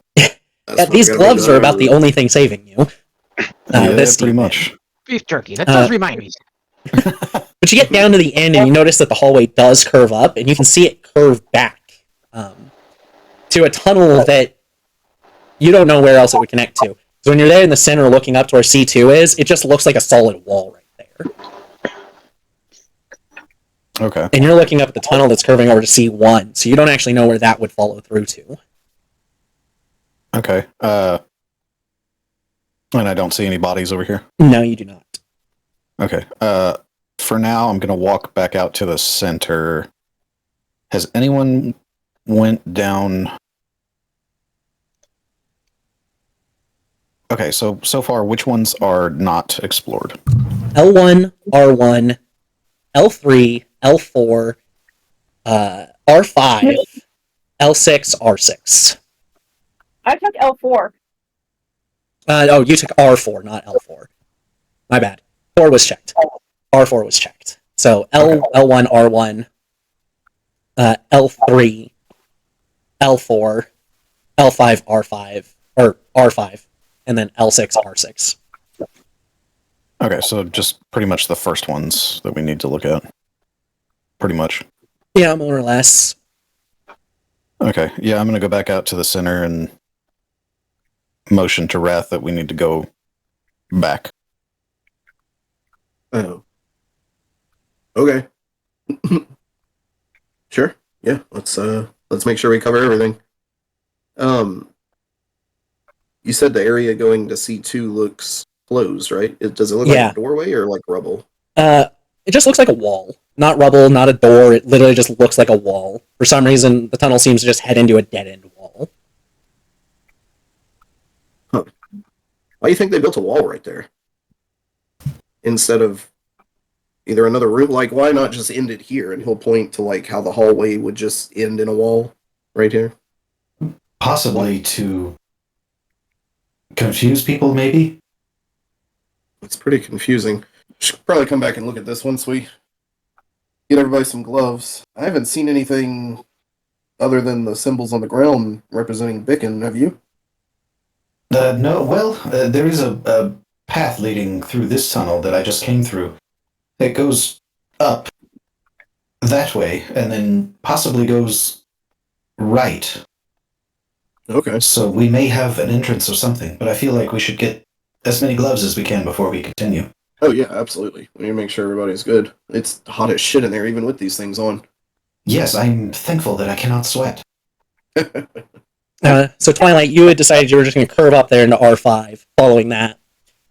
Speaker 1: These gloves are about the only thing saving you. This
Speaker 3: pretty much.
Speaker 4: Beef jerky. That does remind me.
Speaker 1: But you get down to the end and you notice that the hallway does curve up, and you can see it curve back to a tunnel that you don't know where else it would connect to. So when you're there in the center looking up to where C2 is, it just looks like a solid wall right there.
Speaker 3: Okay.
Speaker 1: And you're looking up at the tunnel that's curving over to C1, so you don't actually know where that would follow through to.
Speaker 3: Okay. And I don't see any bodies over here.
Speaker 1: No, you do not.
Speaker 3: Okay. For now, I'm gonna walk back out to the center. Has anyone went down? Okay, so far, which ones are not explored?
Speaker 1: L1, R1, L3, L4, R5, L6, R6.
Speaker 5: I took L4.
Speaker 1: Oh, you took R4, not L4. My bad. 4 was checked. R4 was checked. So L1, R1, L3, L4, L5, R5, or R5, and then L6, R6.
Speaker 3: Okay, so just pretty much the first ones that we need to look at. Pretty much.
Speaker 1: Yeah, more or less.
Speaker 3: Okay, yeah, I'm gonna go back out to the center and motion to Wrath that we need to go back.
Speaker 2: Oh. Okay. Sure. Yeah. Let's make sure we cover everything. You said the area going to C2 looks closed, right? Does it look like a doorway or like rubble?
Speaker 1: It just looks like a wall. Not rubble, not a door. It literally just looks like a wall. For some reason, the tunnel seems to just head into a dead-end wall.
Speaker 2: Huh. Why do you think they built a wall right there? Instead of either another room? Like, why not just end it here? And he'll point to, like, how the hallway would just end in a wall right here.
Speaker 8: Possibly to confuse people, maybe?
Speaker 2: It's pretty confusing. Should probably come back and look at this once we get everybody some gloves. I haven't seen anything other than the symbols on the ground representing Bicken, have you?
Speaker 8: No, well, there is a path leading through this tunnel that I just came through. It goes up that way, and then possibly goes right.
Speaker 2: Okay.
Speaker 8: So we may have an entrance or something, but I feel like we should get as many gloves as we can before we continue.
Speaker 2: Oh, yeah, absolutely. We need to make sure everybody's good. It's hot as shit in there, even with these things on.
Speaker 8: Yes, I'm thankful that I cannot sweat.
Speaker 1: So, Twilight, you had decided you were just going to curve up there into R5 following that.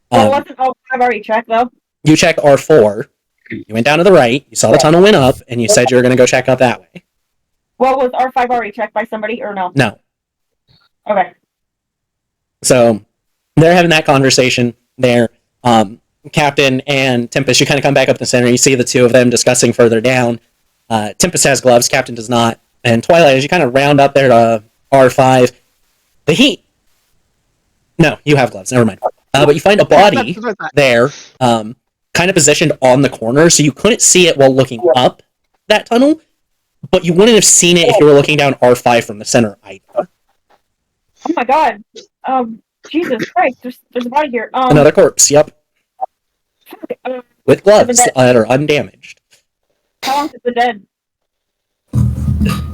Speaker 5: Wasn't I've already checked, though.
Speaker 1: You check R4. You went down to the right. You saw the tunnel went up, and you said you were going to go check up that way.
Speaker 5: Well, was R5 already checked by somebody, or no?
Speaker 1: No.
Speaker 5: Okay.
Speaker 1: So, they're having that conversation there. Captain and Tempest, you kind of come back up the center. You see the two of them discussing further down. Tempest has gloves. Captain does not. And Twilight, as you kind of round up there to R5, the heat... No, you have gloves. Never mind. But you find a body there, kind of positioned on the corner, so you couldn't see it while looking up that tunnel, but you wouldn't have seen it if you were looking down R5 from the center either.
Speaker 5: Oh my god. Jesus Christ, there's a body here.
Speaker 1: Another corpse, yep. With gloves that are undamaged.
Speaker 5: How long has it been dead?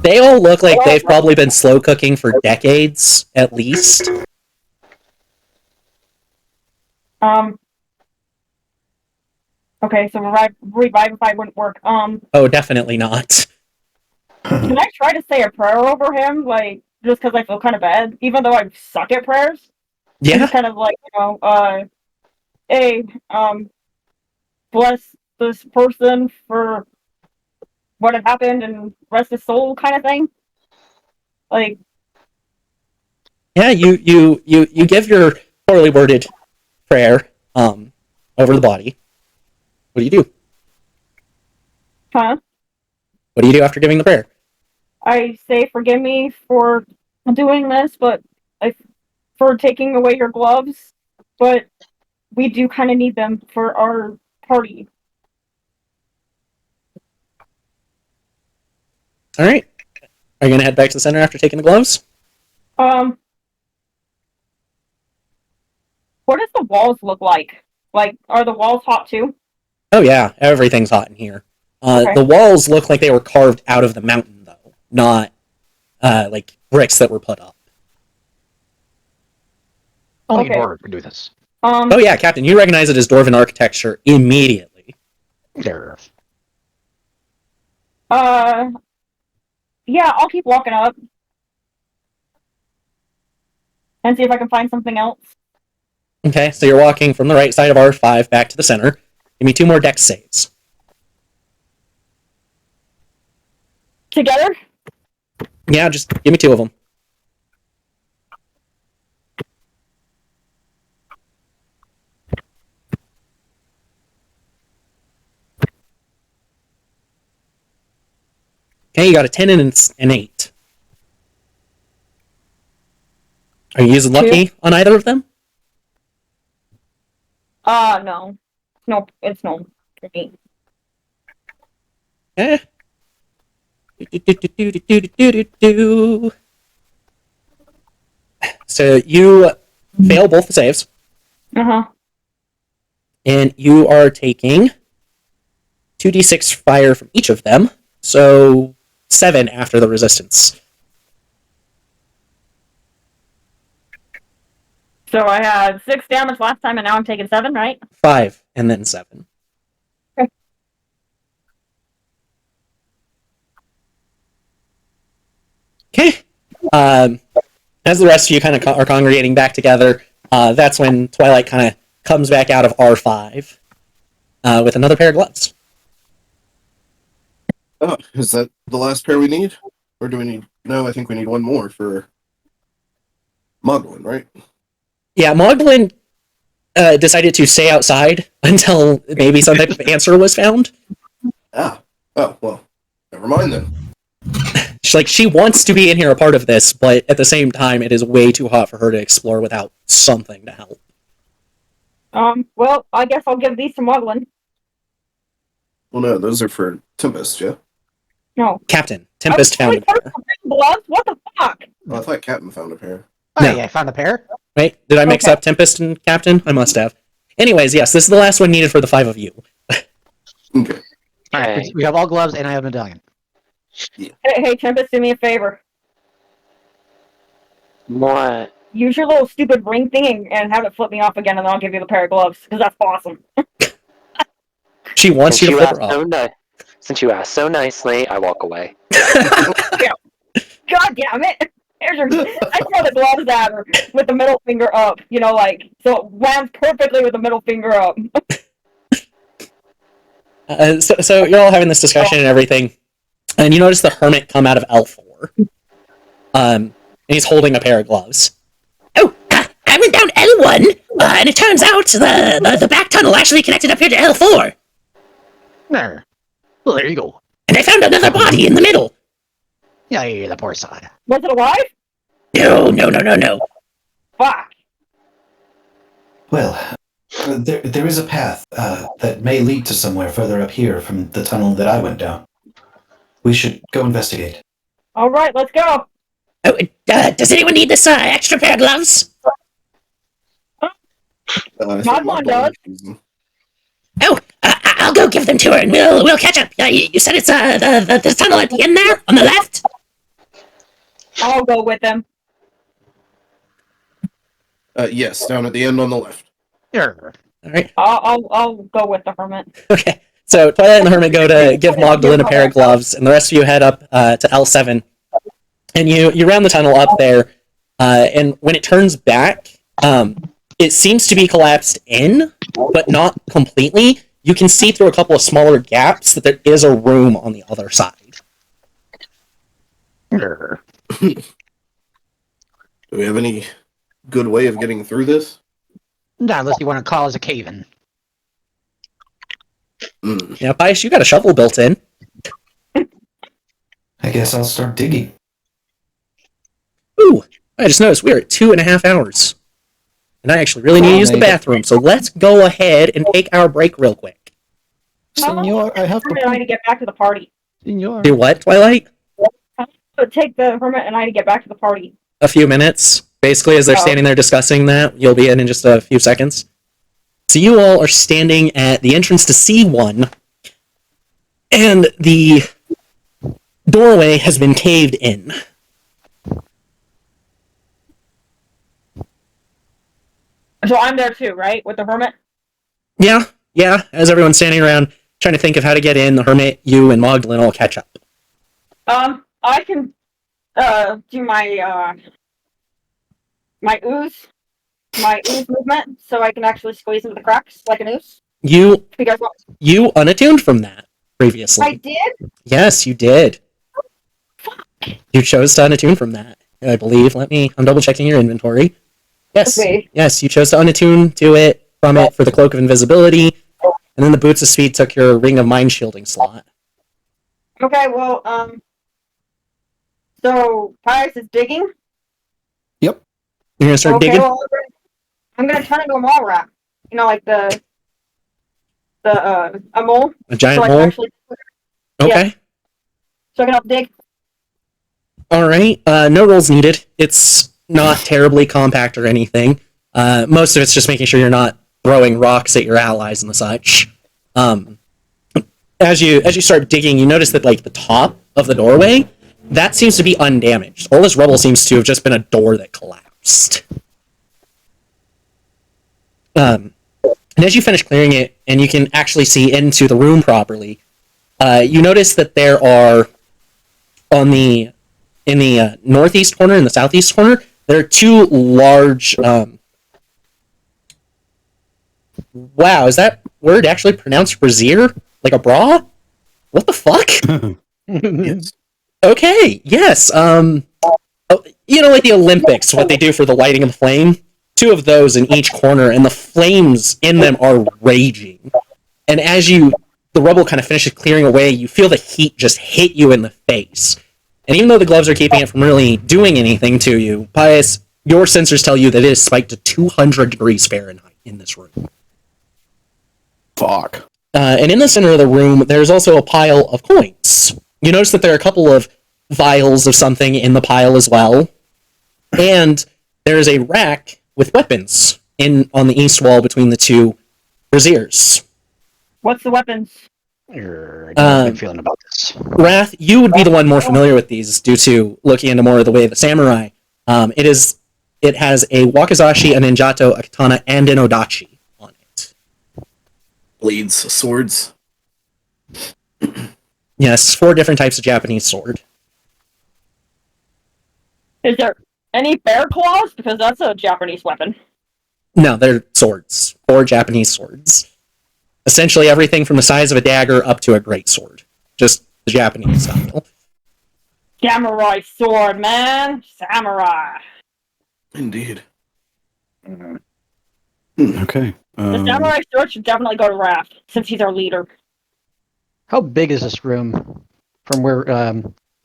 Speaker 1: They all look like they've probably been slow cooking for decades, at least.
Speaker 5: Okay, so revivify wouldn't work.
Speaker 1: Oh, definitely not.
Speaker 5: Can I try to say a prayer over him, like, just because I feel kind of bad, even though I suck at prayers?
Speaker 1: Yeah.
Speaker 5: Just kind of like, hey, bless this person for what had happened and rest his soul, kind of thing. Like,
Speaker 1: yeah, you give your poorly worded prayer over the body. What do you do?
Speaker 5: huh?
Speaker 1: What do you do after giving the prayer?
Speaker 5: I say, forgive me for doing this, but for taking away your gloves, but we do kind of need them for our party.
Speaker 1: All right. Are you going to head back to the center after taking the gloves?
Speaker 5: What does the walls look like? Like, are the walls hot too?
Speaker 1: Oh, yeah. Everything's hot in here.
Speaker 5: Okay.
Speaker 1: The walls look like they were carved out of the mountain, though, not like bricks that were put up.
Speaker 4: Only
Speaker 5: Okay.
Speaker 4: a dwarf can do this.
Speaker 1: Oh yeah, Captain, you recognize it as dwarven architecture immediately.
Speaker 4: There.
Speaker 5: Yeah, I'll keep walking up and see if I can find something else.
Speaker 1: Okay, so you're walking from the right side of R5 back to the center. Give me 2 more dex saves.
Speaker 5: Together?
Speaker 1: Yeah, just give me 2 of them. Okay, you got a 10 and an 8. Are you using lucky on either of them?
Speaker 5: No. No, it's no for me.
Speaker 1: Eh. Do. So you fail both the saves,
Speaker 5: Uh-huh.
Speaker 1: and you are taking 2d6 fire from each of them, so 7 after the resistance.
Speaker 5: So I had 6 damage last time, and now I'm taking 7, right?
Speaker 1: 5, and then 7.
Speaker 5: Okay.
Speaker 1: Okay. As the rest of you kind of are congregating back together, that's when Twilight kind of comes back out of R5 with another pair of gloves.
Speaker 2: Oh, is that the last pair we need? Or do we need... No, I think we need one more for Mogwin, right?
Speaker 1: Yeah, Mogwin decided to stay outside until maybe some type of answer was found.
Speaker 2: Ah. Oh, well. Never mind then.
Speaker 1: She wants to be in here a part of this, but at the same time, it is way too hot for her to explore without something to help.
Speaker 5: Well, I guess I'll give these to Muglin.
Speaker 2: Well, no, those are for Tempest, yeah?
Speaker 5: No.
Speaker 1: Captain, Tempest found a pair.
Speaker 5: Gloves? What the fuck?
Speaker 2: Well, I thought Captain found a pair.
Speaker 4: Oh,
Speaker 1: No.
Speaker 4: yeah, I found a pair.
Speaker 1: Wait, did I mix
Speaker 5: Okay.
Speaker 1: up Tempest and Captain? I must have. Anyways, yes, this is the last one needed for the 5 of you.
Speaker 2: Okay.
Speaker 4: All right,
Speaker 6: Okay.
Speaker 4: we have all gloves, and I have a medallion.
Speaker 5: Hey, Tempest, do me a favor.
Speaker 6: What?
Speaker 5: Use your little stupid ring thing and have it flip me off again, and then I'll give you the pair of gloves, because that's awesome.
Speaker 1: She wants you to flip her off.
Speaker 6: Since you asked so nicely, I walk away.
Speaker 5: God damn it! I throw the gloves at her with the middle finger up, so it lands perfectly with the middle finger up.
Speaker 1: So you're all having this discussion and everything, and you notice the hermit come out of L4. And he's holding a pair of gloves.
Speaker 7: Oh, I went down L1, and it turns out the back tunnel actually connected up here to L4.
Speaker 4: There. Well, there you go.
Speaker 7: And I found another body in the middle.
Speaker 4: Yeah, the poor side.
Speaker 5: Was it alive?
Speaker 7: No.
Speaker 5: Fuck.
Speaker 8: Well, there is a path that may lead to somewhere further up here from the tunnel that I went down. We should go investigate.
Speaker 5: All right, let's go.
Speaker 7: Oh, does anyone need this extra pair of gloves?
Speaker 2: I think
Speaker 5: Not one does.
Speaker 2: use them.
Speaker 7: Oh, I'll go give them to her, and we'll catch up. You said it's the tunnel at the end there, on the left.
Speaker 5: I'll go with them.
Speaker 2: Yes, down at the end on the left.
Speaker 4: There.
Speaker 1: All right.
Speaker 5: I'll go with the hermit.
Speaker 1: Okay. So Twilight and the hermit go to give Magdalene a pair of gloves, and the rest of you head up to L7. And you round the tunnel up there, and when it turns back, it seems to be collapsed in, but not completely. You can see through a couple of smaller gaps that there is a room on the other side.
Speaker 4: There.
Speaker 2: Do we have any good way of getting through this?
Speaker 4: Not unless you want to call us a cave-in.
Speaker 1: Yeah, Bias, you got a shovel built in.
Speaker 8: I guess I'll start digging.
Speaker 1: Ooh, I just noticed we're at 2.5 hours. And I actually really need to use the bathroom, so let's go ahead and take our break real quick.
Speaker 3: Senor, I have
Speaker 5: Hermit and I to get back to the party.
Speaker 3: Senor.
Speaker 1: Do what, Twilight?
Speaker 5: So take the hermit and I to get back to the party.
Speaker 1: A few minutes. Basically, as they're standing there discussing that, you'll be in just a few seconds. So you all are standing at the entrance to C1, and the doorway has been caved in.
Speaker 5: So I'm there too, right? With the hermit?
Speaker 1: Yeah, as everyone's standing around trying to think of how to get in, the hermit, you, and Magdalene all catch up.
Speaker 5: I can do my my ooze movement, so I can actually squeeze into the cracks like an ooze.
Speaker 1: You
Speaker 5: Because what?
Speaker 1: you unattuned from that previously.
Speaker 5: I did?
Speaker 1: Yes, you did. You chose to unattune from that, I believe. I'm double checking your inventory. Yes,
Speaker 5: Okay.
Speaker 1: yes, you chose to unattune to it from it for the Cloak of Invisibility, and then the Boots of Speed took your Ring of Mind Shielding slot.
Speaker 5: Okay, well, so Pius is digging?
Speaker 3: Yep.
Speaker 1: You're gonna start
Speaker 5: Okay,
Speaker 1: digging?
Speaker 5: well, I'm gonna turn into a mole rat. You know, like a mole?
Speaker 1: A giant
Speaker 5: so I can
Speaker 1: hole?
Speaker 5: actually,
Speaker 1: Okay.
Speaker 5: so I can help dig?
Speaker 1: Alright, no rolls needed. It's not terribly compact or anything. Most of it's just making sure you're not throwing rocks at your allies and the such. As you start digging, you notice that like the top of the doorway, that seems to be undamaged. All this rubble seems to have just been a door that collapsed. And as you finish clearing it, and you can actually see into the room properly, you notice that there are in the northeast corner and the southeast corner, there are two large. Wow, is that word actually pronounced brazier? Like a bra? What the fuck?
Speaker 2: Yes.
Speaker 1: Okay, yes. You know, like the Olympics, what they do for the lighting of the flame. Two of those in each corner, and the flames in them are raging. And as the rubble kind of finishes clearing away, you feel the heat just hit you in the face. And even though the gloves are keeping it from really doing anything to you, Pius, your sensors tell you that it is spiked to 200 degrees Fahrenheit in this room.
Speaker 3: Fuck.
Speaker 1: And in the center of the room, there's also a pile of coins. You notice that there are a couple of vials of something in the pile as well. And there is a rack with weapons on the east wall between the two braziers.
Speaker 5: What's the weapons?
Speaker 4: I don't have a good feeling about this.
Speaker 1: Wrath, you would be the one more familiar with these due to looking into more of the way of the samurai. It has a wakizashi, a ninjato, a katana, and an odachi on it.
Speaker 2: Blades, swords.
Speaker 1: Yes, 4 different types of Japanese sword.
Speaker 5: Is there any bear claws? Because that's a Japanese weapon.
Speaker 1: No, they're swords. 4 Japanese swords. Essentially everything from the size of a dagger up to a greatsword. Just the Japanese style.
Speaker 5: Samurai sword, man! Samurai!
Speaker 2: Indeed.
Speaker 3: Okay.
Speaker 5: The samurai sword should definitely go to Raph, since he's our leader.
Speaker 4: How big is this room from where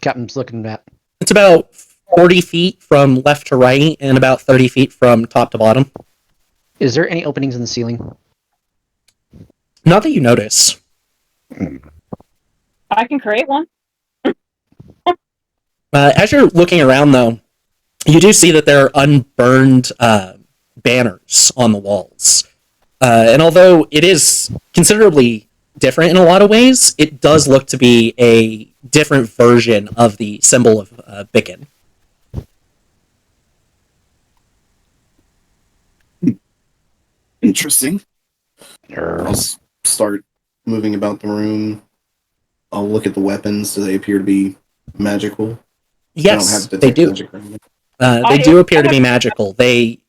Speaker 4: Captain's looking at?
Speaker 1: It's about 40 feet from left to right and about 30 feet from top to bottom.
Speaker 4: Is there any openings in the ceiling?
Speaker 1: Not that you notice.
Speaker 5: I can create one.
Speaker 1: As you're looking around, though, you do see that there are unburned banners on the walls. And although it is considerably different in a lot of ways, it does look to be a different version of the symbol of Bicken.
Speaker 2: Interesting. I'll start moving about the room. I'll look at the weapons. Do they appear to be magical?
Speaker 1: Yes, they do. They do appear to be magical. They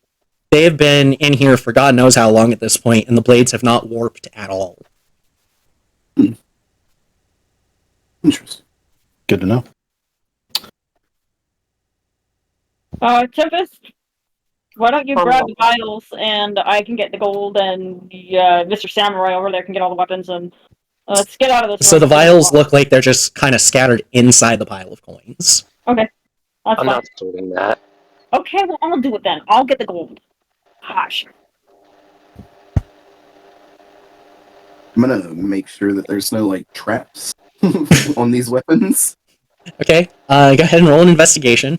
Speaker 1: have been in here for God knows how long at this point, and the blades have not warped at all.
Speaker 2: Interesting.
Speaker 3: Good to know.
Speaker 5: Tempest, why don't you grab the vials and I can get the gold and Mr. Samurai over there can get all the weapons and let's get out of this.
Speaker 1: So the vials look like they're just kind of scattered inside the pile of coins.
Speaker 5: Okay. That's
Speaker 6: I'm
Speaker 5: fine.
Speaker 6: not sorting that.
Speaker 5: Okay, well, I'll do it then. I'll get the gold. Gosh.
Speaker 2: I'm gonna make sure that there's no, like, traps on these weapons.
Speaker 1: Okay, go ahead and roll an investigation.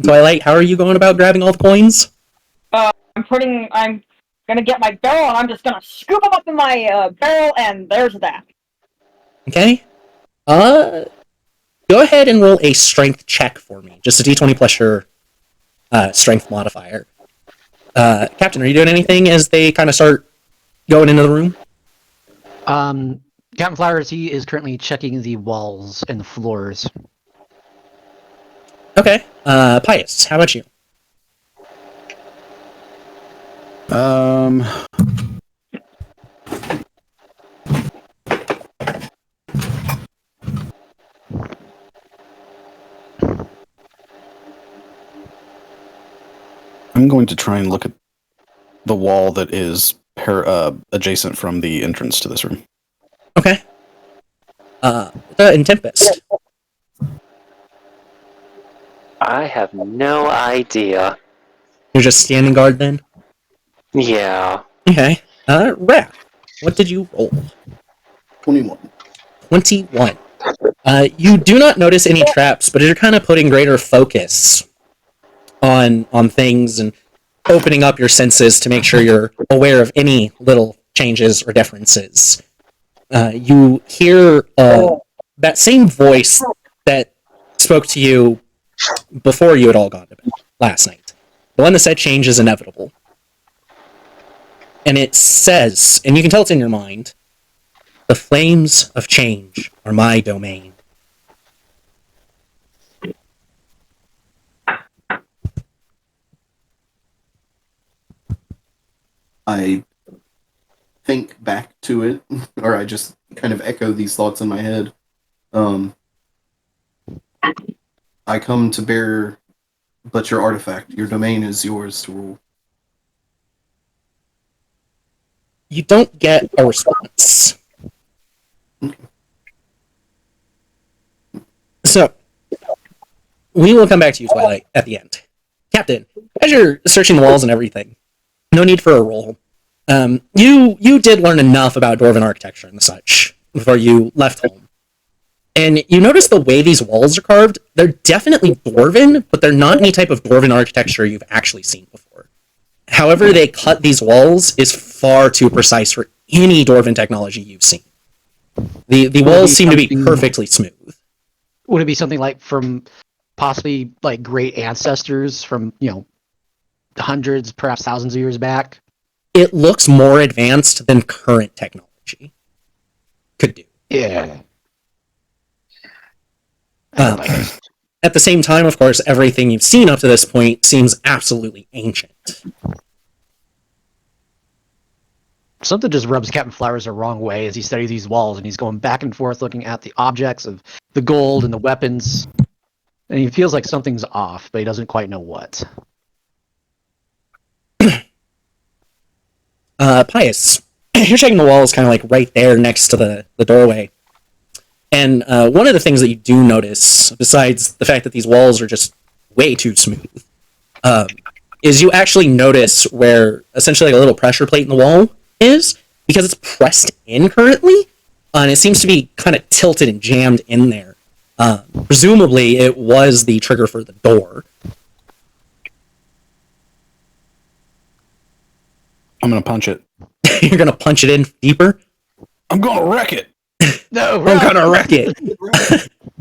Speaker 1: Twilight, how are you going about grabbing all the coins?
Speaker 5: I'm gonna get my barrel and I'm just gonna scoop them up in my barrel and there's that.
Speaker 1: Okay. Go ahead and roll a strength check for me. Just a d20 plus your strength modifier. Captain, are you doing anything as they kind of start going into the room?
Speaker 4: Captain Flowers, he is currently checking the walls and the floors.
Speaker 1: Okay. Pius, how about you?
Speaker 3: I'm going to try and look at the wall that is adjacent from the entrance to this room.
Speaker 1: Okay. In Tempest.
Speaker 6: I have no idea.
Speaker 1: You're just standing guard then?
Speaker 6: Yeah.
Speaker 1: Okay. Raph, what did you roll?
Speaker 2: 21.
Speaker 1: 21. You do not notice any traps, but you're kind of putting greater focus on things and opening up your senses to make sure you're aware of any little changes or differences. You hear that same voice that spoke to you before you had all gone to bed last night. The one that said change is inevitable. And it says, and you can tell it's in your mind, the flames of change are my domain.
Speaker 2: I think back to it, or I just kind of echo these thoughts in my head. I come to bear but your artifact. Your domain is yours to rule.
Speaker 1: You don't get a response. So, we will come back to you, Twilight, at the end. Captain, as you're searching the walls and everything, no need for a roll. You did learn enough about Dwarven architecture and such before you left home. And you notice the way these walls are carved, they're definitely Dwarven, but they're not any type of Dwarven architecture you've actually seen before. However they cut these walls is far too precise for any Dwarven technology you've seen. The walls seem to be perfectly smooth.
Speaker 4: Would it be something like from possibly like great ancestors from, hundreds, perhaps thousands of years back?
Speaker 1: It looks more advanced than current technology could do.
Speaker 4: Yeah.
Speaker 1: At the same time, of course, everything you've seen up to this point seems absolutely ancient.
Speaker 4: Something just rubs Captain Flowers the wrong way as he studies these walls, and he's going back and forth looking at the objects of the gold and the weapons, and he feels like something's off, but he doesn't quite know what.
Speaker 1: Pius, you're checking the walls kind of like right there next to the doorway. And one of the things that you do notice, besides the fact that these walls are just way too smooth, is you actually notice where essentially like a little pressure plate in the wall is, because it's pressed in currently, and it seems to be kind of tilted and jammed in there. Presumably, it was the trigger for the door.
Speaker 3: I'm going to punch it.
Speaker 1: You're going to punch it in deeper?
Speaker 3: I'm going to wreck it.
Speaker 4: No,
Speaker 1: I'm going to wreck it.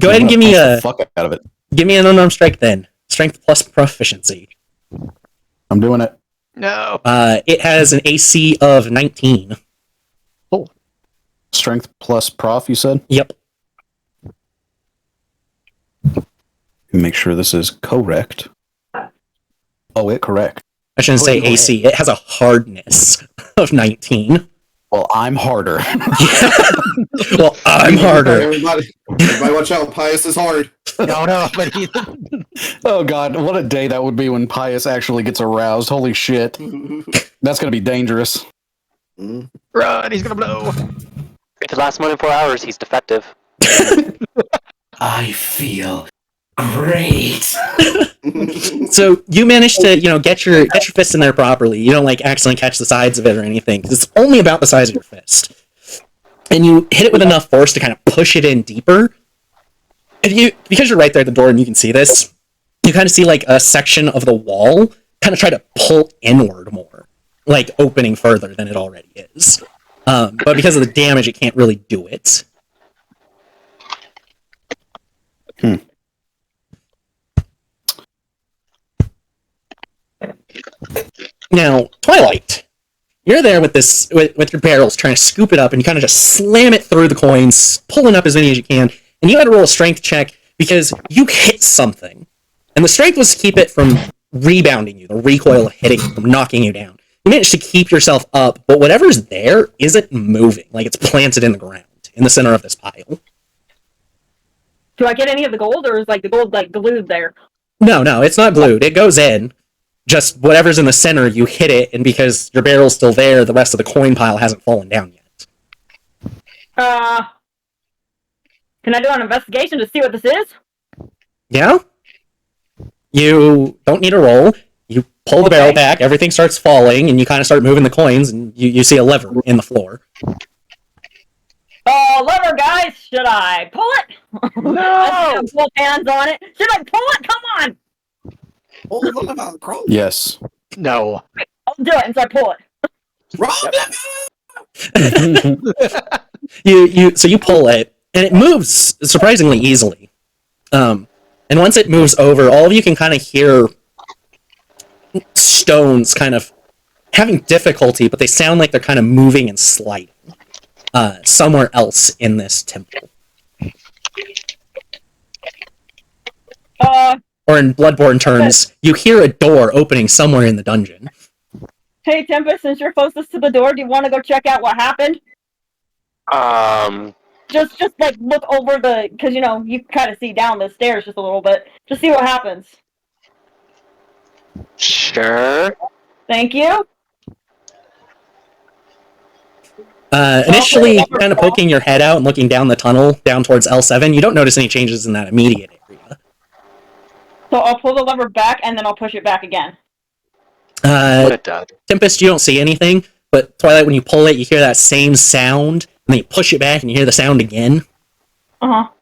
Speaker 1: Go ahead and give me a
Speaker 3: fuck out of it.
Speaker 1: Give me an unarmed strike then. Strength plus proficiency.
Speaker 3: I'm doing it.
Speaker 4: No.
Speaker 1: It has an AC of 19.
Speaker 4: Oh.
Speaker 3: Strength plus prof, you said?
Speaker 1: Yep.
Speaker 3: Make sure this is correct. Oh, it correct.
Speaker 1: I shouldn't say AC. It has a hardness of 19.
Speaker 3: Well, I'm harder.
Speaker 1: Well, I'm harder.
Speaker 2: Everybody watch out. Pius is hard.
Speaker 4: No, but
Speaker 3: Oh, God. What a day that would be when Pius actually gets aroused. Holy shit. That's going to be dangerous.
Speaker 4: Run, he's going to blow.
Speaker 6: If it lasts more than 4 hours, he's defective.
Speaker 8: I feel great.
Speaker 1: So you managed to, get your fist in there properly. You don't accidentally catch the sides of it or anything, because it's only about the size of your fist. And you hit it with enough force to kind of push it in deeper. Because you're right there at the door and you can see this, you kind of see a section of the wall kind of try to pull inward more, opening further than it already is. But because of the damage, it can't really do it. Now, Twilight, you're there with this with your barrels trying to scoop it up, and you kind of just slam it through the coins, pulling up as many as you can. And you had to roll a strength check because you hit something, and the strength was to keep it from rebounding you, the recoil of hitting from knocking you down. You managed to keep yourself up, but whatever's there isn't moving, like it's planted in the ground in the center of this pile.
Speaker 5: Do I get any of the gold, or is like the gold like glued there?
Speaker 1: No, it's not glued. It goes in. Just whatever's in the center, you hit it, and because your barrel's still there, the rest of the coin pile hasn't fallen down yet.
Speaker 5: Can I do an investigation to see what this is?
Speaker 1: Yeah? You don't need a roll. You pull the barrel back, everything starts falling, and you kind of start moving the coins, and you see a lever in the floor.
Speaker 5: Oh, lever, guys! Should I pull it? No! Pull hands on it. Should I pull it? Come on!
Speaker 3: Yes.
Speaker 4: No.
Speaker 5: I'll do it, and so I pull
Speaker 1: it. So you pull it, and it moves surprisingly easily. And once it moves over, all of you can kind of hear stones kind of having difficulty, but they sound like they're kind of moving and sliding somewhere else in this temple. Or in Bloodborne terms, you hear a door opening somewhere in the dungeon.
Speaker 5: Hey, Tempest, since you're closest to the door, do you want to go check out what happened? Just like look over because you know you kind of see down the stairs just a little bit. Just see what happens.
Speaker 6: Sure.
Speaker 5: Thank you.
Speaker 1: Initially, kind of poking your head out and looking down the tunnel down towards L7, you don't notice any changes in that immediate area.
Speaker 5: So I'll pull the lever back and then I'll push it back again.
Speaker 1: Tempest, you don't see anything, but Twilight, when you pull it, you hear that same sound, and then you push it back and you hear the sound again. But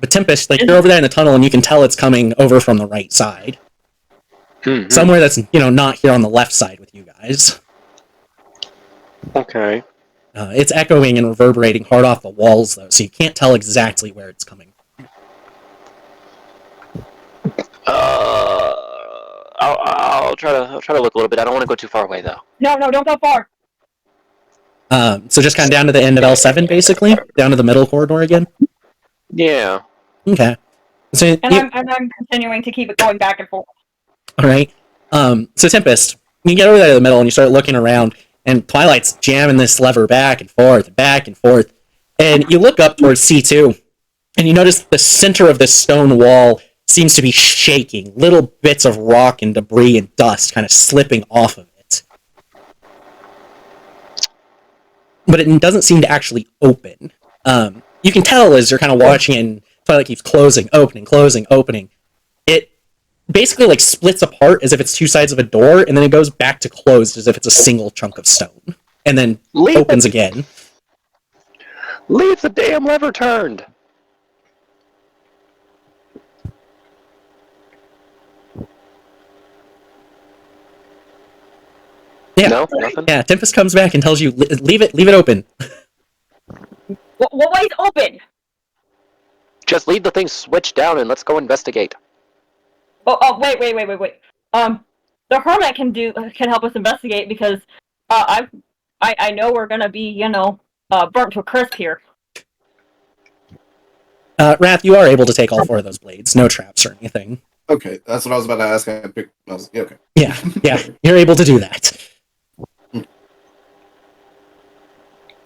Speaker 1: Tempest, like, you're over there in the tunnel and you can tell it's coming over from the right side.
Speaker 6: Mm-hmm.
Speaker 1: Somewhere that's, not here on the left side with you guys.
Speaker 6: Okay.
Speaker 1: It's echoing and reverberating hard off the walls, though, so you can't tell exactly where it's coming from.
Speaker 6: I'll try to look a little bit. I don't want to go too far away, though.
Speaker 5: No, don't go far.
Speaker 1: So just kind of down to the end of L7, basically? Down to the middle corridor again?
Speaker 6: Yeah.
Speaker 1: Okay. So
Speaker 5: I'm continuing to keep it going back and forth.
Speaker 1: Alright. So Tempest, you get over there to the middle and you start looking around, and Twilight's jamming this lever back and forth, and you look up towards C2, and you notice the center of this stone wall seems to be shaking, little bits of rock and debris and dust kind of slipping off of it. But it doesn't seem to actually open. You can tell as you're kind of watching it, and Twilight keeps closing, opening. It basically like splits apart as if it's two sides of a door, and then it goes back to closed as if it's a single chunk of stone, and then opens again.
Speaker 6: Leave the damn lever turned!
Speaker 1: Yeah.
Speaker 6: No, nothing?
Speaker 1: Yeah, Tempest comes back and tells you, leave it open.
Speaker 5: What way's open?
Speaker 6: Just leave the thing switched down and let's go investigate.
Speaker 5: Oh, wait. The hermit can help us investigate because I know we're gonna be, burnt to a crisp here.
Speaker 1: Wrath, you are able to take all four of those blades, no traps or anything.
Speaker 2: Okay, that's what I was about to ask. Okay.
Speaker 1: Yeah, you're able to do that.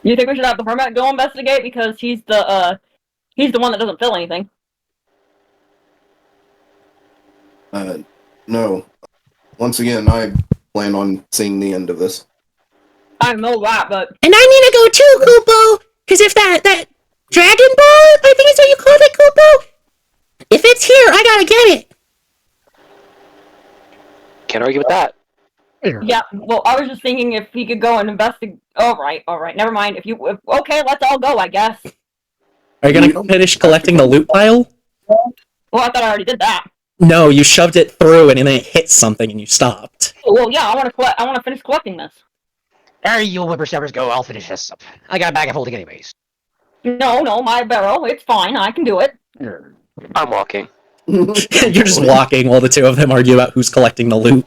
Speaker 5: You think we should have the hermit go investigate because he's the one that doesn't feel anything?
Speaker 2: No. Once again, I plan on seeing the end of this.
Speaker 5: I know that, but...
Speaker 7: And I need to go too, Kupo! Because if that Dragon Ball, I think is what you called it, Kupo? If it's here, I gotta get it!
Speaker 6: Can't argue with that.
Speaker 5: Yeah, well, I was just thinking if he could go and investigate... Alright, never mind. Okay, let's all go, I guess.
Speaker 1: Are you gonna finish collecting the loot pile?
Speaker 5: Well, I thought I already did that.
Speaker 1: No, you shoved it through and then it hit something and you stopped.
Speaker 5: Well, yeah, I want to finish collecting this.
Speaker 4: There you whippersnappers go, I'll finish this up. I got a bag of holding anyways.
Speaker 5: No, my barrel, it's fine, I can do it.
Speaker 6: I'm walking.
Speaker 1: You're just walking while the two of them argue about who's collecting the loot.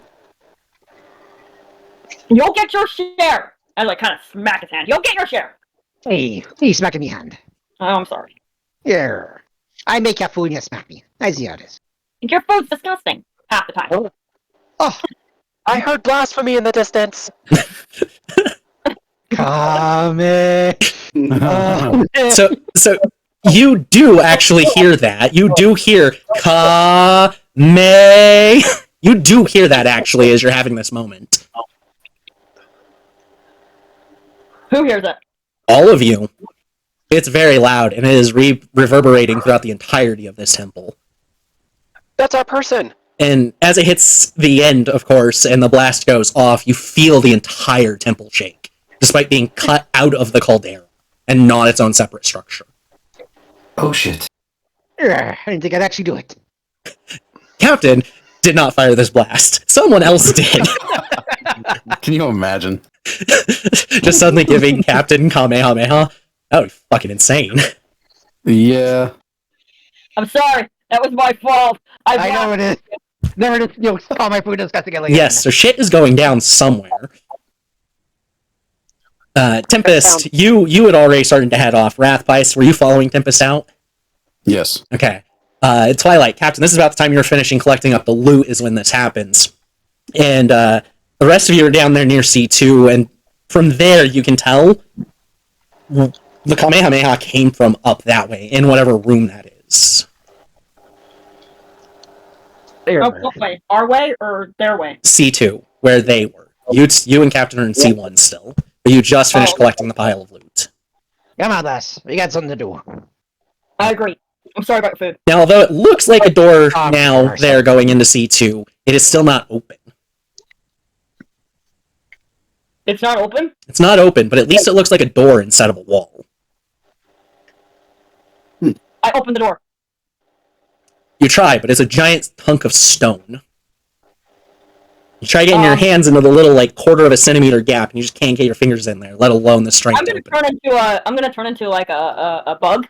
Speaker 5: You'll get your share. I like kind of smack his hand. You'll get your share.
Speaker 4: Hey, you smacking me hand.
Speaker 5: Oh, I'm sorry.
Speaker 4: Here. I make your food and you smack me. I see how it is.
Speaker 5: Your food's disgusting half the time.
Speaker 4: Oh,
Speaker 6: I heard blasphemy in the distance.
Speaker 4: Kame.
Speaker 1: So you do actually hear that. You do hear Ka-me. You do hear that actually as you're having this moment.
Speaker 5: Who hears it?
Speaker 1: All of you. It's very loud, and it is reverberating throughout the entirety of this temple.
Speaker 6: That's our person.
Speaker 1: And as it hits the end, of course, and the blast goes off, you feel the entire temple shake, despite being cut out of the caldera and not its own separate structure.
Speaker 8: Oh shit.
Speaker 4: I didn't think I'd actually do it.
Speaker 1: Captain did not fire this blast. Someone else did.
Speaker 3: Can you imagine?
Speaker 1: Just suddenly giving Captain Kamehameha. That would be fucking insane.
Speaker 3: Yeah.
Speaker 5: I'm sorry. That was my fault.
Speaker 4: I know it is. Never just, call my food disgusting again.
Speaker 1: Yes, so shit is going down somewhere. Tempest, you had already started to head off. Wrathbeist, were you following Tempest out?
Speaker 3: Yes.
Speaker 1: Okay. Twilight, Captain, this is about the time you're finishing collecting up the loot is when this happens. And the rest of you are down there near C2, and from there you can tell the Kamehameha came from up that way, in whatever room that is.
Speaker 5: Oh, what way? Our way or their way?
Speaker 1: C2, where they were. You and Captain are in C1 still. But you just finished collecting the pile of loot.
Speaker 4: Come on, lass. We got something to do.
Speaker 5: I agree. I'm sorry about food.
Speaker 1: Now, although it looks like a door now there going into C2, it is still not open.
Speaker 5: It's not open?
Speaker 1: It's not open, but at least it looks like a door instead of a wall.
Speaker 5: I opened the door.
Speaker 1: You try, but it's a giant hunk of stone. You try getting your hands into the little, quarter of a centimeter gap, and you just can't get your fingers in there, let alone the strength to open it.
Speaker 5: I'm gonna turn into like a bug,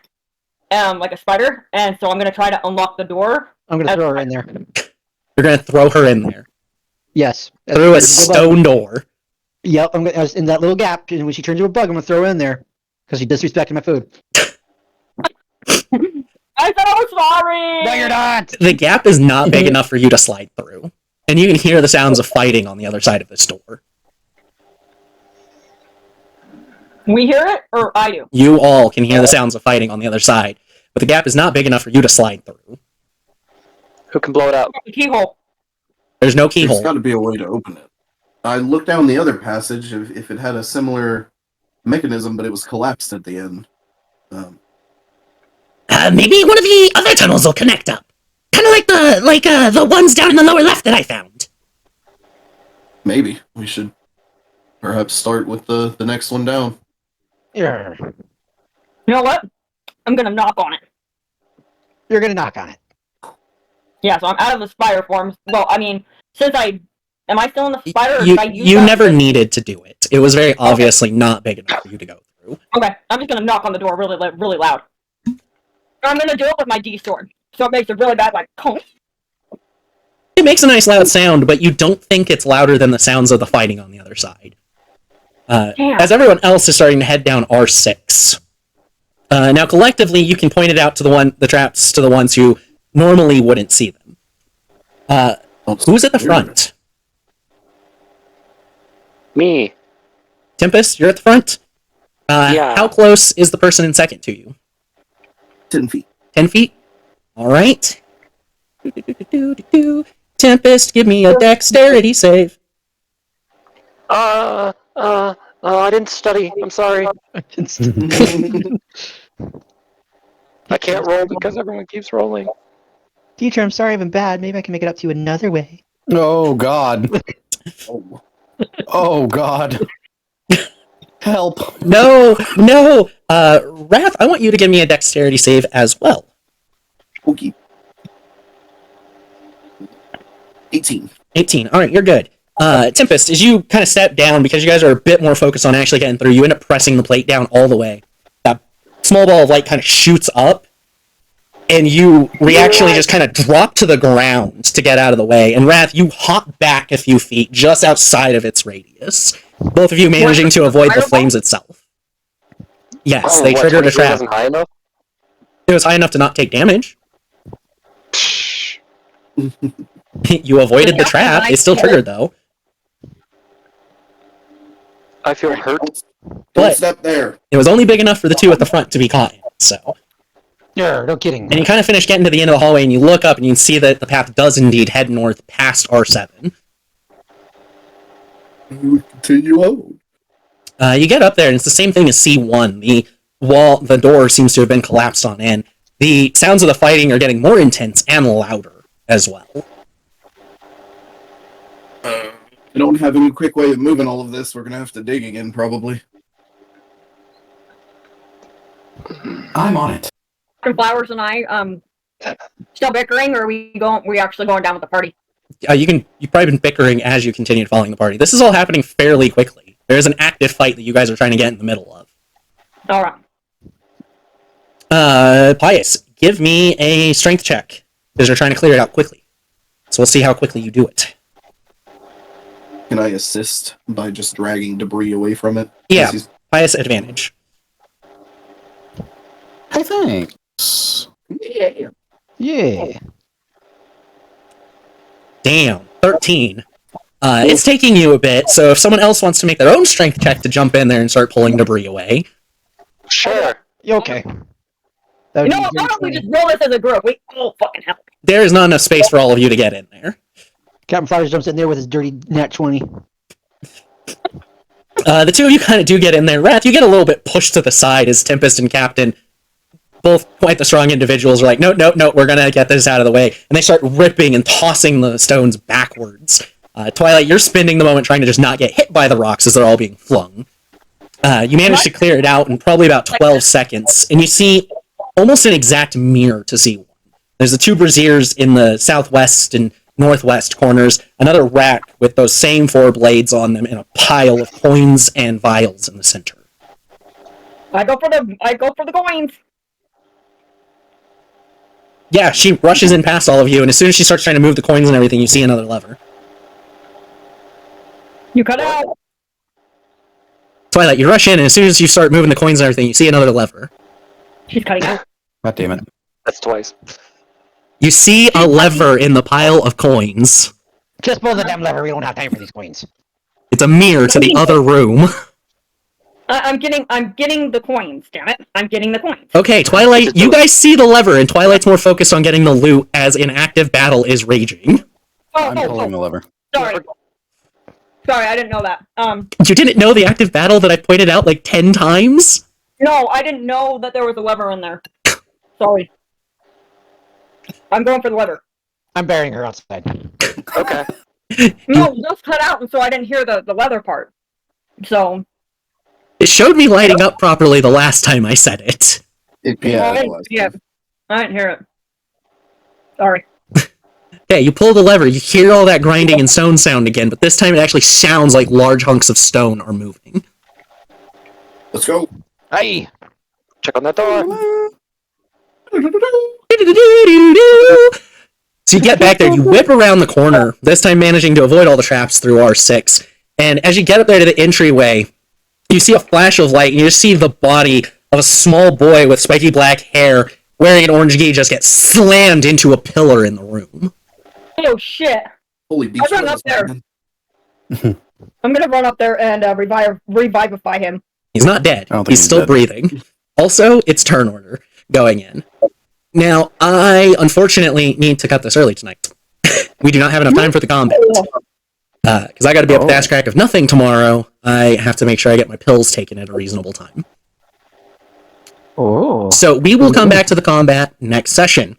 Speaker 5: like a spider, and so I'm gonna try to unlock the door.
Speaker 4: I'm gonna throw her in there.
Speaker 1: You're gonna throw her in there.
Speaker 4: Yes.
Speaker 1: Through a stone door.
Speaker 4: Yep, I was in that little gap, and when she turns into a bug, I'm gonna throw her in there. Because she disrespected my food.
Speaker 5: I said I was sorry!
Speaker 4: No, you're not!
Speaker 1: The gap is not big enough for you to slide through. And you can hear the sounds of fighting on the other side of this door.
Speaker 5: We hear it, or I do?
Speaker 1: You all can hear the sounds of fighting on the other side, but the gap is not big enough for you to slide through.
Speaker 6: Who can blow it up?
Speaker 5: The keyhole.
Speaker 1: There's no
Speaker 2: There's
Speaker 1: keyhole.
Speaker 2: got to be a way to open it. I looked down the other passage if it had a similar mechanism, but it was collapsed at the end.
Speaker 7: Maybe one of the other tunnels will connect up. Kind of like the ones down in the lower left that I found.
Speaker 2: Maybe we should perhaps start with the next one down.
Speaker 4: Yeah.
Speaker 5: You know what? I'm gonna knock on it.
Speaker 4: You're gonna knock on it.
Speaker 5: Yeah, so I'm out of the spider form. Well, I mean, am I still in the spider? Or did I use
Speaker 1: You
Speaker 5: that?
Speaker 1: never needed to do it. It was very obviously not big enough for you to go through.
Speaker 5: Okay, I'm just gonna knock on the door really loud. I'm gonna do it with my D sword, so it makes a really bad conk.
Speaker 1: It makes a nice loud sound, but you don't think it's louder than the sounds of the fighting on the other side. As everyone else is starting to head down R6. Now, collectively, you can point it out to the traps to the ones who normally wouldn't see them. Who's at the front?
Speaker 6: Me.
Speaker 1: Tempest, you're at the front?
Speaker 6: Yeah.
Speaker 1: How close is the person in second to you?
Speaker 2: 10 feet.
Speaker 1: 10 feet? Alright. Tempest, give me a dexterity save.
Speaker 6: I didn't study. I'm sorry. I can't roll because everyone keeps rolling.
Speaker 4: Teacher, I'm sorry I've been bad. Maybe I can make it up to you another way.
Speaker 3: Oh, God. Oh, God. Help.
Speaker 1: No! Raph, I want you to give me a dexterity save as well.
Speaker 2: Okay. 18.
Speaker 1: 18. Alright, you're good. Tempest, as you kind of step down, because you guys are a bit more focused on actually getting through, you end up pressing the plate down all the way. That small ball of light kind of shoots up, and you reactionally just kind of drop to the ground to get out of the way. And Wrath, you hop back a few feet just outside of its radius. Both of you managing to avoid the flames itself. Yes, they triggered a trap.
Speaker 6: Wasn't high enough?
Speaker 1: It was high enough to not take damage. You avoided the trap. It still triggered, though.
Speaker 6: I feel hurt.
Speaker 2: Don't
Speaker 1: But
Speaker 2: step there.
Speaker 1: it was only big enough for the two at the front to be caught in, so...
Speaker 4: No kidding.
Speaker 1: And you kind of finish getting to the end of the hallway, and you look up, and you can see that the path does indeed head north past R7.
Speaker 2: We continue on.
Speaker 1: You get up there, and it's the same thing as C1. The door seems to have been collapsed on in. The sounds of the fighting are getting more intense and louder as well.
Speaker 2: I don't have any quick way of moving all of this. We're going to have to dig again, probably.
Speaker 8: I'm on it.
Speaker 5: Flowers and I, still bickering, or are we actually going down with the party?
Speaker 1: You've probably been bickering as you continued following the party. This is all happening fairly quickly. There's an active fight that you guys are trying to get in the middle of.
Speaker 5: Alright.
Speaker 1: Pius, give me a strength check, because you're trying to clear it out quickly. So we'll see how quickly you do it.
Speaker 2: Can I assist by just dragging debris away from it?
Speaker 1: Yeah, Pius advantage.
Speaker 3: Hey, thanks.
Speaker 4: Yeah.
Speaker 1: Damn, 13. It's taking you a bit, so if someone else wants to make their own strength check to jump in there and start pulling debris away.
Speaker 6: Sure.
Speaker 4: You okay?
Speaker 5: You know what? Why don't we just roll this as a group? Oh, fucking hell.
Speaker 1: There is not enough space for all of you to get in there.
Speaker 4: Captain Flowers jumps in there with his dirty nat 20.
Speaker 1: The two of you kind of do get in there. Wrath, you get a little bit pushed to the side as Tempest and Captain, both quite the strong individuals, are like, no, we're gonna get this out of the way. And they start ripping and tossing the stones backwards. Twilight, you're spending the moment trying to just not get hit by the rocks as they're all being flung. You manage to clear it out in probably about 12 seconds, and you see almost an exact mirror to C1. There's the two braziers in the southwest and northwest corners, another rack with those same four blades on them, and a pile of coins and vials in the center.
Speaker 5: I go for the coins.
Speaker 1: Yeah, she rushes in past all of you, and as soon as she starts trying to move the coins and everything, you see another lever.
Speaker 5: You cut out.
Speaker 1: Twilight, you rush in, and as soon as you start moving the coins and everything, you see another lever.
Speaker 5: She's cutting out.
Speaker 3: God damn it.
Speaker 6: That's twice.
Speaker 1: You see a lever in the pile of coins.
Speaker 4: Just pull the damn lever. We don't have time for these coins.
Speaker 1: It's a mirror to the other room.
Speaker 5: I'm getting the coins, damn it. I'm getting the coins.
Speaker 1: Okay, Twilight, you guys see the lever, and Twilight's more focused on getting the loot as an active battle is raging.
Speaker 3: I'm pulling the lever.
Speaker 5: Sorry, I didn't know that.
Speaker 1: You didn't know the active battle that I pointed out like 10 times?
Speaker 5: No, I didn't know that there was a lever in there. Sorry. I'm going for the lever.
Speaker 4: I'm burying her outside.
Speaker 6: Okay.
Speaker 5: No, just cut out, and so I didn't hear the leather part. So.
Speaker 1: It showed me lighting up properly the last time I said it.
Speaker 2: Yeah.
Speaker 5: I didn't hear it. Sorry.
Speaker 1: Okay, you pull the lever, you hear all that grinding and stone sound again, but this time it actually sounds like large hunks of stone are moving.
Speaker 2: Let's go.
Speaker 4: Hey!
Speaker 6: Check on that door.
Speaker 1: So you get back there, you whip around the corner, this time managing to avoid all the traps through R6, and as you get up there to the entryway, you see a flash of light, and you just see the body of a small boy with spiky black hair wearing an orange gi just get slammed into a pillar in the room.
Speaker 5: Oh shit!
Speaker 2: Holy beach.
Speaker 5: I run up there. I'm gonna run up there and revivify him.
Speaker 1: He's not dead. He's still
Speaker 3: dead.
Speaker 1: breathing. Also, it's turn order going in. Now, I unfortunately need to cut this early tonight. We do not have enough time for the combat. Because I gotta be up the ass crack of nothing tomorrow. I have to make sure I get my pills taken at a reasonable time.
Speaker 4: Oh.
Speaker 1: So we will come back to the combat next session.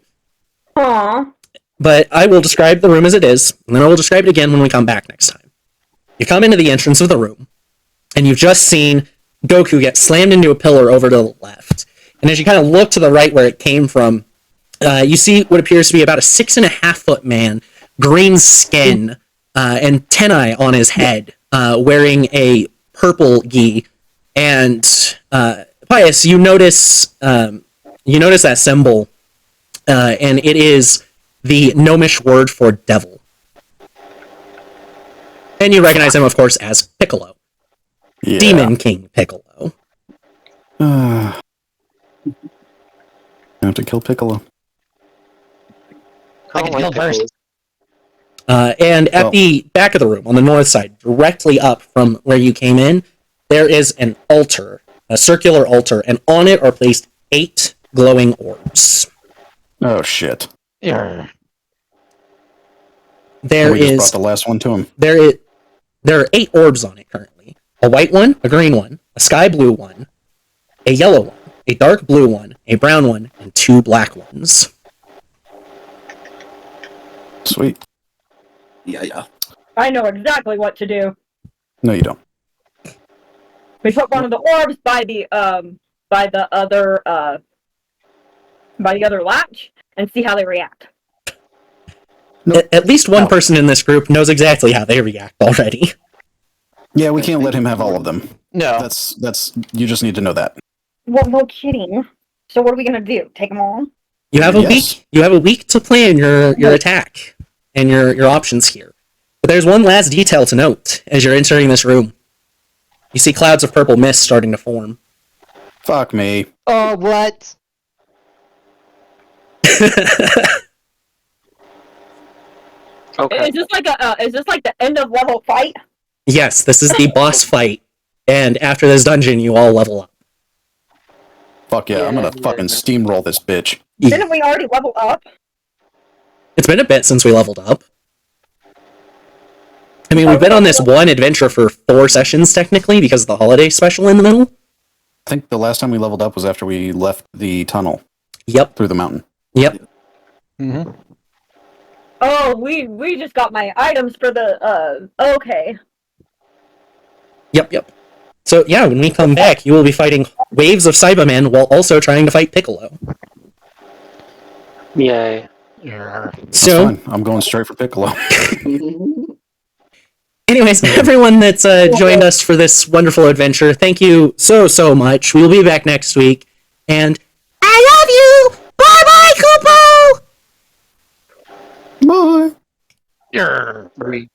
Speaker 5: Aww.
Speaker 1: But I will describe the room as it is, and then I will describe it again when we come back next time. You come into the entrance of the room, and you've just seen Goku get slammed into a pillar over to the left. And as you kind of look to the right where it came from, you see what appears to be about a 6.5-foot man, green skin, antennae on his head, wearing a purple gi. And Pius, you notice that symbol and it is the gnomish word for devil. And you recognize him, of course, as Piccolo.
Speaker 3: Yeah.
Speaker 1: Demon King Piccolo.
Speaker 3: I have to kill Piccolo.
Speaker 4: I can kill first.
Speaker 1: And at the back of the room, on the north side, directly up from where you came in, there is an altar, a circular altar, and on it are placed 8 glowing orbs.
Speaker 3: Oh shit!
Speaker 1: There
Speaker 3: we just
Speaker 1: is
Speaker 3: brought the last one to him.
Speaker 1: there are 8 orbs on it currently. A white one, a green one, a sky blue one, a yellow one, a dark blue one, a brown one, and 2 black ones.
Speaker 3: Sweet.
Speaker 2: Yeah.
Speaker 5: I know exactly what to do.
Speaker 3: No, you don't.
Speaker 5: We put one of the orbs by the other latch and see how they react.
Speaker 3: Nope.
Speaker 1: At least one person in this group knows exactly how they react already.
Speaker 3: Yeah, we can't let him have all of them.
Speaker 4: No.
Speaker 3: That's. You just need to know that.
Speaker 5: Well, no kidding. So what are we gonna do? Take them all?
Speaker 1: You have a
Speaker 3: Yes.
Speaker 1: week. You have a week to plan your attack and your options here. But there's one last detail to note as you're entering this room. You see clouds of purple mist starting to form.
Speaker 3: Fuck me.
Speaker 4: Oh, what?
Speaker 6: Okay.
Speaker 5: Is this like the end of level fight?
Speaker 1: Yes, this is the boss fight, and after this dungeon, you all level up.
Speaker 3: Fuck yeah! I'm gonna fucking steamroll this bitch.
Speaker 5: Didn't we already level up?
Speaker 1: It's been a bit since we leveled up. I mean, we've been on this one adventure for 4 sessions, technically, because of the holiday special in the middle.
Speaker 3: I think the last time we leveled up was after we left the tunnel
Speaker 1: Yep.
Speaker 3: through the mountain.
Speaker 1: Yep.
Speaker 4: Mm-hmm.
Speaker 5: Oh, we just got my items for the okay.
Speaker 1: Yep. So, yeah, when we come back, you will be fighting waves of Cybermen while also trying to fight Piccolo.
Speaker 6: Yay.
Speaker 1: So,
Speaker 3: Fine. I'm going straight for Piccolo.
Speaker 1: anyways, everyone that's joined us for this wonderful adventure, thank you so much. We'll be back next week, and I love you! Bye-bye, Kupo!
Speaker 3: Bye.
Speaker 4: Yeah.
Speaker 6: We